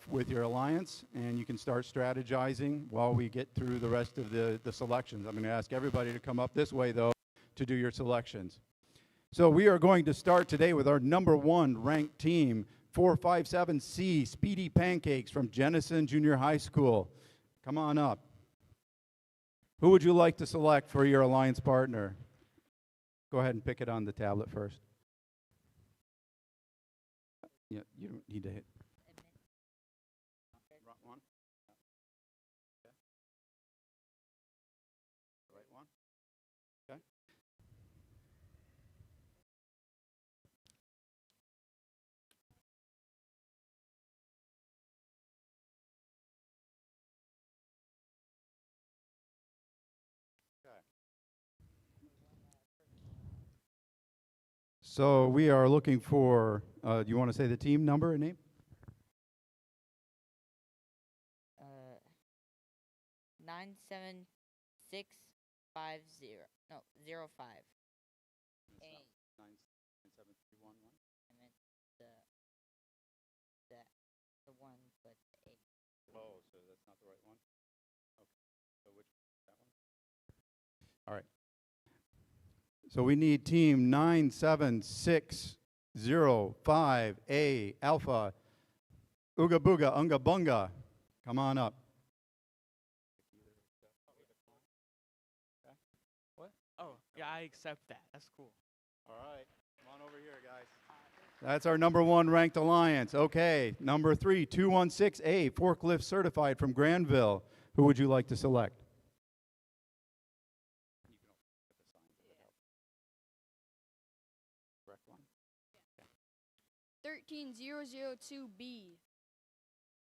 with your alliance, and you can start strategizing while we get through the rest of the selections. I'm going to ask everybody to come up this way, though, to do your selections. So we are going to start today with our number 1 ranked team, 457C Speedy Pancakes from Jennison Junior High School. Come on up. Who would you like to select for your alliance partner? Go ahead and pick it on the tablet first. Yeah, you don't need to hit. Right one. Okay. Right one. Okay. So we are looking for, do you want to say the team number and name? 97650. No, 05. 97311. I meant the one with the 8. Oh, so that's not the right one? Okay. So which, that one? All right. So we need team 97605A Alpha Ooga Booga Unga Bunga. Come on up. What? Oh, yeah, I accept that. That's cool. All right. Come on over here, guys. That's our number 1 ranked alliance. Okay. Number 3, 216A Forklift Certified from Granville. Who would you like to select? 13002B.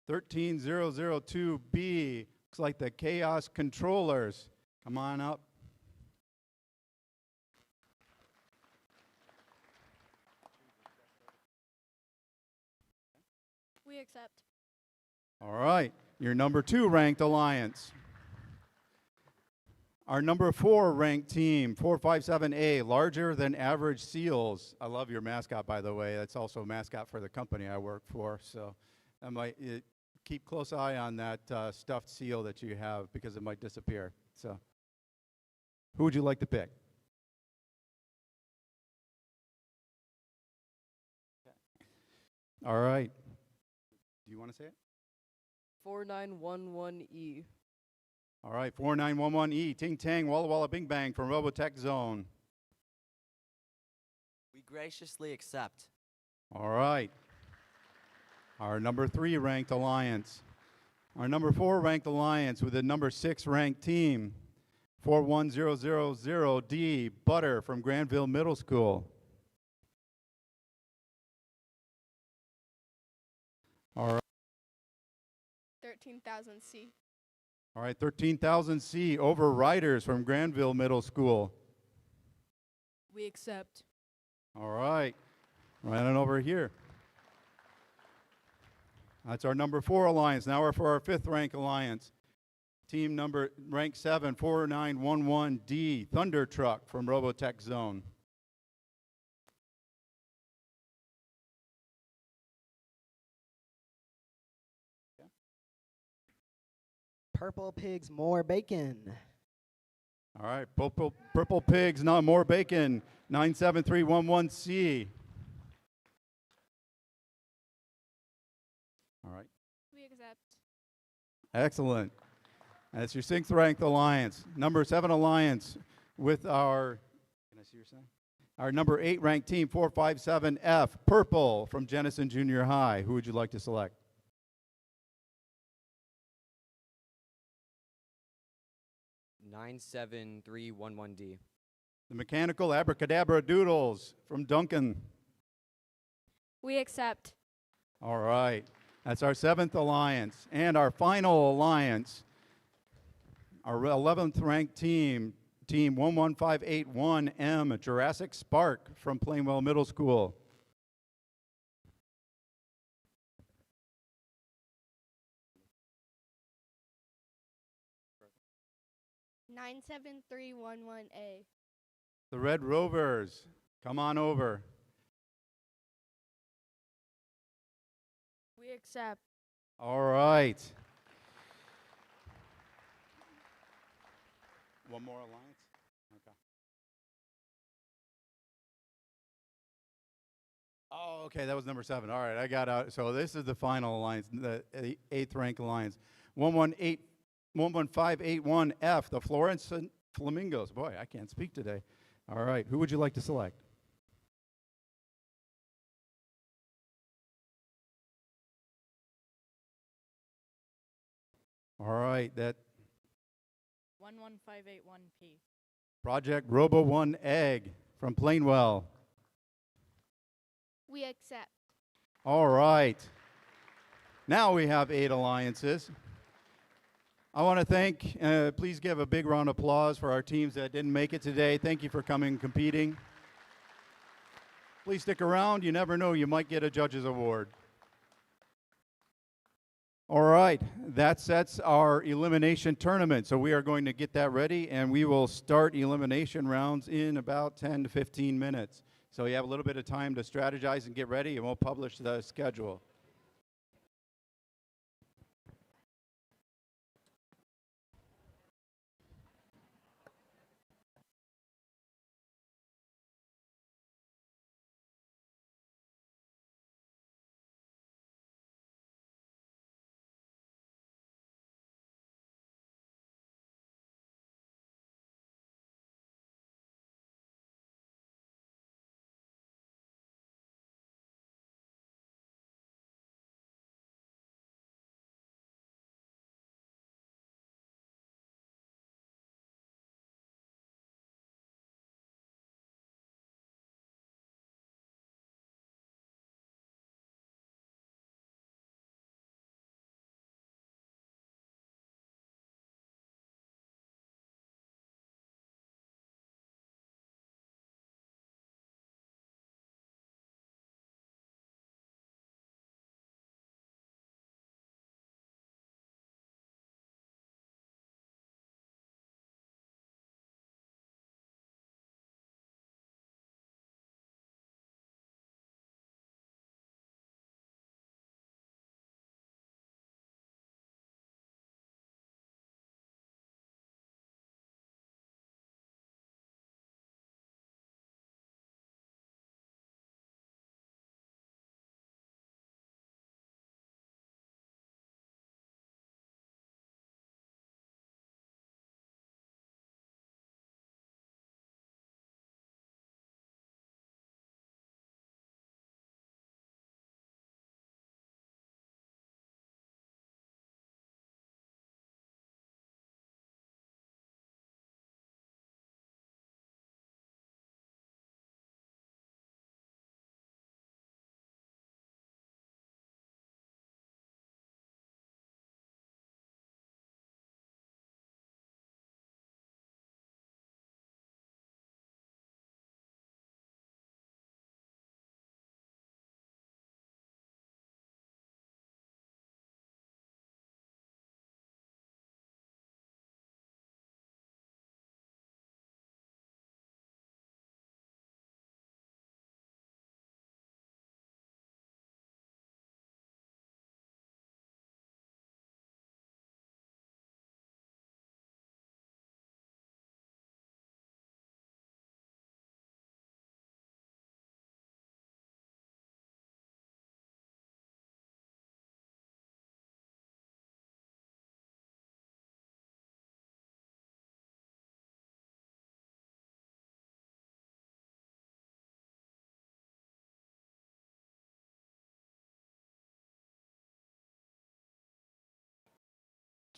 13002B. Looks like the Chaos Controllers. Come on up. We accept. All right. Your number 2 ranked alliance. Our number 4 ranked team, 457A, Larger Than Average Seals. I love your mascot, by the way. That's also a mascot for the company I work for. So I might keep close eye on that stuffed seal that you have because it might disappear. So who would you like to pick? All right. Do you want to say it? 4911E. All right, 4911E, Ting Tang, Walla Walla Bing Bang from Robotech Zone. We graciously accept. All right. Our number 3 ranked alliance. Our number 4 ranked alliance with the number 6 ranked team, 41000D, Butter from Granville Middle School. All right. 13000C. All right, 13000C, Overriders from Granville Middle School. We accept. All right, right on over here. That's our number 4 alliance. Now we're for our 5th rank alliance. Team number rank 7, 4911D, Thunder Truck from Robotech Zone. Purple Pigs More Bacon. All right, Purple Pigs, not more bacon, 97311C. All right. We accept. Excellent. That's your 6th ranked alliance. Number 7 alliance with our, can I see your sign? Our number 8 ranked team, 457F, purple from Jenison Junior High. Who would you like to select? Nine seven three one one D. The mechanical abracadabra doodles from Duncan. We accept. All right. That's our 7th alliance. And our final alliance, our 11th ranked team, Team 11581M, Jurassic Spark from Plainwell Middle School. Nine 97311A. The Red Rovers, come on over. We accept. All right. One more alliance? Okay. Oh, okay, that was number 7. All right, I got out. So this is the final alliance, the 8th ranked alliance. 11581F, the Florence Flamingos. Boy, I can't speak today. All right, who would you like to select? All right, that 11581P. Project Robo 1 Egg from Plainwell. We accept. All right. Now we have 8 alliances. I want to thank, please give a big round of applause for our teams that didn't make it today. Thank you for coming and competing. Please stick around. You never know, you might get a judge's award. All right, that sets our elimination tournament. So we are going to get that ready, and we will start elimination rounds in about 10 to 15 minutes. So you have a little bit of time to strategize and get ready, and we'll publish the schedule.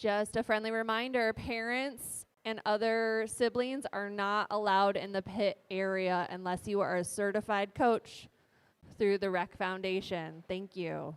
Just a friendly reminder, parents and other siblings are not allowed in the pit area unless you are a certified coach through the Rec Foundation. Thank you.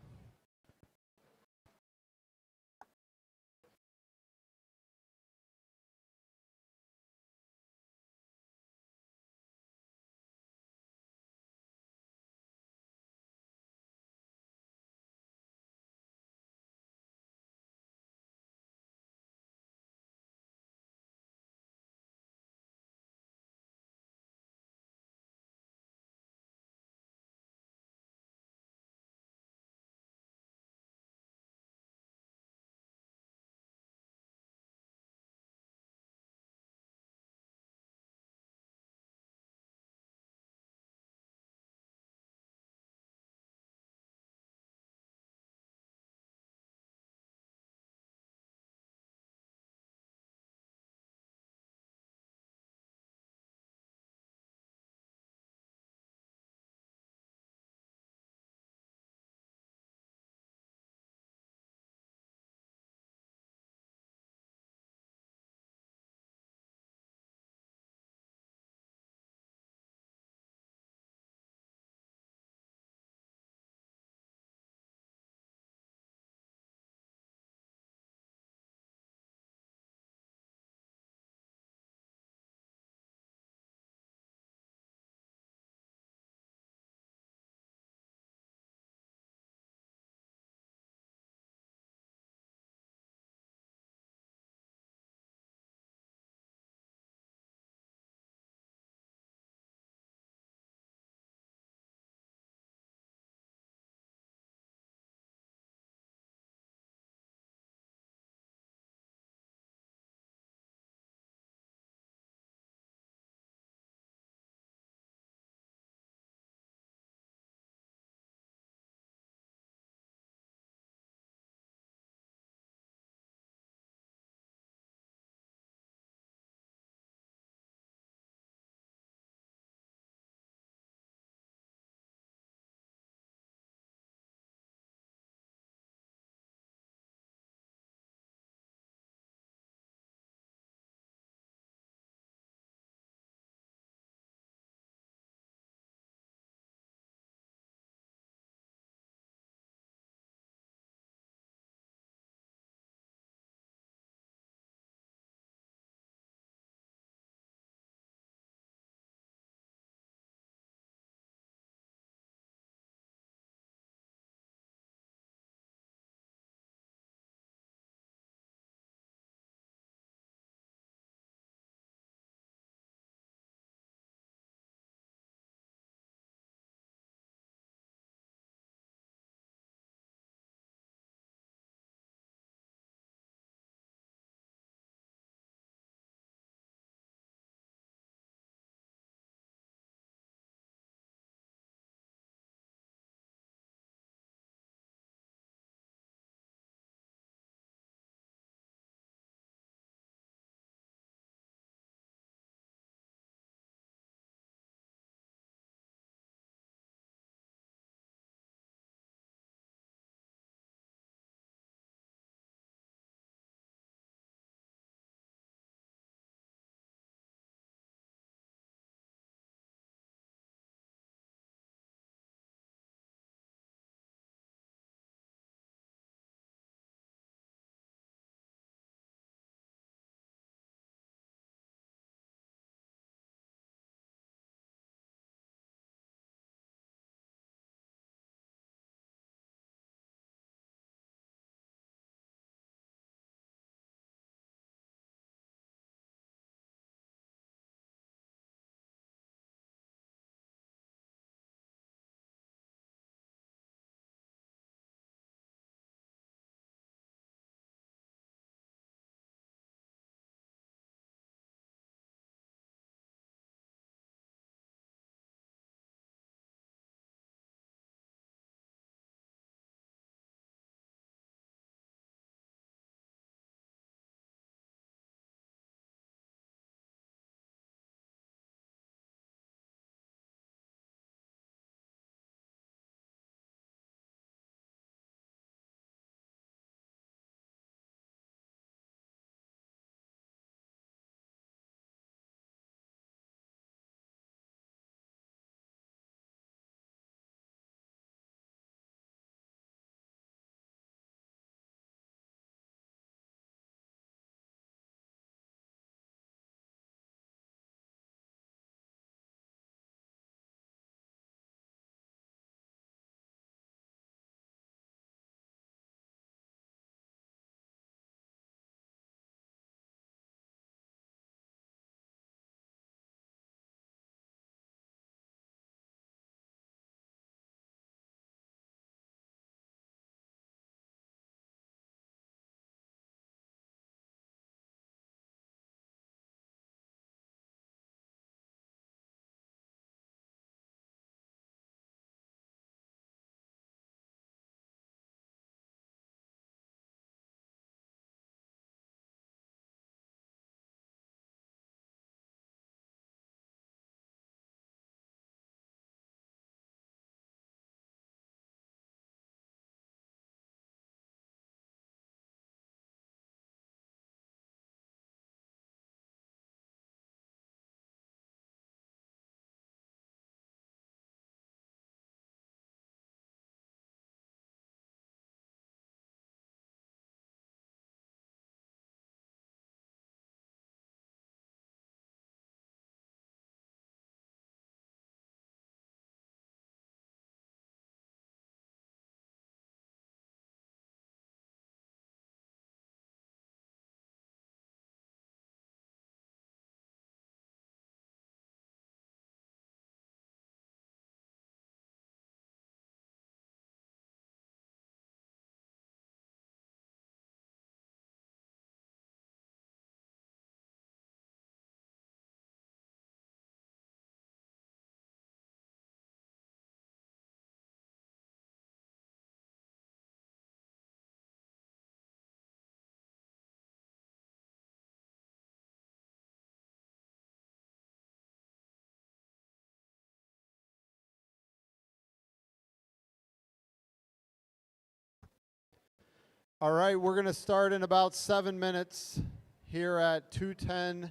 All right, we're going to start in about 7 minutes here at 2:10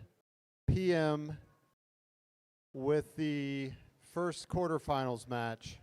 p.m. with the first quarterfinals match.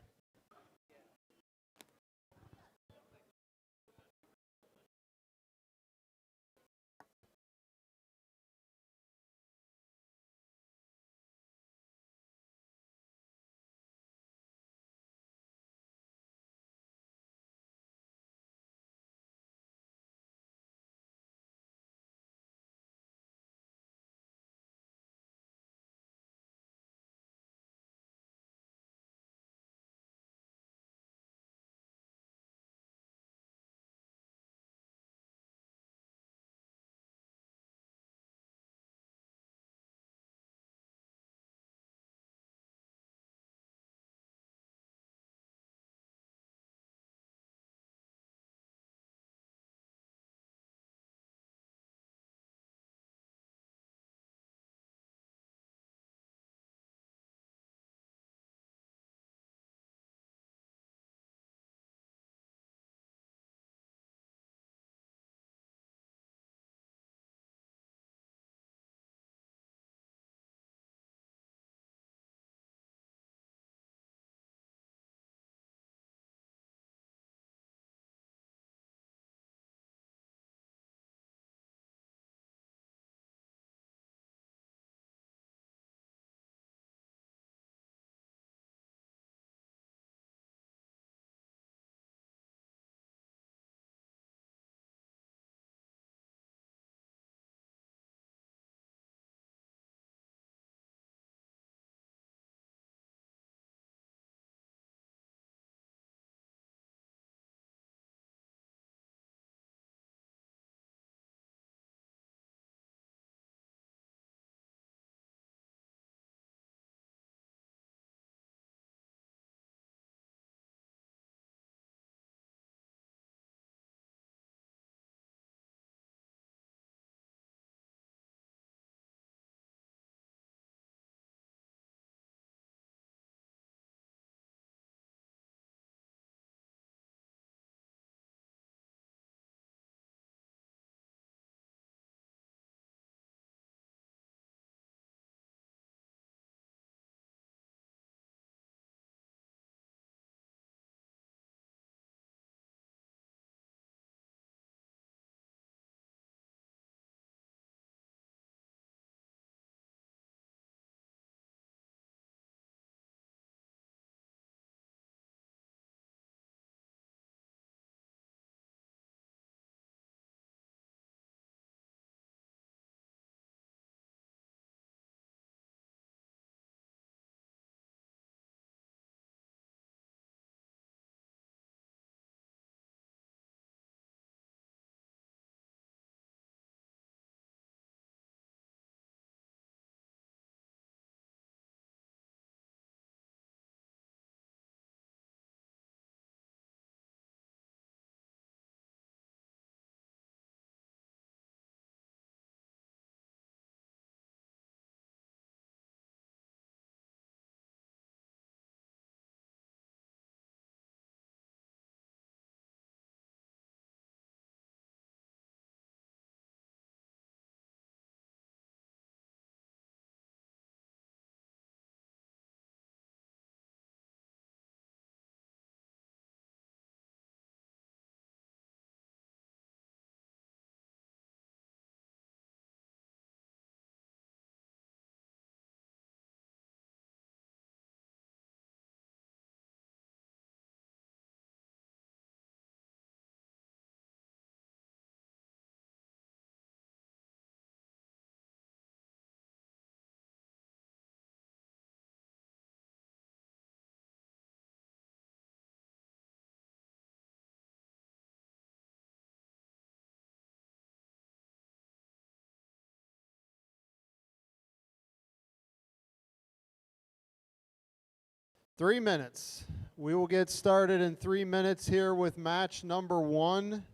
Three minutes. We will get started in 3 minutes here with match number 1.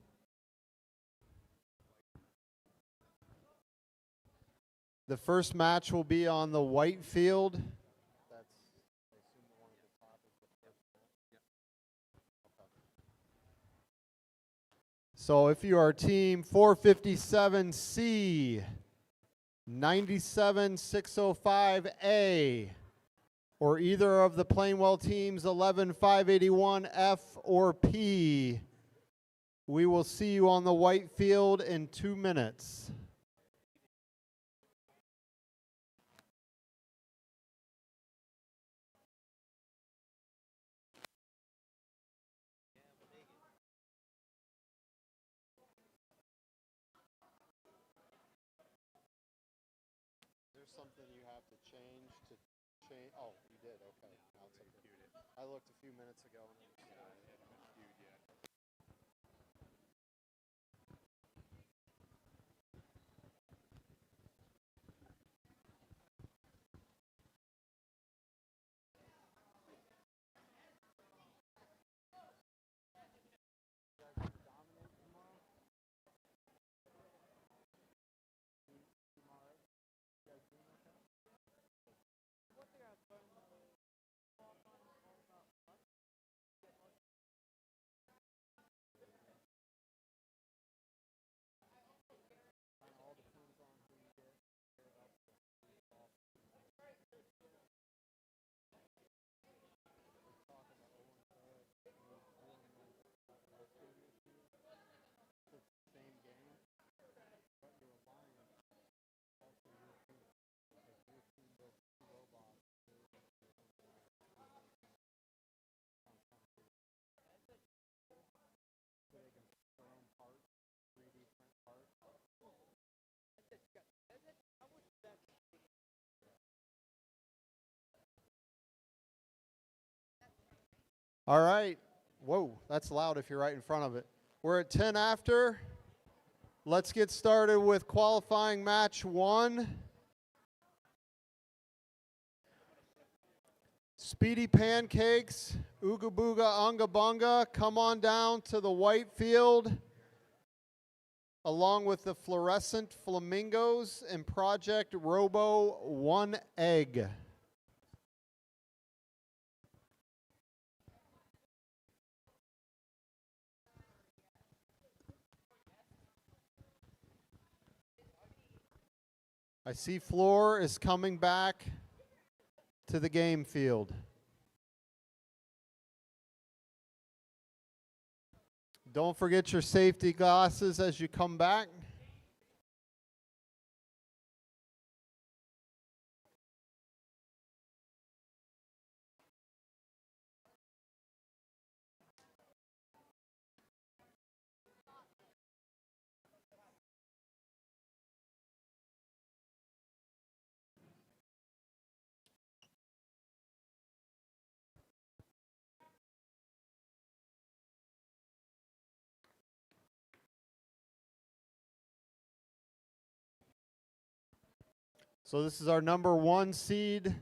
The first match will be on the white field. So if you are team 457C, 97605A, or either of the Plainwell teams 11581F or P, we will see you on the white field in 2 minutes. There's something you have to change oh, you did, okay. Now it's okay. I looked a few minutes ago. All right. Whoa, that's loud if you're right in front of it. We're at 10 after. Let's get started with qualifying match 1. Speedy Pancakes, Ooga Booga Unga Bunga, come on down to the white field, along with the Fluorescent Flamingos and Project Robo 1 Egg. I see Floor is coming back to the game field. Don't forget your safety glasses as you come back. So this is our number 1 seed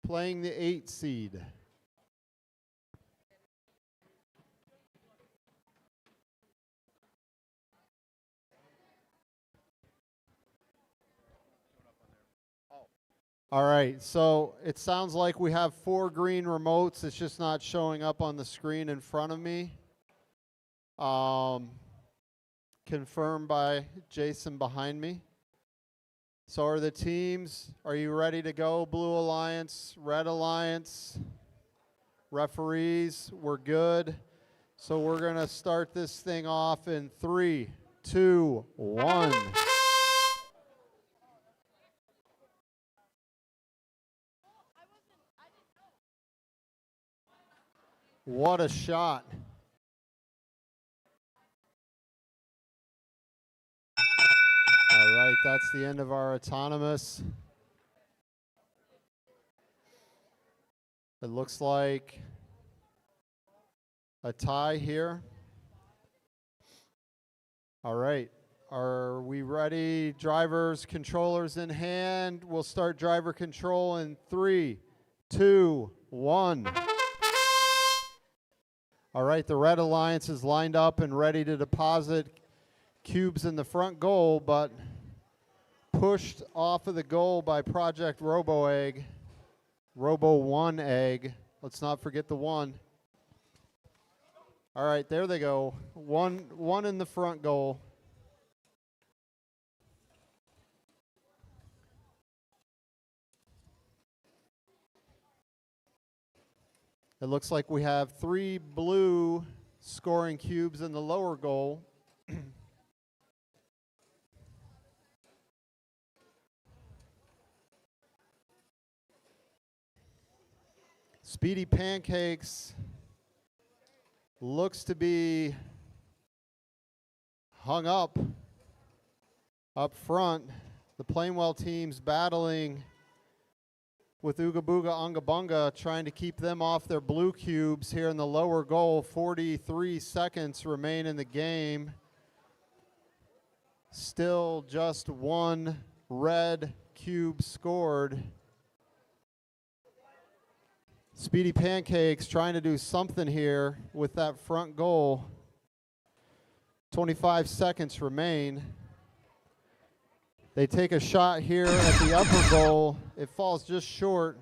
playing the 8 seed. All right, so it sounds like we have 4 green remotes. It's just not showing up on the screen in front of me. Confirmed by Jason behind me. So are the teams, are you ready to go? Blue Alliance, Red Alliance, referees, we're good. So we're gonna start this thing off in 3, 2, 1. What a shot. All right, that's the end of our autonomous. It looks like a tie here. All right, are we ready? Drivers, controllers in hand. We'll start driver control in 3, 2, 1. All right, the Red Alliance is lined up and ready to deposit cubes in the front goal, but pushed off of the goal by Project Robo Egg. Robo 1 Egg. Let's not forget the 1. All right, there they go. One in the front goal. It looks like we have 3 blue scoring cubes in the lower goal. Speedy Pancakes looks to be hung up front. The Plainwell team's battling with Ooga Booga Unga Bunga, trying to keep them off their blue cubes here in the lower goal. 43 seconds remain in the game. Still just 1 red cube scored. Speedy Pancakes trying to do something here with that front goal. 25 seconds remain. They take a shot here at the upper goal. It falls just short.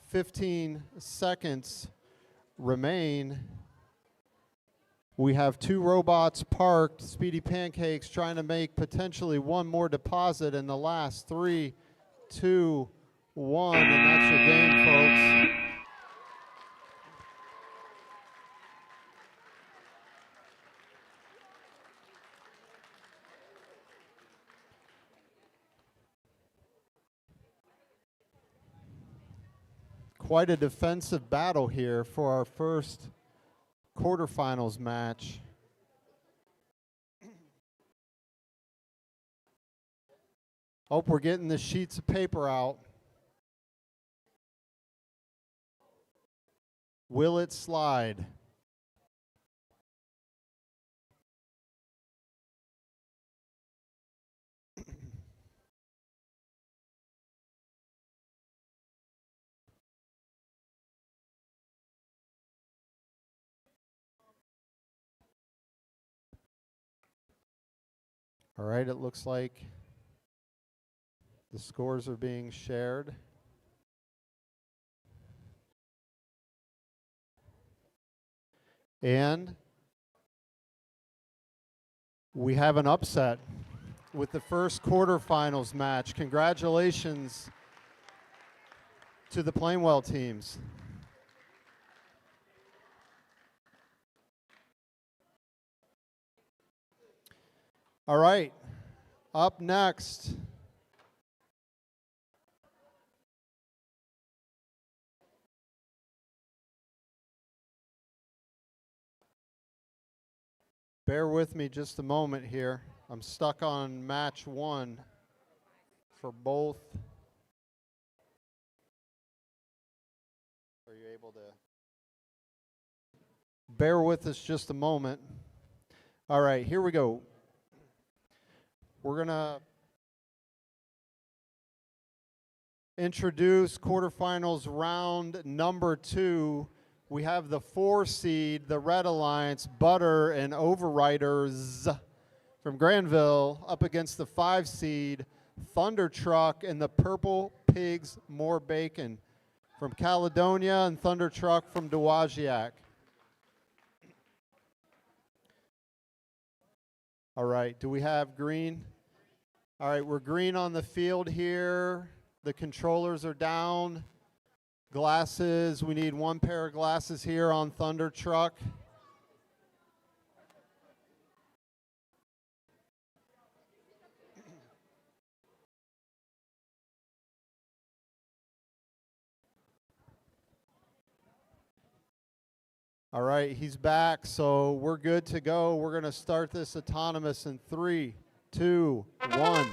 15 seconds remain. We have 2 robots parked. Speedy Pancakes trying to make potentially 1 more deposit in the last 3, 2, 1, and that's your game, folks. Quite a defensive battle here for our first quarterfinals match. Hope we're getting the sheets of paper out. Will it slide? All right, it looks like the scores are being shared. And we have an upset with the first quarterfinals match. Congratulations to the Plainwell teams. All right, up next, bear with me just a moment here. I'm stuck on match 1 for both. Are you able to bear with us just a moment? All right, here we go. We're going to introduce quarterfinals round number 2. We have the 4 seed, the Red Alliance, Butter and Overriders from Granville, up against the 5 seed, Thunder Truck and the Purple Pigs More Bacon from Caledonia and Thunder Truck from Dowagiac. All right, do we have green? All right, we're green on the field here. The controllers are down. Glasses, we need 1 pair of glasses here on Thunder Truck. All right, he's back, so we're good to go. We're going to start this autonomous in 3, 2, 1.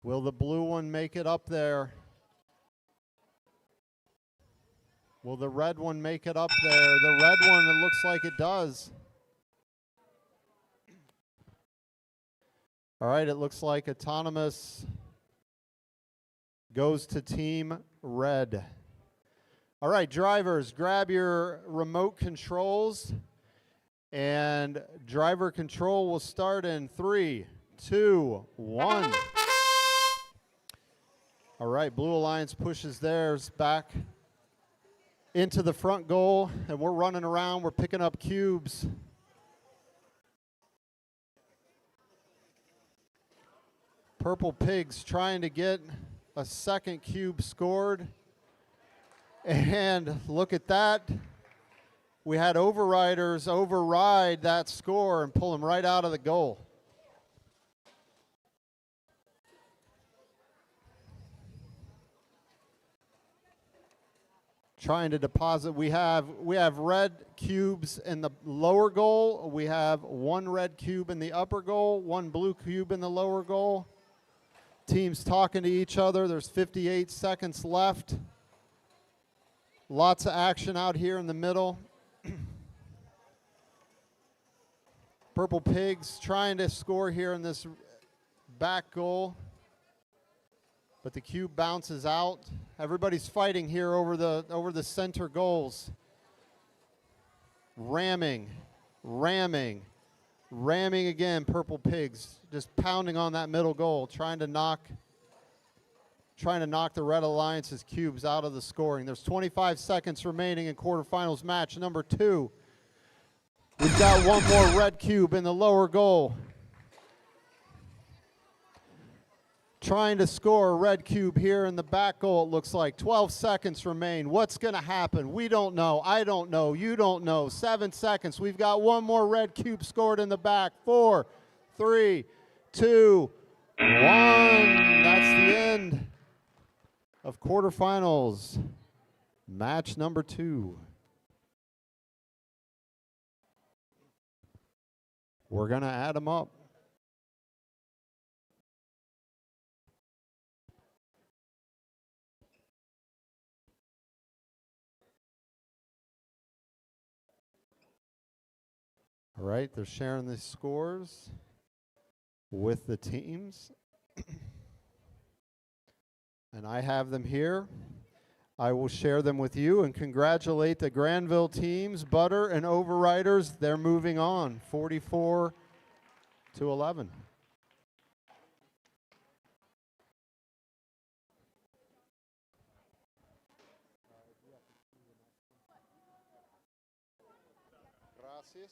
Will the blue one make it up there? Will the red one make it up there? The red one, it looks like it does. All right, it looks like autonomous goes to Team Red. All right, drivers, grab your remote controls, and driver control will start in 3, 2, 1. All right, Blue Alliance pushes theirs back into the front goal, and we're running around. We're picking up cubes. Purple Pigs trying to get a second cube scored. And look at that. We had Overriders override that score and pull them right out of the goal. Trying to deposit. We have red cubes in the lower goal. We have one red cube in the upper goal, one blue cube in the lower goal. Teams talking to each other. There's 58 seconds left. Lots of action out here in the middle. Purple Pigs trying to score here in this back goal, but the cube bounces out. Everybody's fighting here over the center goals. Ramming again. Purple Pigs just pounding on that middle goal, trying to knock the Red Alliance's cubes out of the scoring. There's 25 seconds remaining in quarterfinals match number 2. We've got one more red cube in the lower goal. Trying to score a red cube here in the back goal, it looks like. 12 seconds remain. What's going to happen? We don't know. I don't know. You don't know. 7 seconds. We've got one more red cube scored in the back. 4, 3, 2, 1. That's the end of quarterfinals. Match number 2. We're going to add them up. All right, they're sharing the scores with the teams. And I have them here. I will share them with you and congratulate the Granville teams, Butter and Overriders. They're moving on, 44-11. Gracias.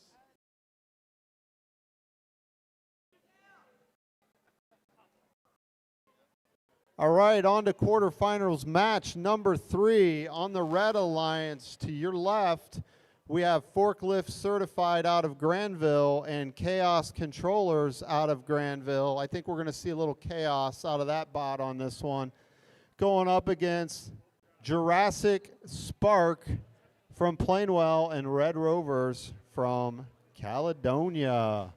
All right, on to quarterfinals match number 3. On the Red Alliance, to your left, we have Forklift Certified out of Granville and Chaos Controllers out of Granville. I think we're going to see a little chaos out of that bot on this one. Going up against Jurassic Spark from Plainwell and Red Rovers from Caledonia.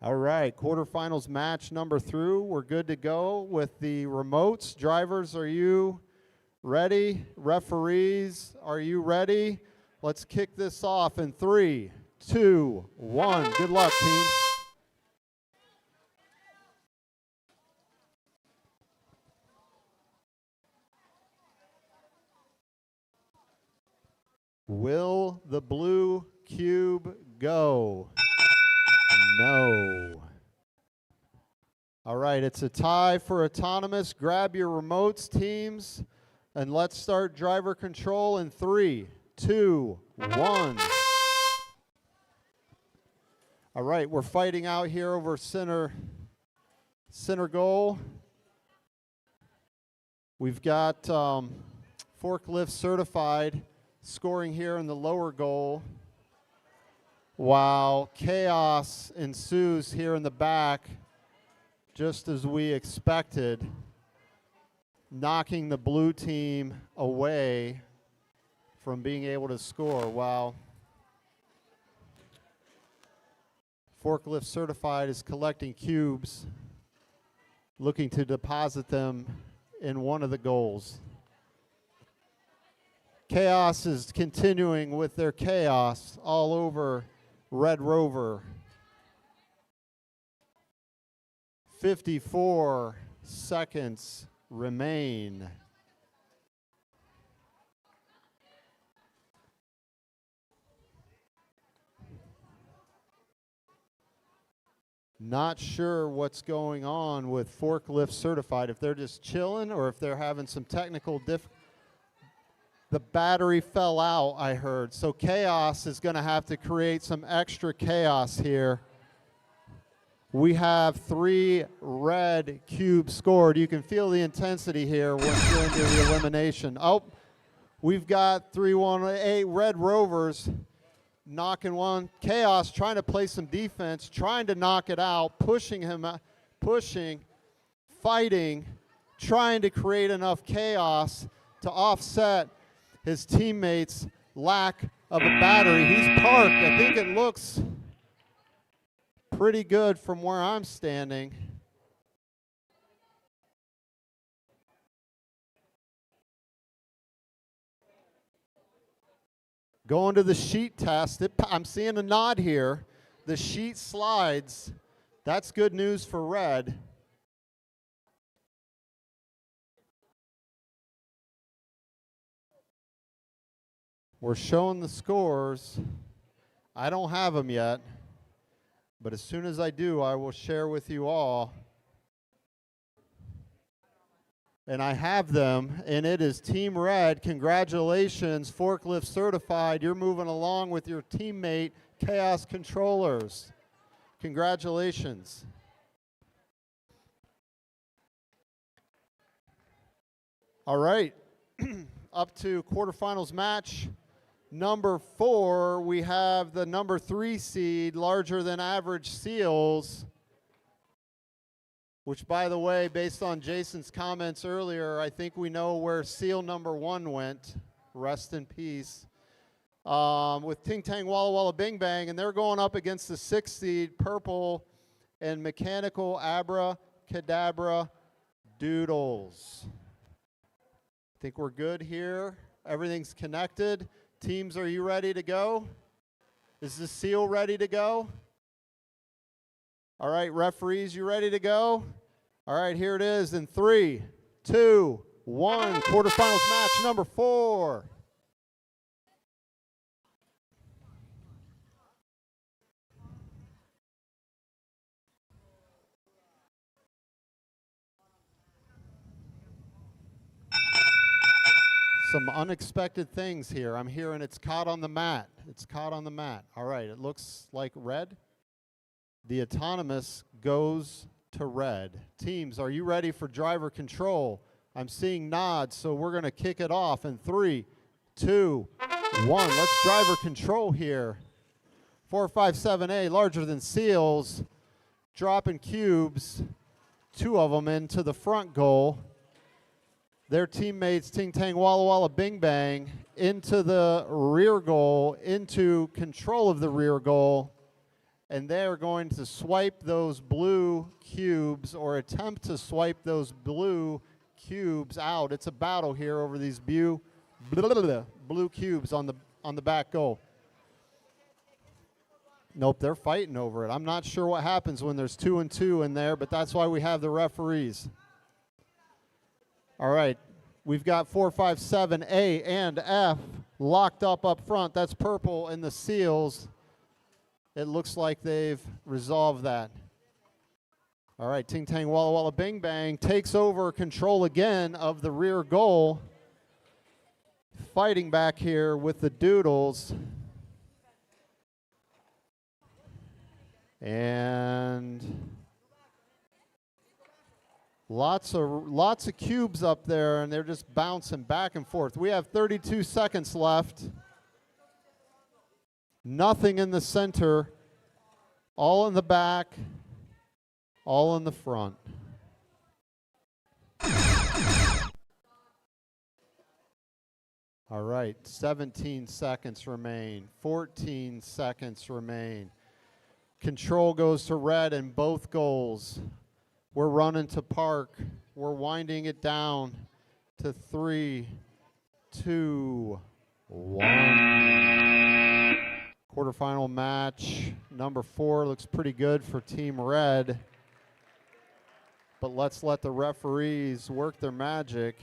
All right, quarterfinals match number 3. We're good to go with the remotes. Drivers, are you ready? Referees, are you ready? Let's kick this off in 3, 2, 1. Good luck, team. Will the blue cube go? No. All right, it's a tie for autonomous. Grab your remotes, teams, and let's start driver control in 3, 2, 1. All right, we're fighting out here over center goal. We've got Forklift Certified scoring here in the lower goal, while chaos ensues here in the back, just as we expected, knocking the blue team away from being able to score. While Forklift Certified is collecting cubes, looking to deposit them in one of the goals. Chaos is continuing with their chaos all over Red Rover. 54 seconds remain. Not sure what's going on with forklift certified, if they're just chilling or if they're having some technical The battery fell out, I heard. So chaos is going to have to create some extra chaos here. We have 3 red cubes scored. You can feel the intensity here once you're into the elimination. Oh, we've got 3-1-8 Red Rovers knocking one. Chaos trying to play some defense, trying to knock it out, pushing him, pushing, fighting, trying to create enough chaos to offset his teammates' lack of a battery. He's parked. I think it looks pretty good from where I'm standing. Going to the sheet test. I'm seeing a nod here. The sheet slides. That's good news for red. We're showing the scores. I don't have them yet, but as soon as I do, I will share with you all. And I have them, and it is Team Red. Congratulations, forklift certified. You're moving along with your teammate, Chaos Controllers. Congratulations. All right, up to quarterfinals match. Number 4, we have the number 3 seed, larger than average Seals, which, by the way, based on Jason's comments earlier, I think we know where Seal number 1 went. Rest in peace. With Ting Tang Walla Walla Bing Bang, and they're going up against the 6 seed, Purple, and Mechanical Abracadabra Doodles. I think we're good here. Everything's connected. Teams, are you ready to go? Is the Seal ready to go? All right, referees, you ready to go? All right, here it is in 3, 2, 1. Quarterfinals match number 4. Some unexpected things here. I'm hearing it's caught on the mat. It's caught on the mat. All right, it looks like red. The autonomous goes to red. Teams, are you ready for driver control? I'm seeing nods, so we're going to kick it off in 3, 2, 1. Let's driver control here. 457A, larger than Seals, dropping cubes, 2 of them into the front goal. Their teammates, Ting Tang Walla Walla Bing Bang, into the rear goal, into control of the rear goal. And they're going to swipe those blue cubes, or attempt to swipe those blue cubes out. It's a battle here over these blue cubes on the back goal. Nope, they're fighting over it. I'm not sure what happens when there's 2 and 2 in there, but that's why we have the referees. All right, we've got 457A and F locked up front. That's Purple and the Seals. It looks like they've resolved that. All right, Ting Tang Walla Walla Bing Bang takes over control again of the rear goal. Fighting back here with the Doodles. And lots of cubes up there, and they're just bouncing back and forth. We have 32 seconds left. Nothing in the center, all in the back, all in the front. All right, 17 seconds remain, 14 seconds remain. Control goes to red in both goals. We're running to park. We're winding it down to 3, 2, 1. Quarterfinal match number 4 looks pretty good for Team Red. But let's let the referees work their magic.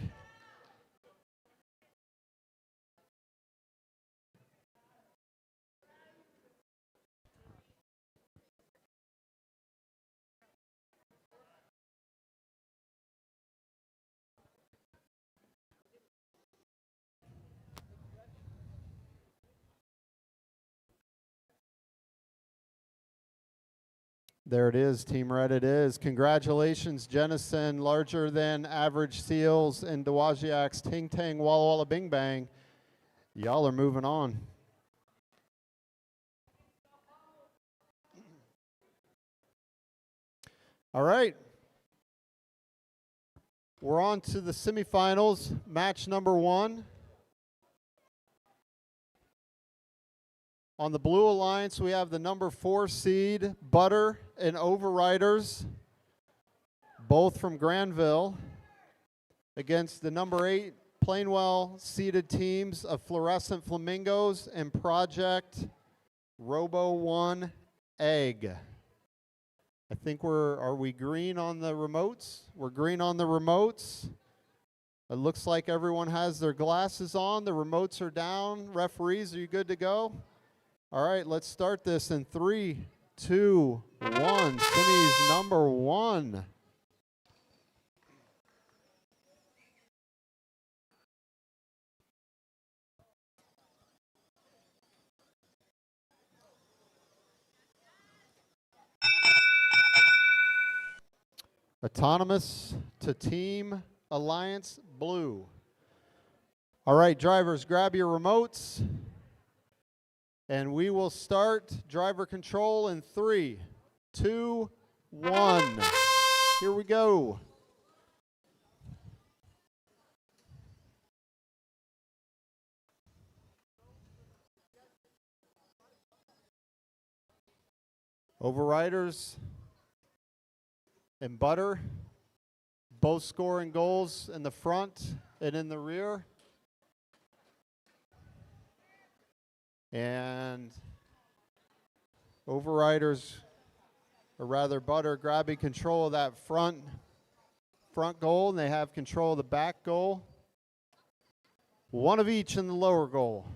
There it is, Team Red it is. Congratulations, Jennison, larger than average seals, and Dowagiac's Ting Tang Walla Walla Bing Bang. Y'all are moving on. All right. We're on to the semifinals, match number 1. On the Blue Alliance, we have the number 4 seed, Butter and Overriders, both from Granville, against the number 8 Plainwell seeded teams of Fluorescent Flamingos and Project Robo 1 Egg. I think are we green on the remotes? We're green on the remotes. It looks like everyone has their glasses on. The remotes are down. Referees, are you good to go? All right, let's start this in 3, 2, 1. Semis number 1. Autonomous to Team Alliance Blue. All right, drivers, grab your remotes. And we will start driver control in 3, 2, 1. Here we go. Overriders and Butter, both scoring goals in the front and in the rear. And Overriders, or rather Butter, grabbing control of that front goal, and they have control of the back goal. One of each in the lower goal.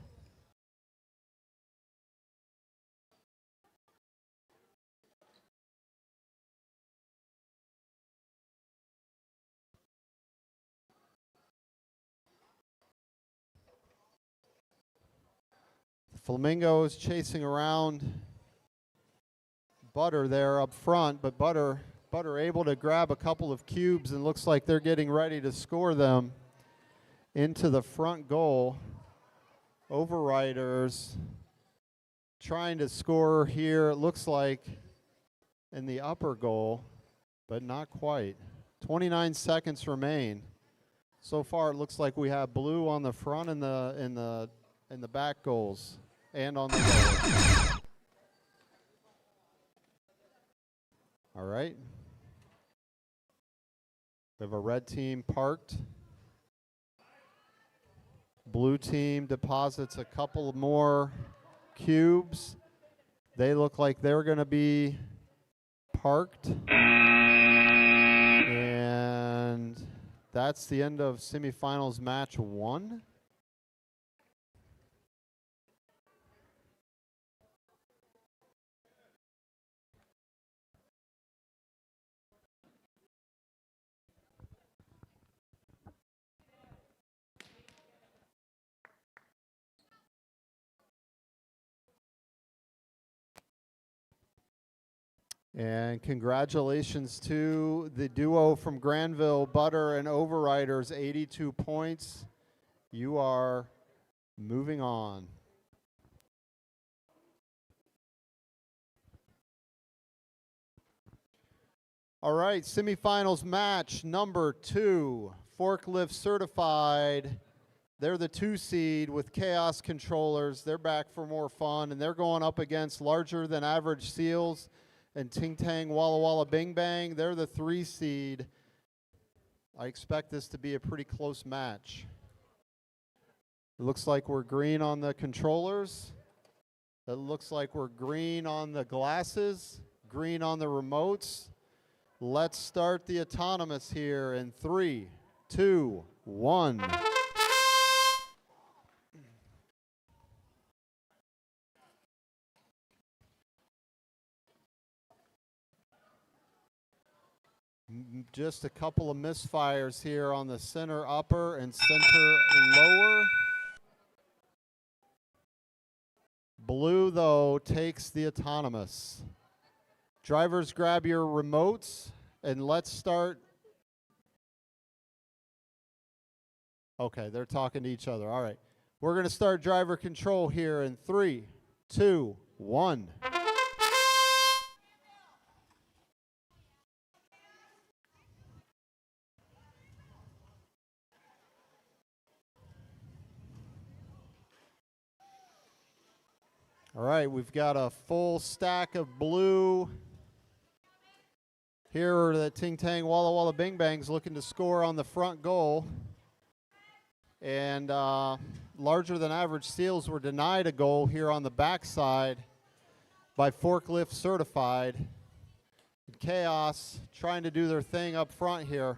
Flamingos chasing around Butter there up front, but Butter able to grab a couple of cubes, and looks like they're getting ready to score them into the front goal. Overriders trying to score here, it looks like, in the upper goal, but not quite. 29 seconds remain. So far it looks like we have blue on the front and the back goals. And on the goal. All right. We have a red team parked. Blue team deposits a couple more cubes. They look like they're going to be parked. And that's the end of semifinals match 1. And congratulations to the duo from Granville, Butter and Overriders, 82 points. You are moving on. All right, semifinals match number 2, forklift certified. They're the 2 seed with Chaos Controllers. They're back for more fun, and they're going up against larger than average seals and Ting Tang Walla Walla Bing Bang. They're the 3 seed. I expect this to be a pretty close match. It looks like we're green on the controllers. It looks like we're green on the glasses, green on the remotes. Let's start the autonomous here in 3, 2, 1. Just a couple of misfires here on the center upper and center lower. Blue, though, takes the autonomous. Drivers, grab your remotes and let's start. Okay, they're talking to each other. All right. We're going to start driver control here in 3, 2, 1. All right, we've got a full stack of blue. Here are the Ting Tang Walla Walla Bing Bangs looking to score on the front goal. And larger than average steals were denied a goal here on the backside by Forklift Certified. Chaos trying to do their thing up front here.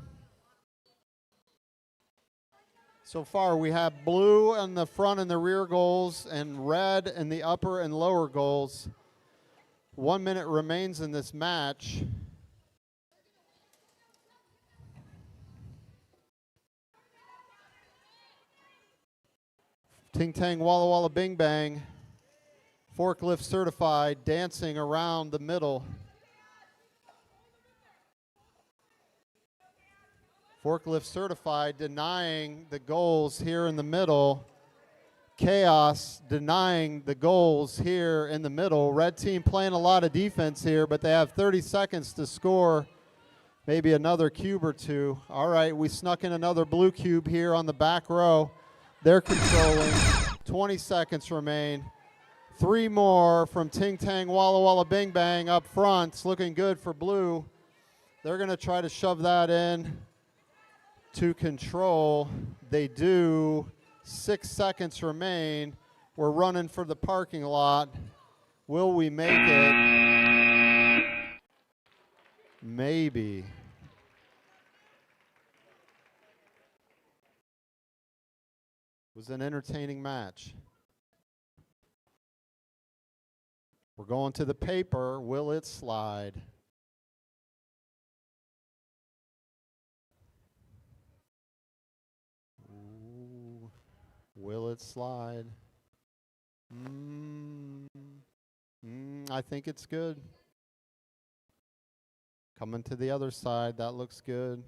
So far we have blue in the front and the rear goals and red in the upper and lower goals. 1 minute remains in this match. Ting Tang Walla Walla Bing Bang, Forklift Certified, dancing around the middle. Forklift Certified denying the goals here in the middle. Chaos denying the goals here in the middle. Red team playing a lot of defense here, but they have 30 seconds to score maybe another cube or two. All right, we snuck in another blue cube here on the back row. They're controlling. 20 seconds remain. 3 more from Ting Tang Walla Walla Bing Bang up front. It's looking good for blue. They're going to try to shove that in to control. They do. 6 seconds remain. We're running for the parking lot. Will we make it? Maybe. It was an entertaining match. We're going to the paper. Will it slide? Ooh. Will it slide? I think it's good. Coming to the other side. That looks good.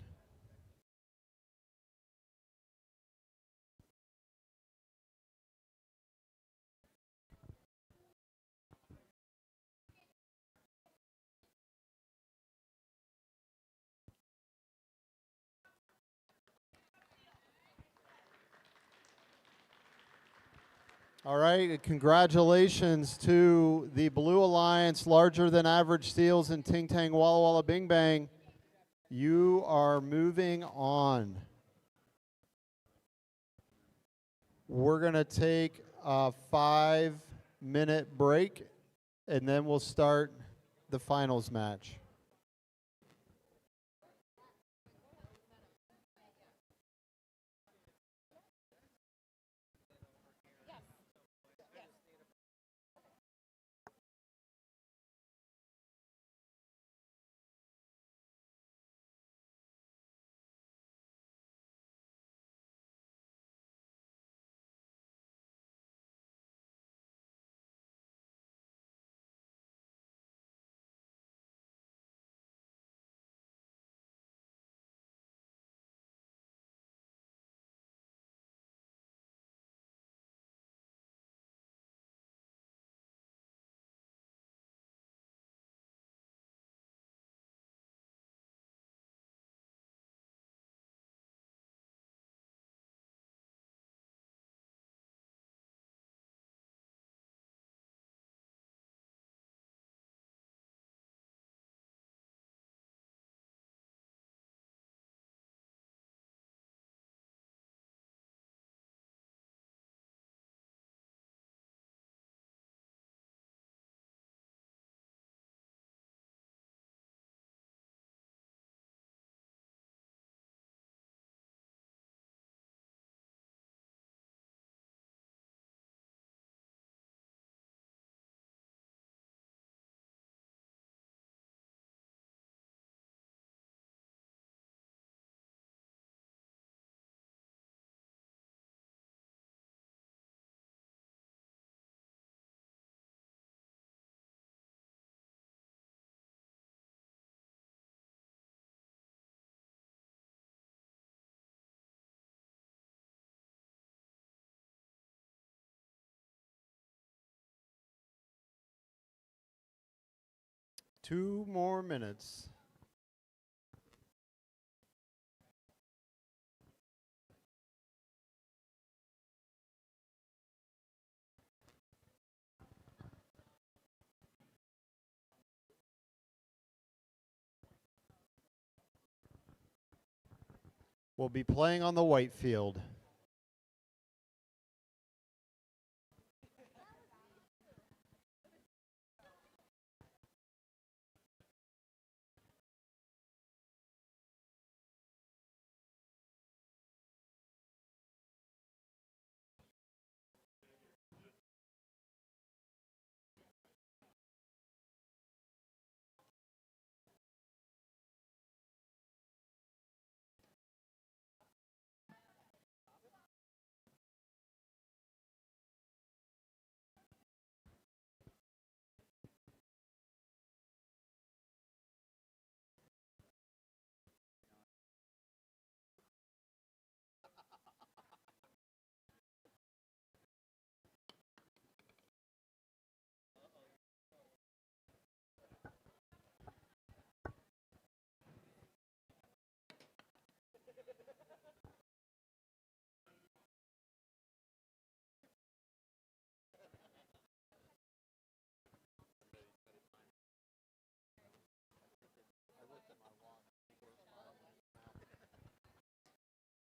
All right, congratulations to the Blue Alliance, larger than average steals in Ting Tang Walla Walla Bing Bang. You are moving on. We're going to take a 5-minute break, and then we'll start the finals match. 2 more minutes. We'll be playing on the white field.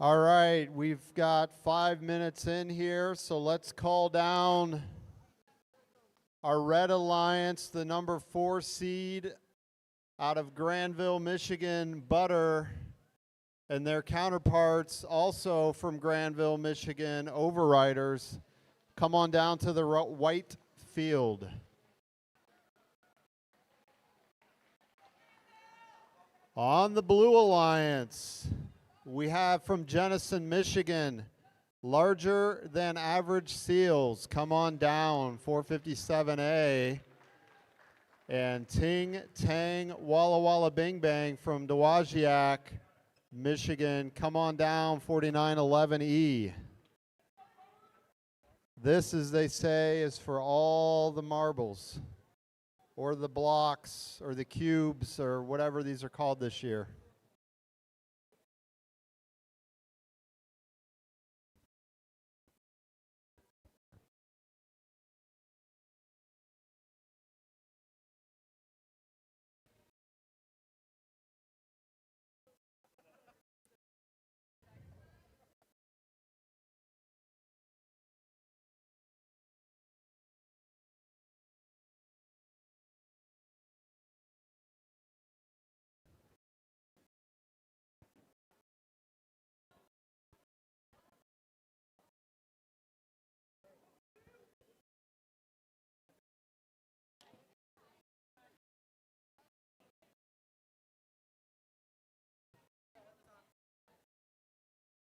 All right, we've got 5 minutes in here, so let's call down our Red Alliance, the number 4 seed out of Granville, Michigan, Butter, and their counterparts also from Granville, Michigan, Overriders. Come on down to the white field. On the Blue Alliance, we have from Jenison, Michigan, Larger Than Average Seals. Come on down, 457A. And Ting Tang Walla Walla Bing Bang from Dowagiac, Michigan. Come on down, 4911E. This, as they say, is for all the marbles, or the blocks, or the cubes, or whatever these are called this year.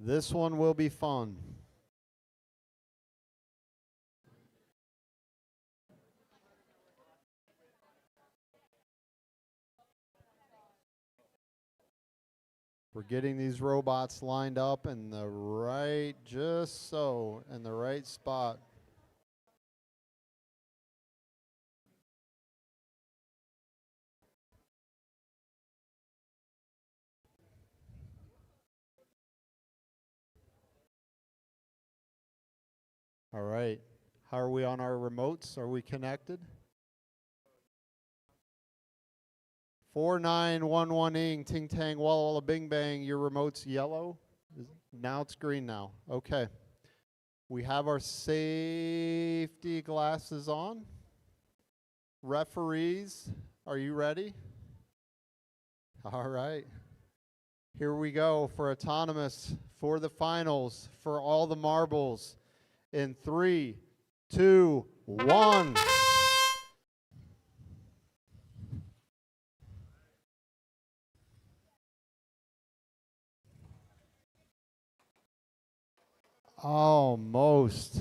This one will be fun. We're getting these robots lined up in the right, just so, in the right spot. All right. How are we on our remotes? Are we connected? 4911ing, Ting Tang Walla Walla Bing Bang. Your remote's yellow. Now it's green now. Okay. We have our safety glasses on. Referees, are you ready? All right. Here we go for autonomous, for the finals, for all the marbles. In 3, 2, 1. Almost.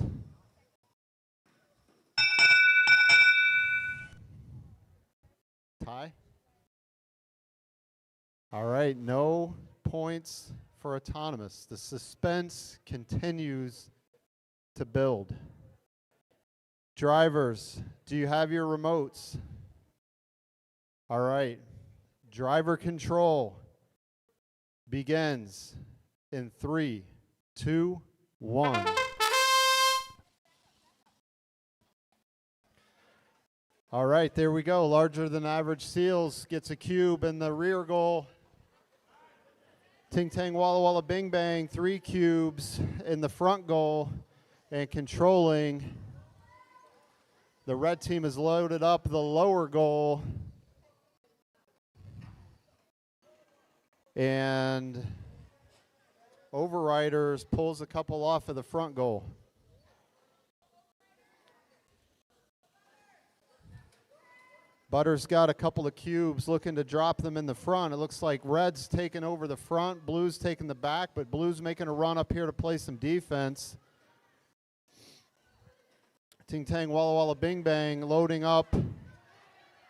Tie? All right, no points for autonomous. The suspense continues to build. Drivers, do you have your remotes? All right. Driver control begins in 3, 2, 1. All right, there we go. Larger than average seals gets a cube in the rear goal. Ting Tang Walla Walla Bing Bang, 3 cubes in the front goal. And controlling, the red team has loaded up the lower goal. And Overriders pulls a couple off of the front goal. Butter's got a couple of cubes looking to drop them in the front. It looks like Red's taking over the front, Blue's taking the back, but Blue's making a run up here to play some defense. Ting Tang Walla Walla Bing Bang loading up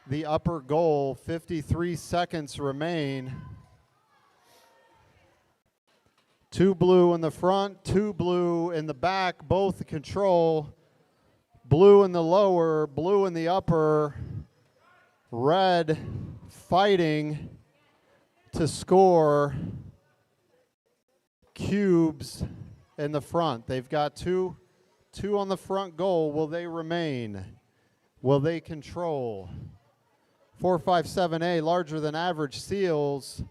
the upper goal. 53 seconds remain. 2 blue in the front, 2 blue in the back, both control. Blue in the lower, blue in the upper. Red fighting to score cubes in the front. They've got two on the front goal. Will they remain? Will they control? 457A, larger than average seals,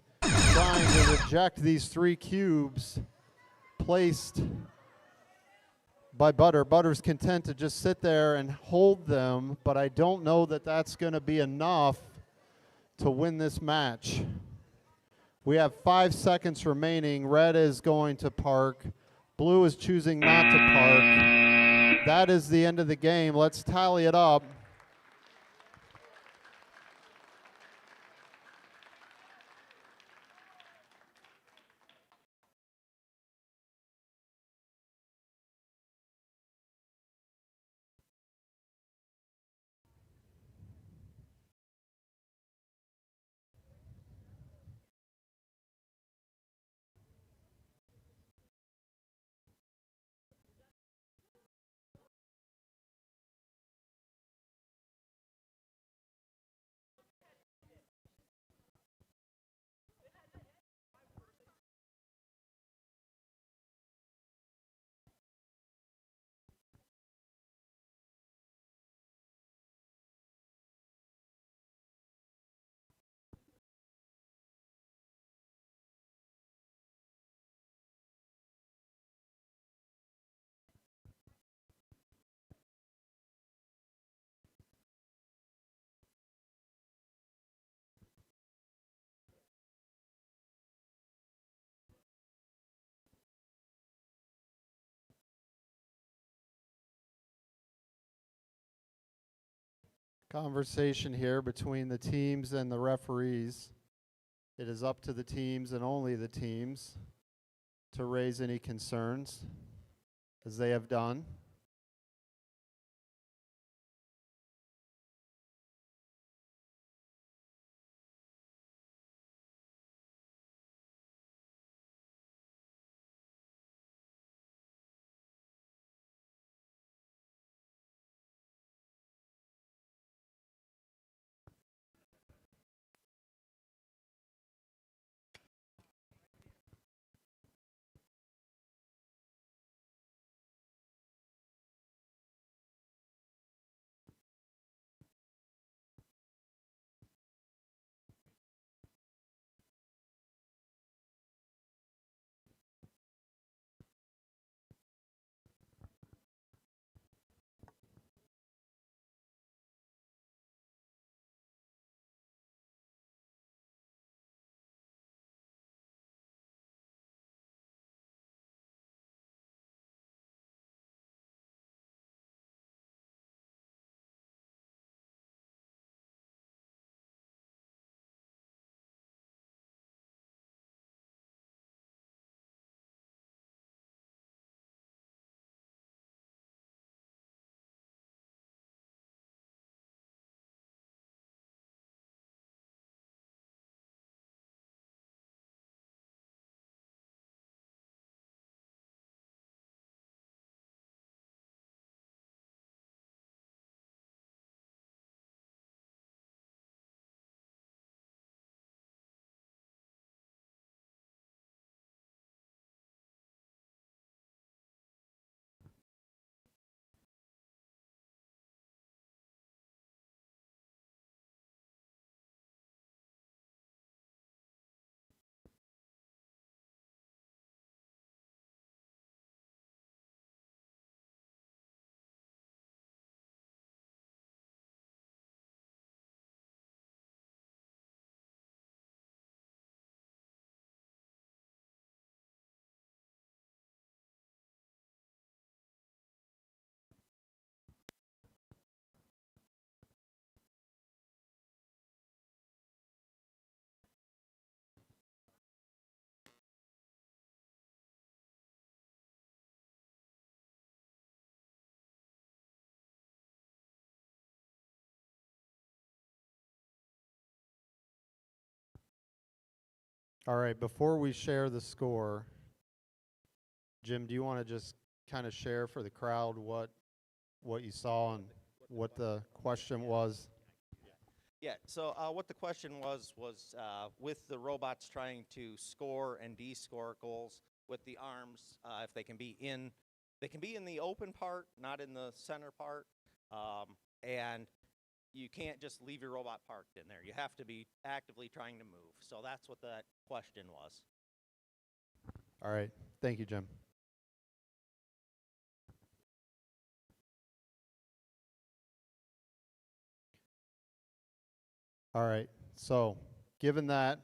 trying to reject these 3 cubes placed by Butter. Butter's content to just sit there and hold them, but I don't know that that's going to be enough to win this match. We have 5 seconds remaining. Red is going to park. Blue is choosing not to park. That is the end of the game. Let's tally it up. Conversation here between the teams and the referees. It is up to the teams and only the teams to raise any concerns, as they have done. All right, before we share the score, Jim, do you want to just kind of share for the crowd what you saw and what the question was? Yeah, so what the question was with the robots trying to score and de-score goals with the arms, if they can be in the open part, not in the center part, and you can't just leave your robot parked in there. You have to be actively trying to move. So that's what that question was. All right, thank you, Jim. All right, so given that,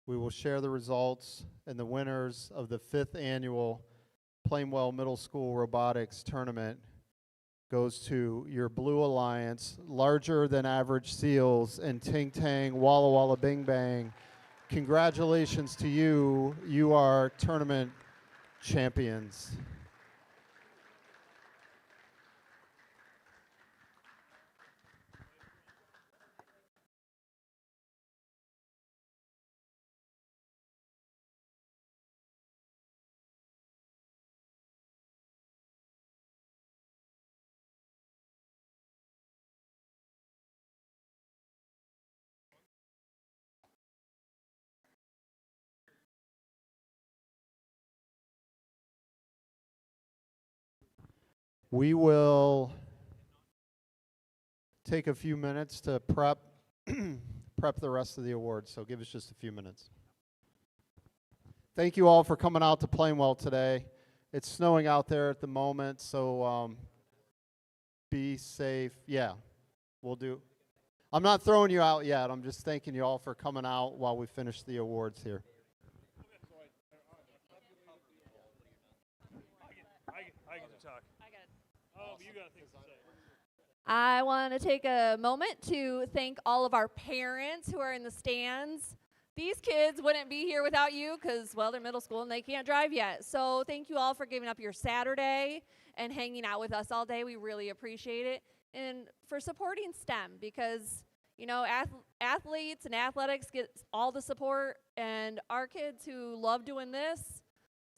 we will share the results and the winners of the 5th annual Plainwell Middle School Robotics Tournament goes to your Blue Alliance, Larger Than Average Seals, and Ting Tang Walla Walla Bing Bang. Congratulations to you. You are tournament champions. We will take a few minutes to prep the rest of the awards, so give us just a few minutes. Thank you all for coming out to Plainwell today. It's snowing out there at the moment, so be safe. Yeah, we'll do. I'm not throwing you out yet. I'm just thanking you all for coming out while we finish the awards here. I get to talk. Oh, you got things to say. I want to take a moment to thank all of our parents who are in the stands. These kids wouldn't be here without you because, well, they're middle school and they can't drive yet. So thank you all for giving up your Saturday and hanging out with us all day. We really appreciate it. And for supporting STEM because, you know, athletes and athletics get all the support. And our kids who love doing this,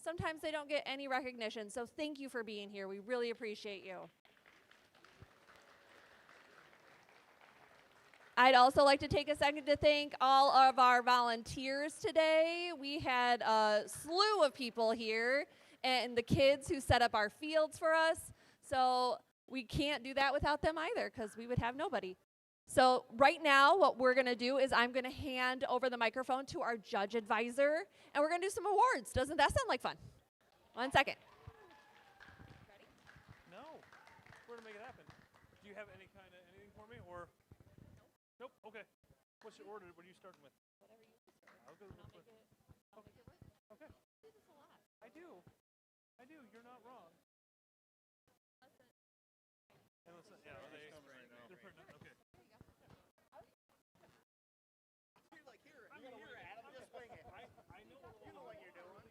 sometimes they don't get any recognition. So thank you for being here. We really appreciate you. I'd also like to take a second to thank all of our volunteers today. We had a slew of people here and the kids who set up our fields for us. So we can't do that without them either because we would have nobody. So right now what we're going to do is I'm going to hand over the microphone to our judge advisor and we're going to do some awards. Doesn't that sound like fun? 1 second. Ready? No. We're going to make it happen. Do you have anything for me or? Nope. Okay. What's your order? What are you starting with? Whatever you want to start. I'll go with I'll make it work. Okay. Do this a lot. I do. You're not wrong. And listen, yeah, are they right now? They're pregnant. Okay. There you go. You're like, here, Adam, just swing it. I know You know what you're doing.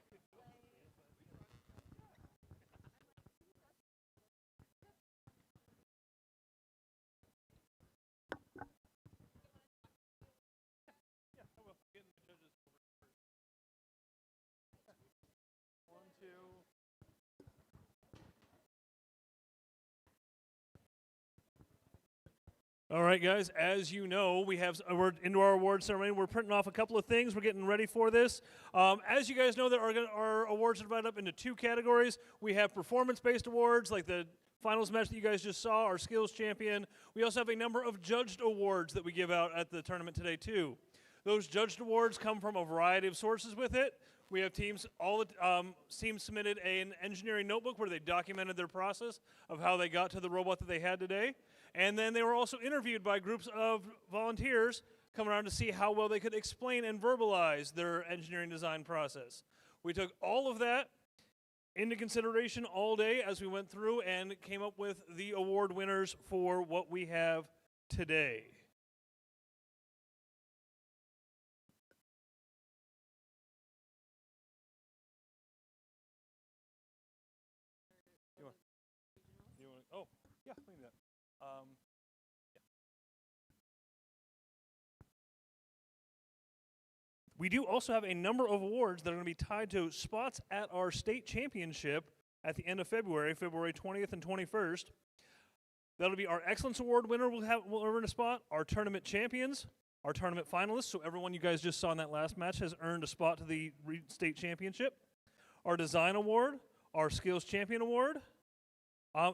Yeah, I will. Getting the judges over first. 1, 2. All right, guys, as you know, we're into our award ceremony. We're printing off a couple of things. We're getting ready for this. As you guys know, our awards are divided up into 2 categories. We have performance-based awards, like the finals match that you guys just saw, our skills champion. We also have a number of judged awards that we give out at the tournament today, too. Those judged awards come from a variety of sources with it. We have teams, teams submitted an engineering notebook where they documented their process of how they got to the robot that they had today. And then they were also interviewed by groups of volunteers coming around to see how well they could explain and verbalize their engineering design process. We took all of that into consideration all day as we went through and came up with the award winners for what we have today. Oh, yeah, we can do that. Yeah. We do also have a number of awards that are going to be tied to spots at our state championship at the end of February, February 20th and 21st. That'll be our Excellence Award winner will earn a spot, our tournament champions, our tournament finalists, so everyone you guys just saw in that last match has earned a spot to the state championship, our Design Award, our Skills Champion Award,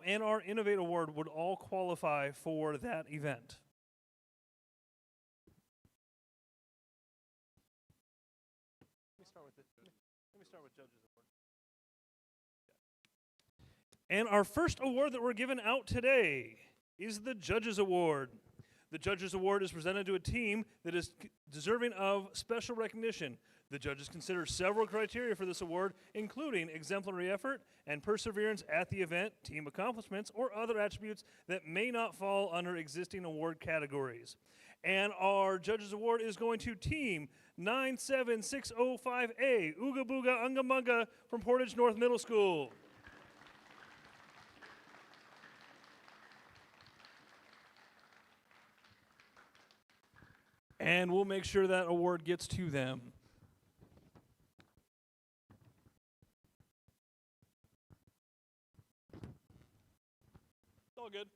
and our Innovate Award would all qualify for that event. Let me start with Judges Award. And our first award that we're giving out today is the Judges Award. The Judges Award is presented to a team that is deserving of special recognition. The judges consider several criteria for this award, including exemplary effort and perseverance at the event, team accomplishments, or other attributes that may not fall under existing award categories. And our Judges Award is going to Team 97605A, Ooga Booga Unga Munga from Portage North Middle School. And we'll make sure that award gets to them. It's all good.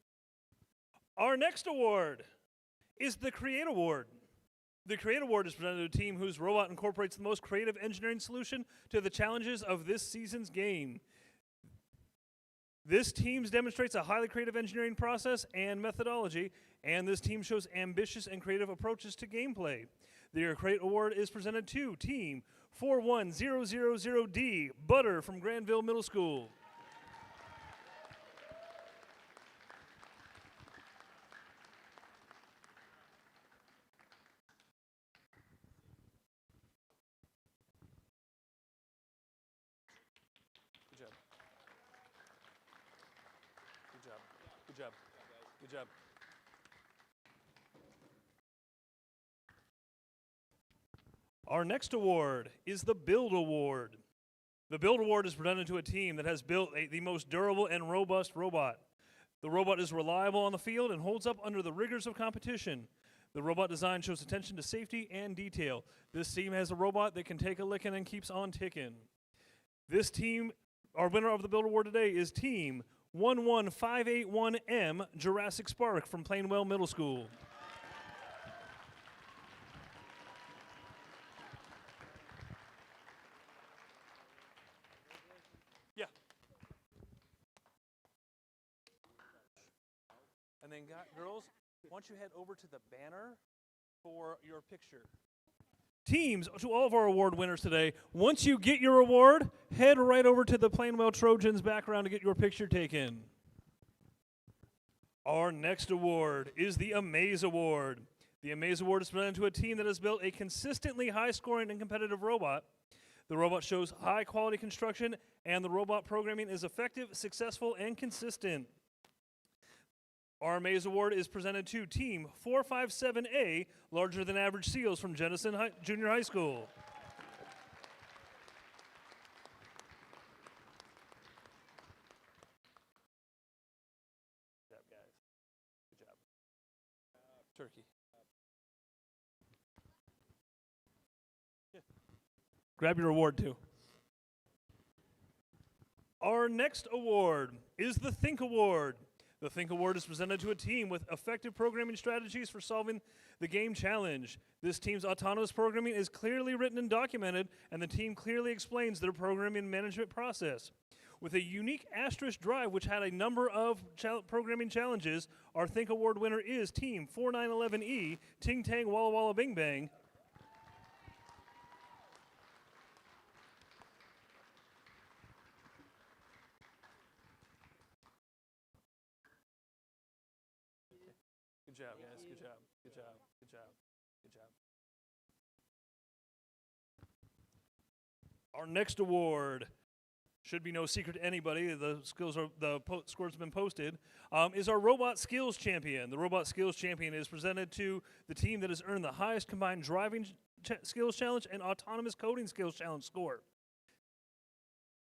Our next award is the Create Award. The Create Award is presented to a team whose robot incorporates the most creative engineering solution to the challenges of this season's game. This team demonstrates a highly creative engineering process and methodology, and this team shows ambitious and creative approaches to gameplay. The Create Award is presented to Team 41000D, Butter from Granville Middle School. Good job. Good job. Good job. Good job. Our next award is the Build Award. The Build Award is presented to a team that has built the most durable and robust robot. The robot is reliable on the field and holds up under the rigors of competition. The robot design shows attention to safety and detail. This team has a robot that can take a licking and keeps on ticking. This team, our winner of the Build Award today is Team 11581M, Jurassic Spark from Plainwell Middle School. Yeah. And then, girls, why don't you head over to the banner for your picture. Teams, to all of our award winners today, once you get your award, head right over to the Plainwell Trojans background to get your picture taken. Our next award is the Amaze Award. The Amaze Award is presented to a team that has built a consistently high-scoring and competitive robot. The robot shows high-quality construction, and the robot programming is effective, successful, and consistent. Our Amaze Award is presented to Team 457A, Larger Than Average Seals from Jenison Junior High School. Good job, guys. Good job. Turkey. Yeah. Grab your award, too. Our next award is the Think Award. The Think Award is presented to a team with effective programming strategies for solving the game challenge. This team's autonomous programming is clearly written and documented, and the team clearly explains their programming management process. With a unique asterisk drive, which had a number of programming challenges, our Think Award winner is Team 4911E, Ting Tang Walla Walla Bing Bang. Good job, guys. Good job. Good job. Good job. Good job. Our next award should be no secret to anybody. The scores have been posted. Is our Robot Skills Champion. The Robot Skills Champion is presented to the team that has earned the highest combined driving skills challenge and autonomous coding skills challenge score.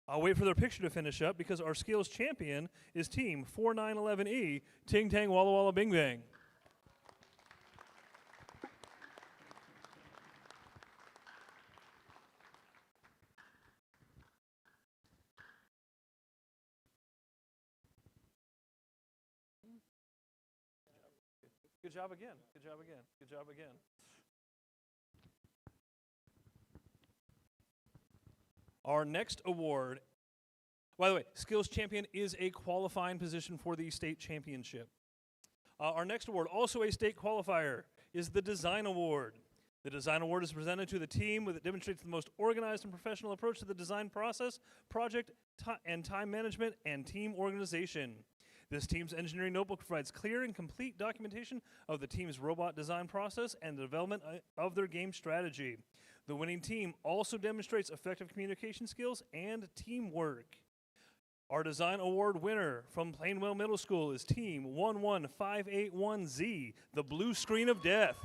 I'll wait for their picture to finish up because our skills champion is Team 4911E, Ting Tang Walla Walla Bing Bang. Good job again. Good job again. Good job again. Our next award, by the way, Skills Champion is a qualifying position for the state championship. Our next award, also a state qualifier, is the Design Award. The Design Award is presented to the team that demonstrates the most organized and professional approach to the design process, project, and time management, and team organization. This team's engineering notebook provides clear and complete documentation of the team's robot design process and the development of their game strategy. The winning team also demonstrates effective communication skills and teamwork. Our Design Award winner from Plainwell Middle School is Team 11581Z, the Blue Screen of Death.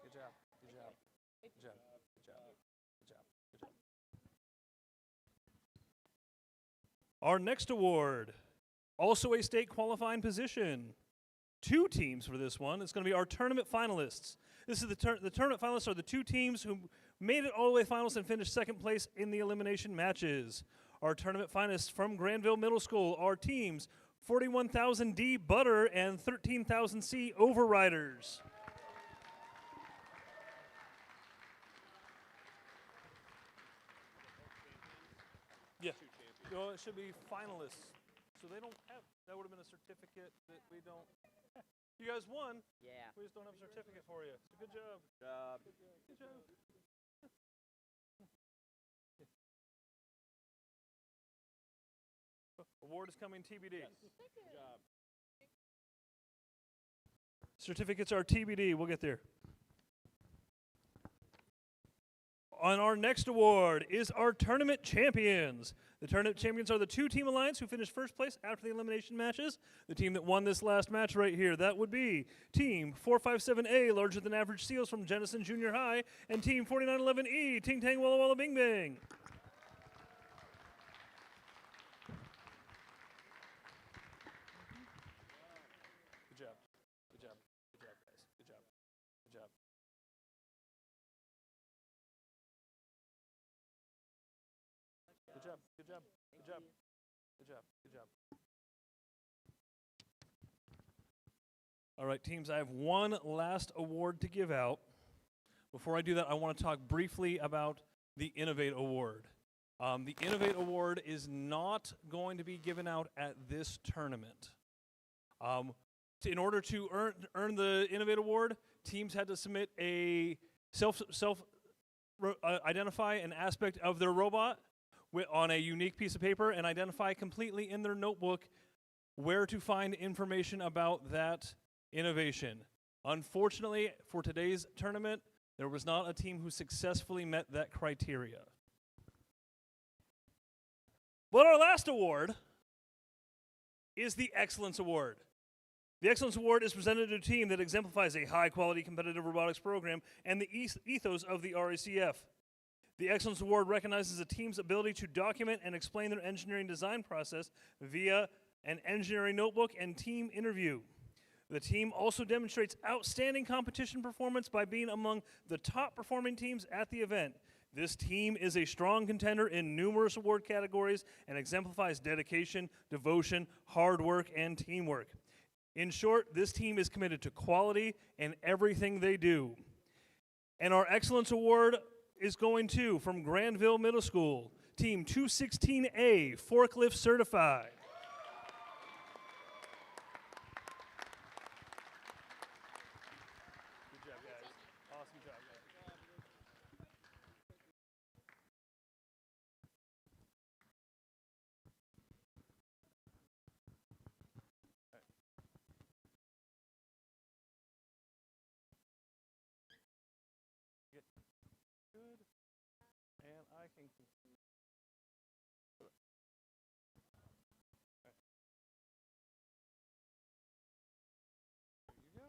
Good job. Good job. Good job. Good job. Good job. Good job. Our next award, also a state qualifying position. 2 teams for this one. It's going to be our tournament finalists. This is the tournament finalists are the 2 teams who made it all the way to finals and finished second place in the elimination matches. Our tournament finalists from Granville Middle School are teams 41,000D Butter and 13,000C Overriders. Yeah. No, it should be finalists. So they don't have, that would have been a certificate that we don't. You guys won. Yeah. We just don't have a certificate for you. So good job. Good job. Award is coming TBD. Yes. Good job. Certificates are TBD. We'll get there. On our next award is our tournament champions. The tournament champions are the 2-team alliance who finished first place after the elimination matches. The team that won this last match right here, that would be Team 457A, larger than average seals from Jennison Junior High, and Team 4911E, Ting Tang Walla Walla Bing Bang. Good job. Good job. Good job, guys. Good job. Good job. Good job, good job, good job, good job, good job. All right, teams, I have one last award to give out. Before I do that, I want to talk briefly about the Innovate Award. The Innovate Award is not going to be given out at this tournament. In order to earn the Innovate Award, teams had to submit a identify an aspect of their robot on a unique piece of paper and identify completely in their notebook where to find information about that innovation. Unfortunately, for today's tournament, there was not a team who successfully met that criteria. But our last award is the Excellence Award. The Excellence Award is presented to a team that exemplifies a high-quality competitive robotics program and the ethos of the RACF. The Excellence Award recognizes a team's ability to document and explain their engineering design process via an engineering notebook and team interview. The team also demonstrates outstanding competition performance by being among the top performing teams at the event. This team is a strong contender in numerous award categories and exemplifies dedication, devotion, hard work, and teamwork. In short, this team is committed to quality in everything they do. And our Excellence Award is going to, from Granville Middle School, Team 216A, Forklift Certified. Good job, guys. Awesome job, guys. Good. And I can conclude. There you go.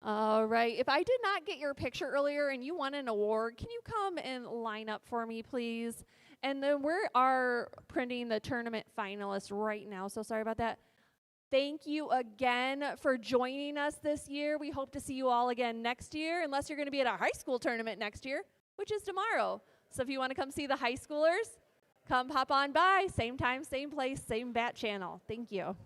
All right. If I did not get your picture earlier and you won an award, can you come and line up for me, please? And then we are printing the tournament finalists right now, so sorry about that. Thank you again for joining us this year. We hope to see you all again next year, unless you're going to be at a high school tournament next year, which is tomorrow. So if you want to come see the high schoolers, come hop on by. Same time, same place, same bat channel. Thank you.